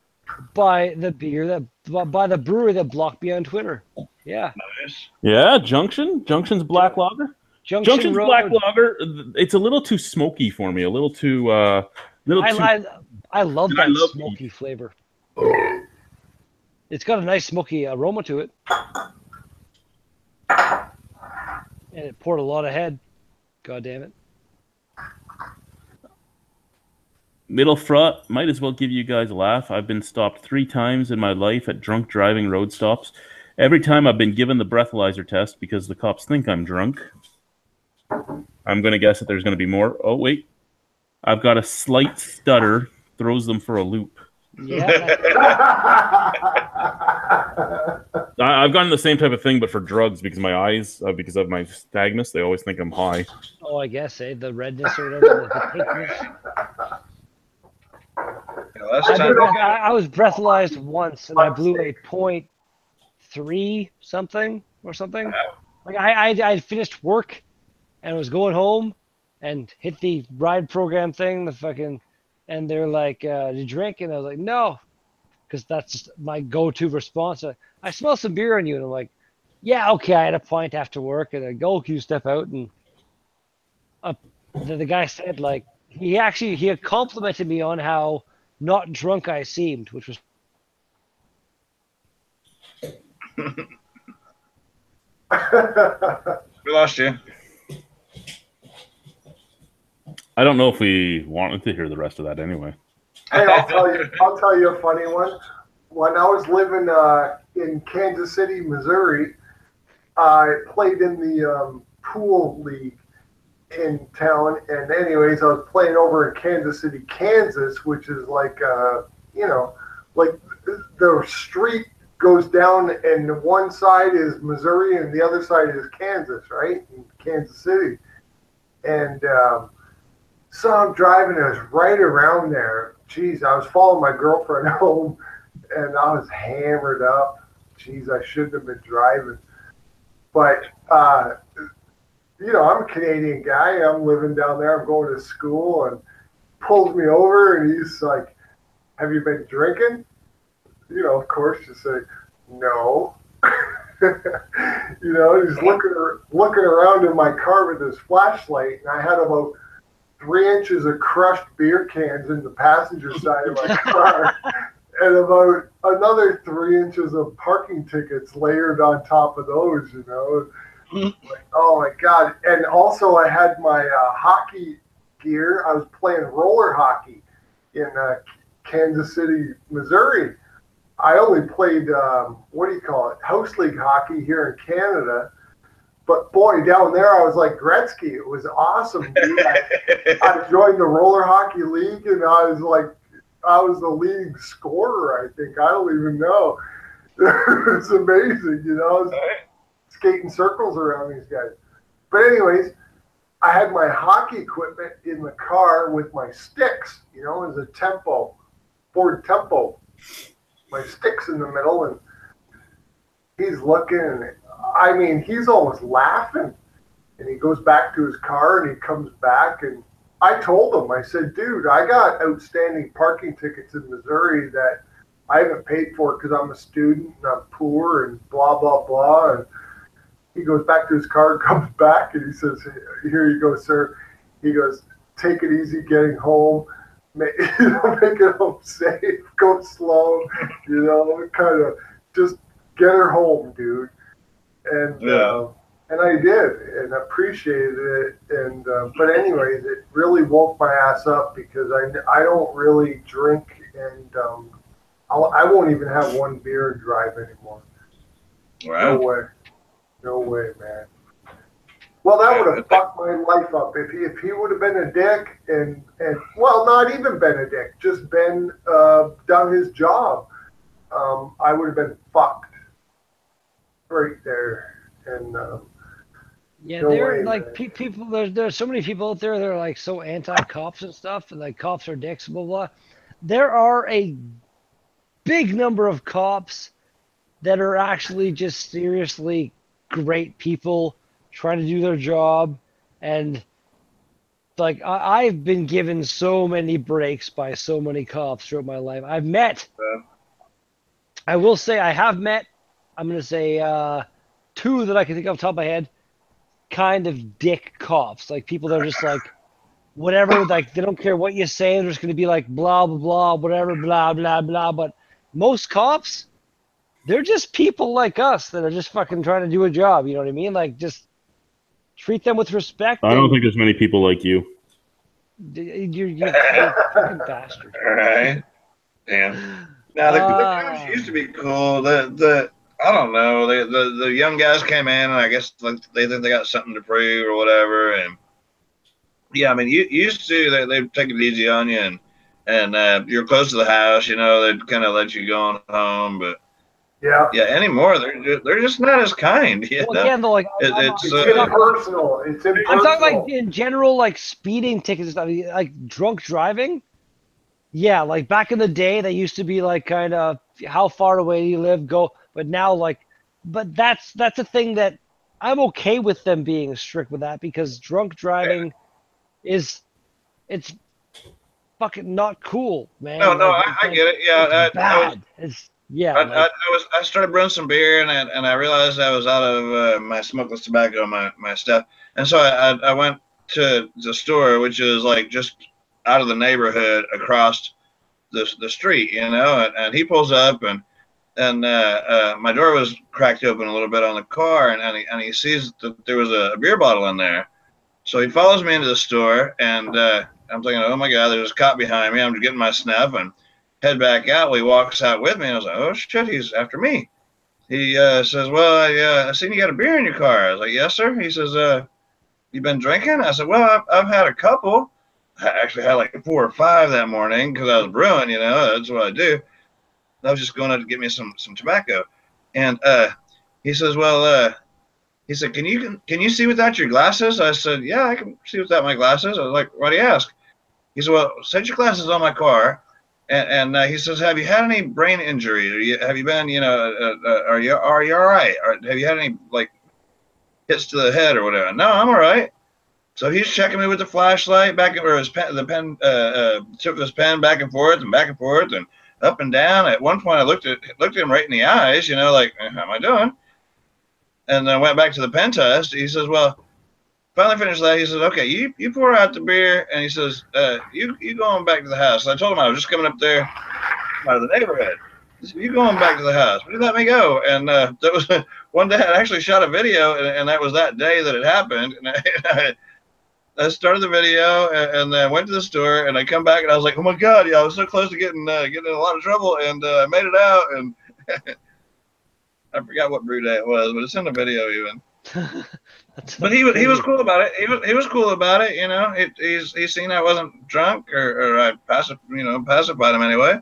by the brewery that blocked me on Twitter. Yeah. Nice. Yeah, Junction's black lager. Junction's black lager. It's a little too smoky for me. A little too. I I love And I that love smoky flavor. It's got a nice smoky aroma to it. And it poured a lot ahead. God damn it. Middle front might as well give you guys a laugh. I've been stopped 3 times in my life at drunk driving road stops. Every time I've been given the breathalyzer test because the cops think I'm drunk. I'm going to guess that there's going to be more. Oh, wait. I've got a slight stutter. Throws them for a loop. Yeah. I've gotten the same type of thing, but for drugs, because my eyes, because of my nystagmus, they always think I'm high. Oh, I guess, the redness or whatever, the pinkness. I was breathalyzed once, and I blew a .3 something or something. Like I finished work, and was going home, and hit the ride program thing, and they're like, "Did you drink?" And I was like, "No," because that's just my go-to response. I smell some beer on you, and I'm like, "Yeah, okay." I had a pint after work, and I go, "Can you step out?" And the guy said, like, he had complimented me on how not drunk I seemed, which was We lost you. I don't know if we wanted to hear the rest of that anyway. Hey, I'll tell you a funny one. When I was living in Kansas City, Missouri, I played in the pool league in town. And anyways, I was playing over in Kansas City, Kansas, which is like, like the street goes down and one side is Missouri and the other side is Kansas, right? In Kansas City. And so I'm driving, and it was right around there. Jeez, I was following my girlfriend home, and I was hammered up. Jeez, I shouldn't have been driving. But, I'm a Canadian guy. I'm living down there. I'm going to school, and pulls me over, and he's like, "Have you been drinking?" Of course, you say, "No." He's looking around in my car with his flashlight, and I had about 3 inches of crushed beer cans in the passenger side of my car, and about another 3 inches of parking tickets layered on top of those. Like, oh my God! And also, I had my hockey gear. I was playing roller hockey in Kansas City, Missouri. I only played, house league hockey here in Canada. But boy, down there, I was like Gretzky. It was awesome, dude. I joined the roller hockey league, and I was the league scorer, I think. I don't even know. It's amazing, I was skating circles around these guys. But anyways, I had my hockey equipment in the car with my sticks, as a Ford Tempo. My sticks in the middle, and he's looking, and he's almost laughing, and he goes back to his car, and he comes back, and I told him, I said, "Dude, I got outstanding parking tickets in Missouri that I haven't paid for because I'm a student and I'm poor and blah, blah, blah." And he goes back to his car, comes back, and he says, "Here you go, sir." He goes, "Take it easy getting home. Make it home safe. Go slow. Kind of just get her home, dude." And and I did, and appreciated it. And but anyways, it really woke my ass up because I don't really drink, and I won't even have one beer and drive anymore. Wow. No way, man. Well, that would have fucked my life up if he would have been a dick and not even been a dick, just been done his job. I would have been fucked right there. And yeah, they're like people. There's so many people out there that are like so anti-cops and stuff, and like cops are dicks, blah blah. There are a big number of cops that are actually just seriously great people trying to do their job, and like I've been given so many breaks by so many cops throughout my life. I will say I have met, I'm going to say 2 that I can think of off the top of my head, kind of dick cops, like people that are just like, whatever. Like they don't care what you say. There's going to be like blah blah blah, whatever, blah blah blah. But most cops, they're just people like us that are just fucking trying to do a job. You know what I mean? Like just treat them with respect. I don't And think there's many people like you. you're a fucking bastard. All right. Damn. Now the cops used to be cool. The I don't know. The young guys came in, and I guess like they think they got something to prove or whatever. And yeah, I mean, you used to they'd take it easy on you, and you're close to the house. You know, they'd kind of let you go on home. But yeah, anymore they're just not as kind. You Well, know? again, though, like It's impersonal. It's impersonal. I'm talking like in general, like speeding tickets and stuff, like drunk driving. Yeah, like back in the day, they used to be like kind of how far away do you live, go. But now, like, but that's a thing that I'm okay with them being strict with that because drunk driving it's fucking not cool, man. No, Like, I get it. Yeah, it's bad. I started brewing some beer, and I realized I was out of my smokeless tobacco, my stuff, and so I went to the store, which is like just out of the neighborhood across the street, you know, and he pulls up, and my door was cracked open a little bit on the car, and he sees that there was a beer bottle in there, so he follows me into the store, and I'm thinking, oh my God, there's a cop behind me. I'm getting my snuff and head back out. Well, he walks out with me, and I was like, oh shit, he's after me. He says, well, I seen you got a beer in your car. I was like, yes, sir. He says, you been drinking? I said, well, I've had a couple. I actually had like 4 or 5 that morning because I was brewing, you know, that's what I do. I was just going out to get me some tobacco. And he says, well, he said, can you see without your glasses? I said, yeah, I can see without my glasses. I was like, why do you ask? He said, well, set your glasses on my car. And he says, have you had any brain injury? Have you been, you know, are you all right? Or have you had any, like, hits to the head or whatever? No, I'm all right. So he's checking me with the flashlight back, or his pen, the pen, tip of his pen back and forth and up and down. At one point, I looked at him right in the eyes, you know, like, how am I doing? And then went back to the pen test. He says, well, finally finished that. He says, okay, you pour out the beer, and he says, you going back to the house. So I told him I was just coming up there out of the neighborhood. He said, you going back to the house? But he let me go. And that was one day I actually shot a video, and that was that day that it happened. And I started the video, and then went to the store, and I come back, and I was like, oh my God, yeah, I was so close to getting in a lot of trouble, and I made it out, and I forgot what brew day it was, but it's in the video even. But he was cool about it. He was cool about it, you know. He's seen I wasn't drunk, or I pacified him anyway.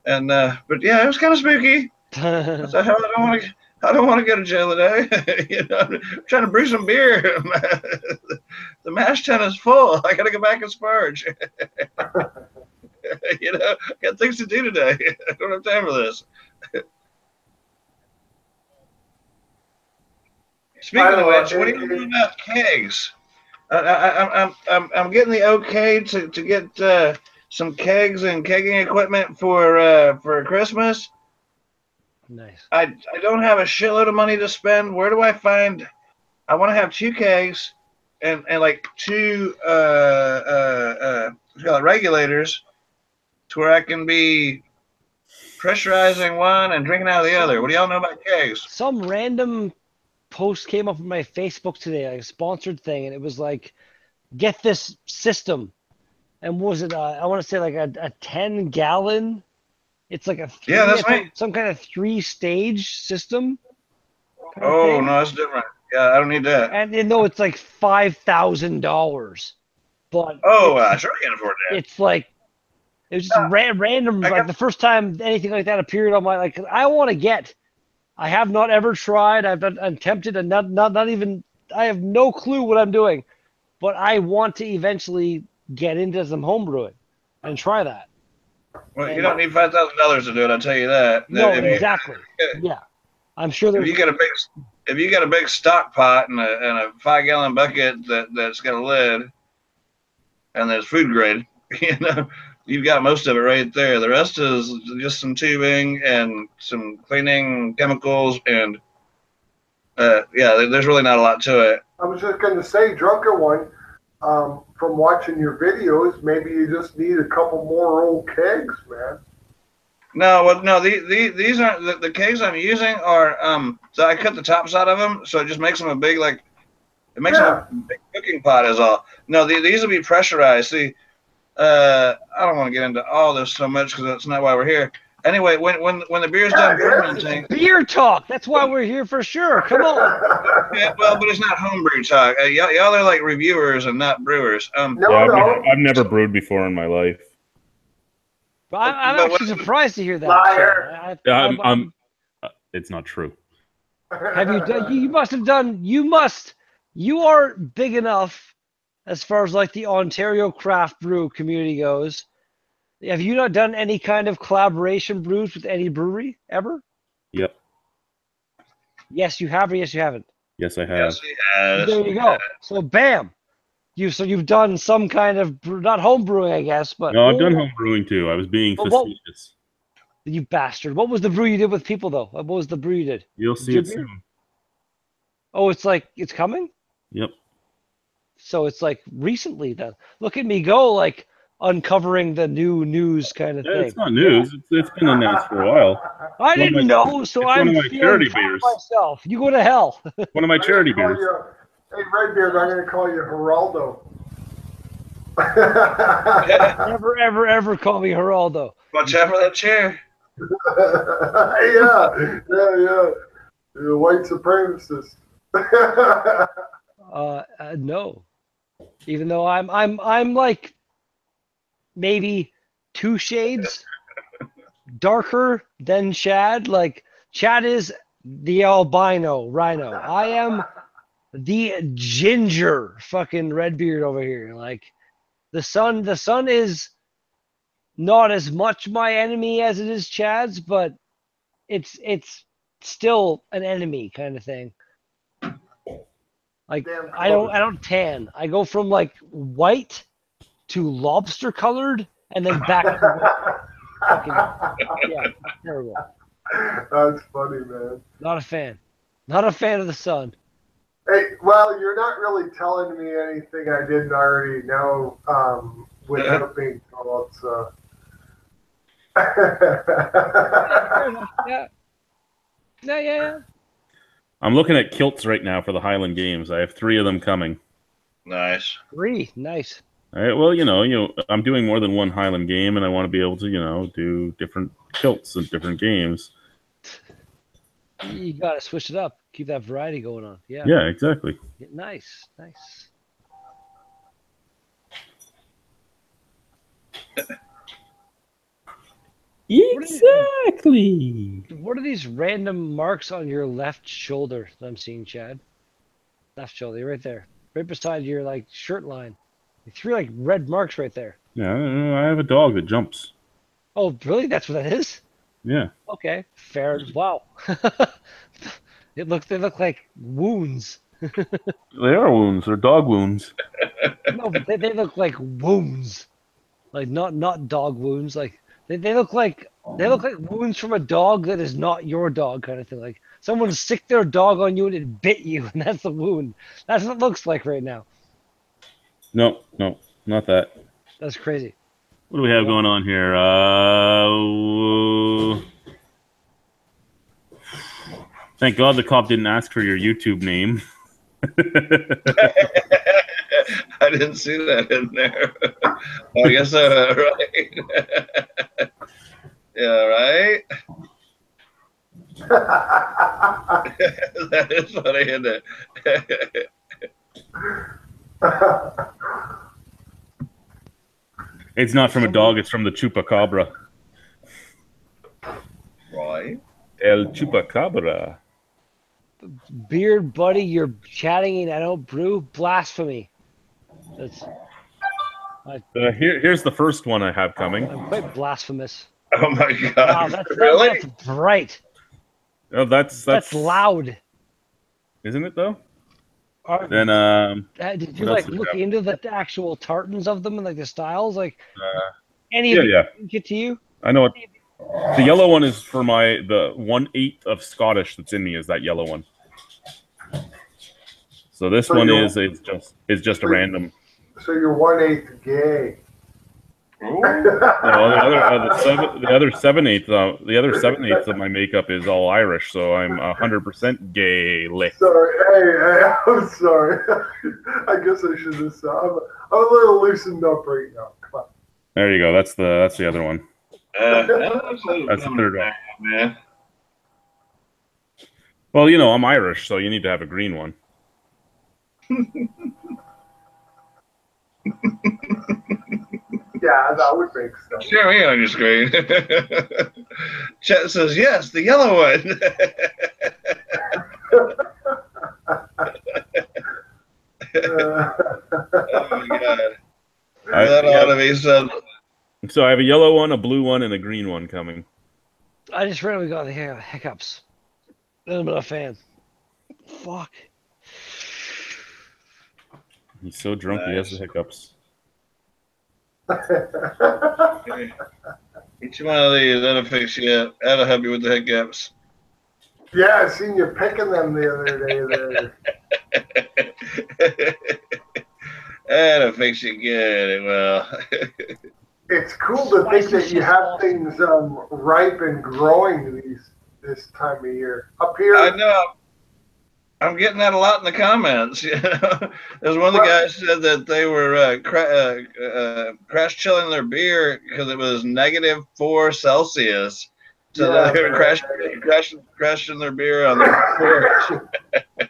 And but yeah, it was kind of spooky. I thought, hell, I don't want to go to jail today. You know, I'm trying to brew some beer. The mash tun is full. I got to go back and sparge. You know, I got things to do today. I don't have time for this. Speaking of which, what are you doing about kegs? I'm getting the okay to get some kegs and kegging equipment for Christmas. Nice. I don't have a shitload of money to spend. Where do I find? I want to have 2 kegs and like 2 regulators to where I can be pressurizing one and drinking out of the other. What do y'all know about kegs? Some random post came up on my Facebook today, like a sponsored thing, and it was like, get this system. And what was it? I want to say like a 10-gallon. It's like some kind of 3-stage system. Oh no, that's different. Yeah, I don't need that. And you know, it's like $5,000. But I sure can't afford that. It's like it was just random. Like the first time anything like that appeared on my I want to get. I have not ever tried. I've been attempted, and not even. I have no clue what I'm doing, but I want to eventually get into some home brewing and try that. Well, you don't need $5,000 to do it. I'll tell you that. No, exactly. Yeah, I'm sure. If you got a big stock pot and a 5-gallon bucket that's got a lid, and there's food grade, you know, you've got most of it right there. The rest is just some tubing and some cleaning chemicals, and there's really not a lot to it. I was just going to say, Drunken One, from watching your videos, maybe you just need a couple more old kegs, man. No, well, no. These aren't the kegs I'm using are. So I cut the tops out of them, so it just makes them a big it makes them a big cooking pot is all. No, these will be pressurized. See, I don't want to get into all this so much because that's not why we're here. Anyway, when the beer's done fermenting, beer talk. That's why we're here for sure. Come on. Yeah, well, but it's not homebrew talk. Y'all are like reviewers and not brewers. I've never brewed before in my life. I'm actually surprised to hear that. Liar. It's not true. Have you done? You must have done. You are big enough as far as like the Ontario craft brew community goes. Have you not done any kind of collaboration brews with any brewery ever? Yep. Yes, you have, or yes, you haven't. Yes, I have. Yes, he has. There you go. So, bam. You've done some kind of not home brewing, I guess, but No, I've done home brewing too. I was being facetious. You bastard! What was the brew you did with people though? What was the brew you did? You'll see it soon. Oh, it's coming. Yep. So it's like recently then. Look at me go, like uncovering the new news kind of thing. It's not news. It's been announced for a while. I didn't know, so I'm one of my charity beers. Myself. You go to hell. One of my charity beers. Hey, Redbeard, I'm going to call you Geraldo. Never, ever, ever call me Geraldo. Watch out for that chair. yeah. The white supremacist. No. Even though I'm like maybe 2 shades darker than Chad. Like Chad is the albino Rhino. I am the ginger fucking Redbeard over here. Like the sun is not as much my enemy as it is Chad's, but it's still an enemy kind of thing. Like I don't tan. I go from like white to lobster colored and then back to fucking yeah, terrible. That's funny, man. Not a fan. Not a fan of the sun. Hey, well, you're not really telling me anything I didn't already know without being told. So. Yeah. I'm looking at kilts right now for the Highland Games. I have 3 of them coming. Nice. 3, nice. All right, well, I'm doing more than one Highland game, and I want to be able to, do different kilts and different games. You got to switch it up. Keep that variety going on. Yeah. Yeah, exactly. Nice. Exactly. What are these random marks on your left shoulder that I'm seeing, Chad? Left shoulder, right there. Right beside your like shirt line. 3 like red marks right there. Yeah, I have a dog that jumps. Oh, really? That's what that is? Yeah. Okay. Fair. Wow. They look like wounds. They are wounds. They're dog wounds. No, but they look like wounds. Like not dog wounds. Like they look like wounds from a dog that is not your dog, kind of thing. Like someone sicked their dog on you and it bit you, and that's the wound. That's what it looks like right now. No, not that. That's crazy. What do we have going on here? Thank God the cop didn't ask for your YouTube name. I didn't see that in there. Oh, yes, right. Yeah, right. That is funny, isn't it? It's not from a dog, it's from the chupacabra. Right. El chupacabra. Beard buddy, you're chatting and I don't brew. Blasphemy. That's. Here's the first one I have coming. I'm quite blasphemous. Oh my God! Wow, that's really? That's bright. Oh, that's loud. Isn't it though? Then did you like look have? into the actual tartans of them and like the styles? Like any yeah, of yeah. get to you? I know it. The yellow one is for the 1/8 of Scottish that's in me is that yellow one. So this one is just a random. So you're 1/8 gay. Ooh. No, the other 7/8 of my makeup is all Irish, so I'm 100% gay. Sorry, hey, I'm sorry. I guess I should have said. I'm a little loosened up right now. Come on. There you go. That's the other one. That's the third one. Man. Well, you know, I'm Irish, so you need to have a green one. Yeah, that would make sense. Share me on your screen. Chet says, yes, the yellow one. Oh, my God. That ought to be something. So I have a yellow one, a blue one, and a green one coming. I just randomly got the hiccups. I'm not a fan. Fuck. He's so drunk he has the hiccups. Each one of these, that'll fix you up. That'll help you with the hiccups. Yeah, I seen you picking them the other day there. That'll fix you good. Well, It's cool to think that you have things ripe and growing this time of year. Up here, I know. I'm getting that a lot in the comments. You know, there's one of the guys said that they were crash chilling their beer because it was -4 Celsius. So Yeah, they were crashing their beer on the porch.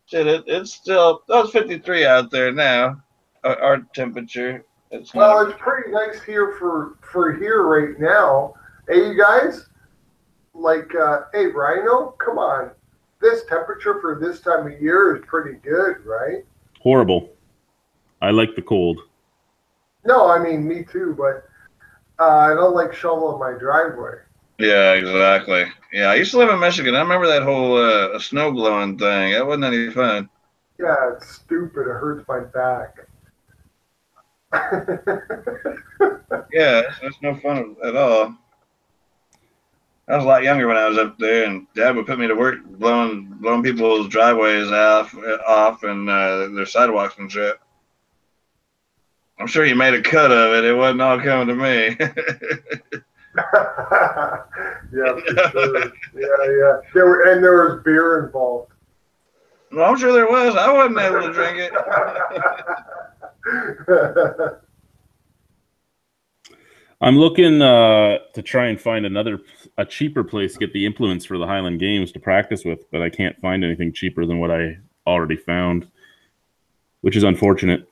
Shit, it's still, it's 53 out there now. Our temperature. It's pretty nice here for here right now. Hey, you guys, like, hey, Rhino, come on. This temperature for this time of year is pretty good, right? Horrible. I like the cold. No, I mean, me too, but I don't like shoveling my driveway. Yeah, exactly. Yeah, I used to live in Michigan. I remember that whole snow blowing thing. That wasn't any fun. Yeah, it's stupid. It hurts my back. Yeah, that's no fun at all. I was a lot younger when I was up there, and Dad would put me to work blowing people's driveways off and their sidewalks and shit. I'm sure you made a cut of it. It wasn't all coming to me. Yeah, for sure. Yeah. There was beer involved. Well, I'm sure there was. I wasn't able to drink it. I'm looking to try and find a cheaper place to get the implements for the Highland Games to practice with, but I can't find anything cheaper than what I already found, which is unfortunate.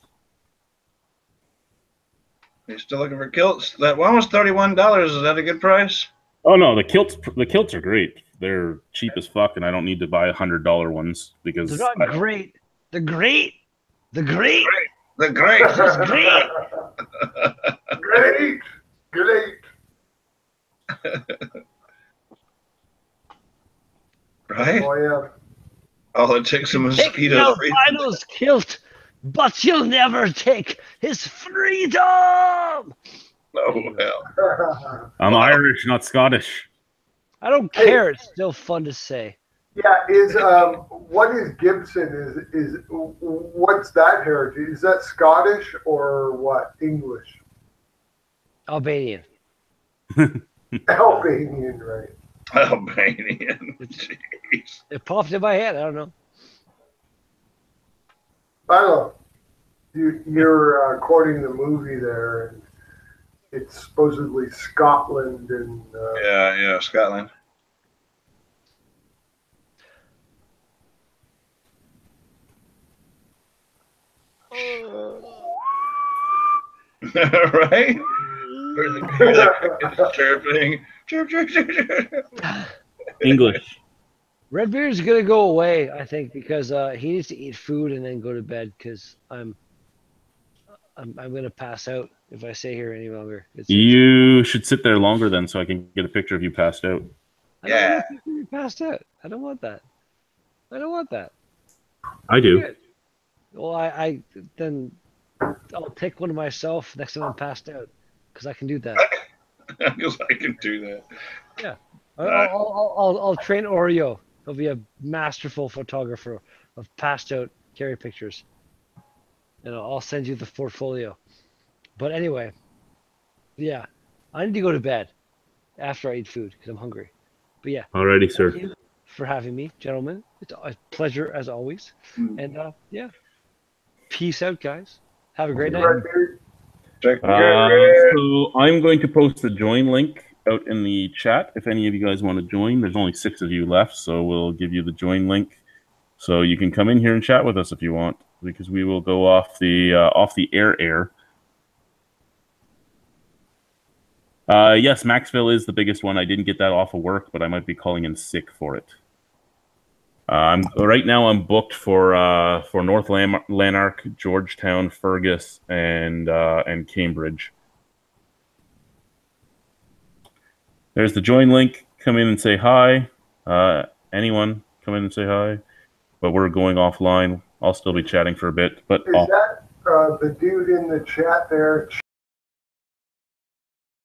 You're still looking for kilts? That one was $31. Is that a good price? Oh no, the kilts are great. They're cheap as fuck, and I don't need to buy $100 ones because They're not great. They're great. They're great. The great. It's great. Great. Right? Oh, yeah. All it takes is a Take mosquito. Rhino's kilt, but you'll never take his freedom. Oh, hell. I'm Irish, not Scottish. I don't care. It's still fun to say. Yeah, what is Gibson? Is what's that heritage? Is that Scottish or what? English? Albanian. Albanian, right? Albanian. Jeez. It popped in my head. I don't know. I don't know. You're quoting the movie there, and it's supposedly Scotland and Yeah, Scotland. Right? Chirping. Chirp. English. Red Beer is gonna go away, I think, because he needs to eat food and then go to bed. Because I'm gonna pass out if I stay here any longer. You should sit there longer then, so I can get a picture of you passed out. Yeah. You passed out. I don't want that. I do. Well, I then I'll take one of myself next time I'm passed out, because I can do that. Because I can do that. Yeah. I'll train Oreo. He'll be a masterful photographer of passed out Carrie pictures. and I'll send you the portfolio. But anyway, yeah, I need to go to bed after I eat food because I'm hungry. But yeah, Alrighty, sir. thank you for having me, gentlemen. It's a pleasure as always. And yeah, peace out, guys. Have a great night. Right, dude. Check it. So I'm going to post the join link out in the chat. If any of you guys want to join, there's only 6 of you left, so we'll give you the join link. So you can come in here and chat with us if you want, because we will go off the air. Yes, Maxville is the biggest one. I didn't get that off of work, but I might be calling in sick for it. Right now I'm booked for North Lanark, Georgetown, Fergus, and Cambridge. There's the join link. Come in and say hi. Anyone, come in and say hi. But we're going offline. I'll still be chatting for a bit. But Is that the dude in the chat there?